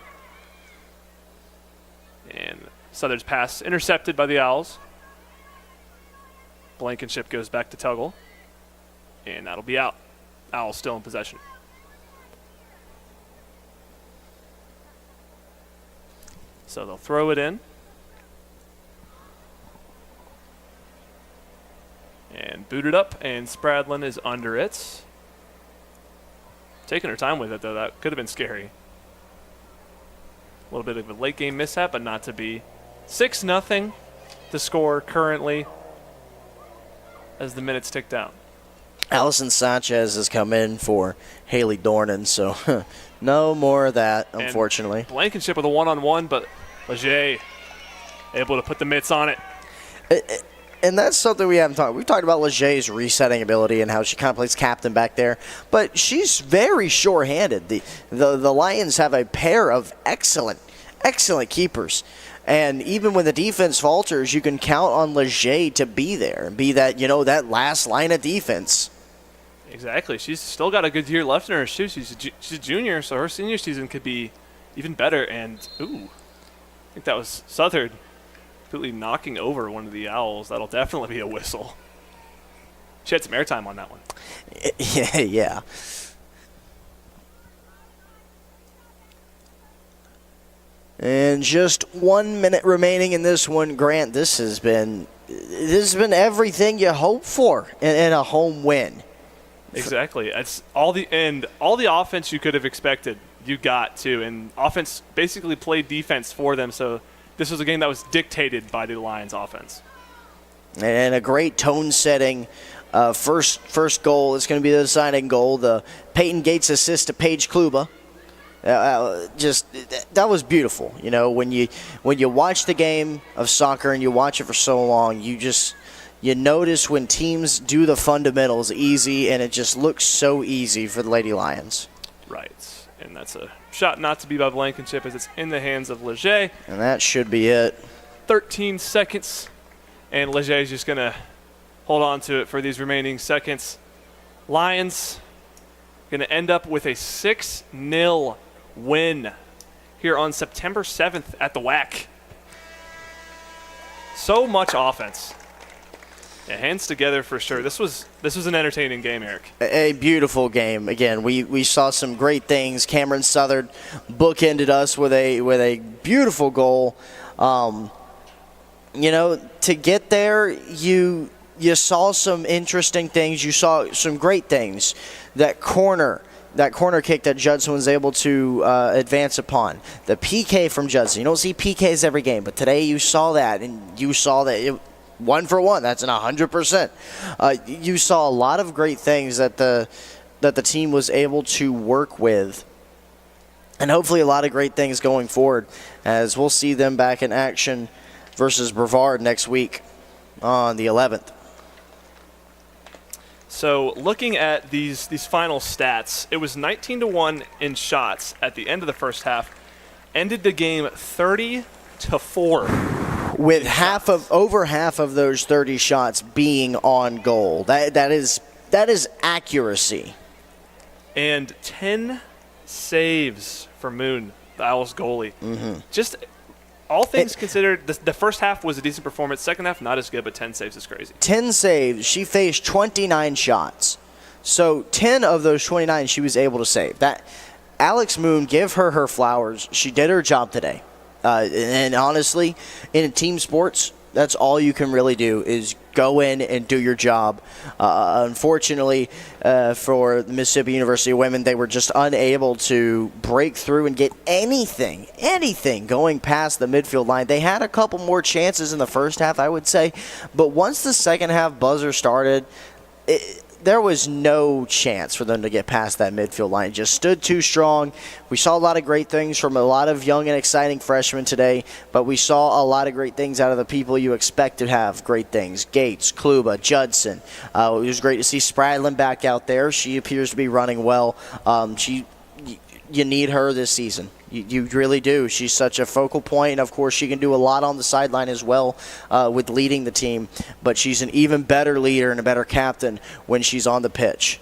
And Southern's pass intercepted by the Owls. Blankenship goes back to Tuggle. And that'll be out. Owls still in possession. So they'll throw it in. And boot it up, and Spradlin is under it. Taking her time with it, though. That could have been scary. A little bit of a late-game mishap, but not to be. 6-0 the score currently as the minutes tick down. Allison Sanchez has come in for Haley Dornan, so no more of that, unfortunately. And Blankenship with a one-on-one, but Leger able to put the mitts on it. And that's something we haven't talked. We've talked about Leger's resetting ability and how she kind of plays captain back there, but she's very sure-handed. The Lions have a pair of excellent keepers, and even when the defense falters, you can count on Leger to be there and be that that last line of defense. Exactly. She's still got a good year left in her shoes. She's a junior, so her senior season could be even better. And think that was Southern completely knocking over one of the Owls. That'll definitely be a whistle. She had some airtime on that one. Yeah. And just 1 minute remaining in this one, Grant. This has been everything you hope for in a home win. Exactly. It's all the offense you could have expected. You got to, and offense basically played defense for them. So this was a game that was dictated by the Lions' offense. And a great tone-setting first goal is going to be the deciding goal. The Peyton Gates assist to Paige Kluba. That was beautiful. You know, when you watch the game of soccer and you watch it for so long, you notice when teams do the fundamentals easy, and it just looks so easy for the Lady Lions. Right. And that's a shot not to be by Blankenship as it's in the hands of Leger. And that should be it. 13 seconds. And Leger is just going to hold on to it for these remaining seconds. Lions going to end up with a 6-0 win here on September 7th at the WAC. So much offense. Yeah, hands together for sure. This was an entertaining game, Eric. A beautiful game. Again, we saw some great things. Cameron Southard bookended us with a beautiful goal. You know, to get there, you saw some interesting things. You saw some great things. That corner kick that Judson was able to advance upon. The PK from Judson. You don't see PKs every game, but today you saw that, and you saw that 1-for-1. That's an 100%. You saw a lot of great things that the team was able to work with, and hopefully a lot of great things going forward, as we'll see them back in action versus Brevard next week on the 11th. So looking at these final stats, it was 19-1 in shots at the end of the first half. Ended the game 30-4. With over half of those 30 shots being on goal. That is accuracy. And 10 saves for Moon, the Owls goalie. Mm-hmm. Just all things considered, the first half was a decent performance. Second half, not as good, but 10 saves is crazy. 10 saves. She faced 29 shots. So 10 of those 29 she was able to save. That Alex Moon, give her flowers. She did her job today. And honestly, in team sports, that's all you can really do is go in and do your job. Unfortunately, for the Mississippi University women, they were just unable to break through and get anything going past the midfield line. They had a couple more chances in the first half, I would say. But once the second half buzzer started, there was no chance for them to get past that midfield line. It just stood too strong. We saw a lot of great things from a lot of young and exciting freshmen today, but we saw a lot of great things out of the people you expect to have great things. Gates, Kluba, Judson. It was great to see Spradlin back out there. She appears to be running well. You need her this season. You really do. She's such a focal point, and of course she can do a lot on the sideline as well with leading the team, but she's an even better leader and a better captain when she's on the pitch.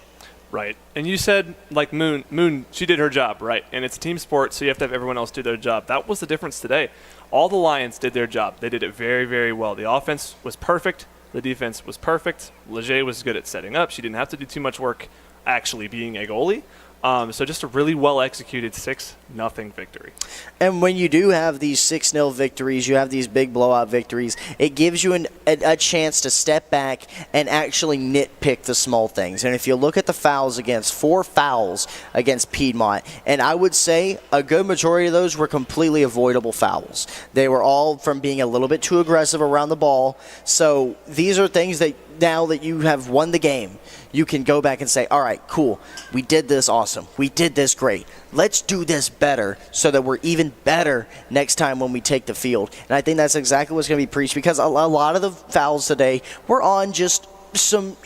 Right. And you said, like Moon, she did her job, right? And it's a team sport, so you have to have everyone else do their job. That was the difference today. All the Lions did their job. They did it very, very well. The offense was perfect. The defense was perfect. Leger was good at setting up. She didn't have to do too much work actually being a goalie. So just a really well-executed 6-0 victory. And when you do have these 6-0 victories, you have these big blowout victories, it gives you a chance to step back and actually nitpick the small things. And if you look at the fouls against 4 fouls against Piedmont, and I would say a good majority of those were completely avoidable fouls. They were all from being a little bit too aggressive around the ball. So these are things that now that you have won the game, you can go back and say, all right, cool, we did this awesome. We did this great. Let's do this better so that we're even better next time when we take the field. And I think that's exactly what's going to be preached, because a lot of the fouls today were on just some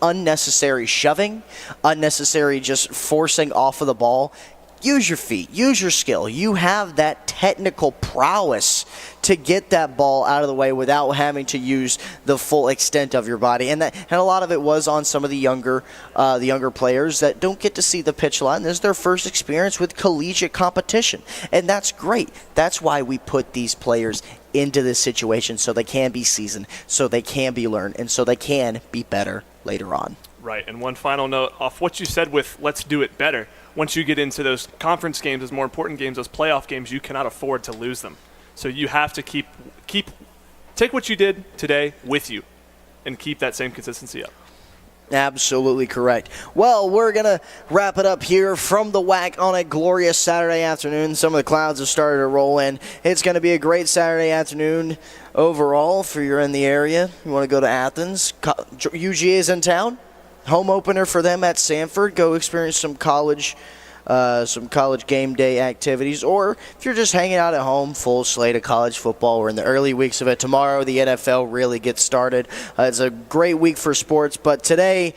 unnecessary shoving, unnecessary just forcing off of the ball. use your feet, use your skill. You have that technical prowess to get that ball out of the way without having to use the full extent of your body. And a lot of it was on some of the younger players that don't get to see the pitch a lot. And this is their first experience with collegiate competition. And that's great. That's why we put these players into this situation, so they can be seasoned, so they can be learned, and so they can be better later on. Right, and one final note off what you said with let's do it better. Once you get into those conference games, those more important games, those playoff games, you cannot afford to lose them. So you have to take what you did today with you and keep that same consistency up. Absolutely correct. Well, we're going to wrap it up here from the WAC on a glorious Saturday afternoon. Some of the clouds have started to roll in. It's going to be a great Saturday afternoon overall if you're in the area. You want to go to Athens. UGA is in town. Home opener for them at Sanford. Go experience some college game day activities. Or if you're just hanging out at home, full slate of college football. We're in the early weeks of it. Tomorrow, the NFL really gets started. It's a great week for sports. But today,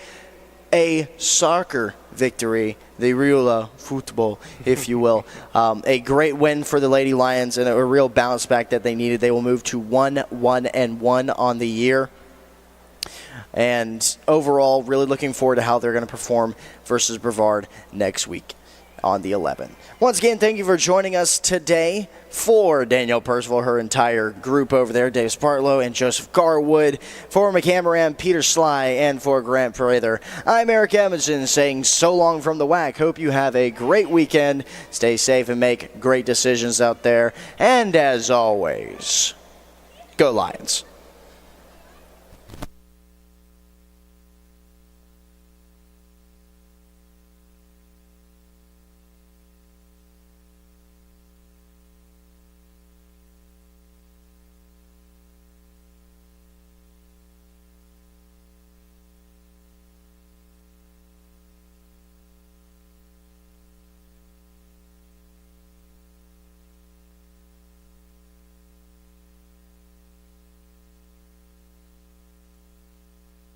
a soccer victory, the real football, if you will. A great win for the Lady Lions and a real bounce back that they needed. They will move to 1-1-1 on the year. And overall, really looking forward to how they're going to perform versus Brevard next week on the 11th. Once again, thank you for joining us today. For Danielle Percival, her entire group over there, Dave Spartlow and Joseph Garwood, for McCammeran, Peter Sly, and for Grant Prather, I'm Eric Edmondson saying so long from the WAC. Hope you have a great weekend. Stay safe and make great decisions out there. And as always, go Lions.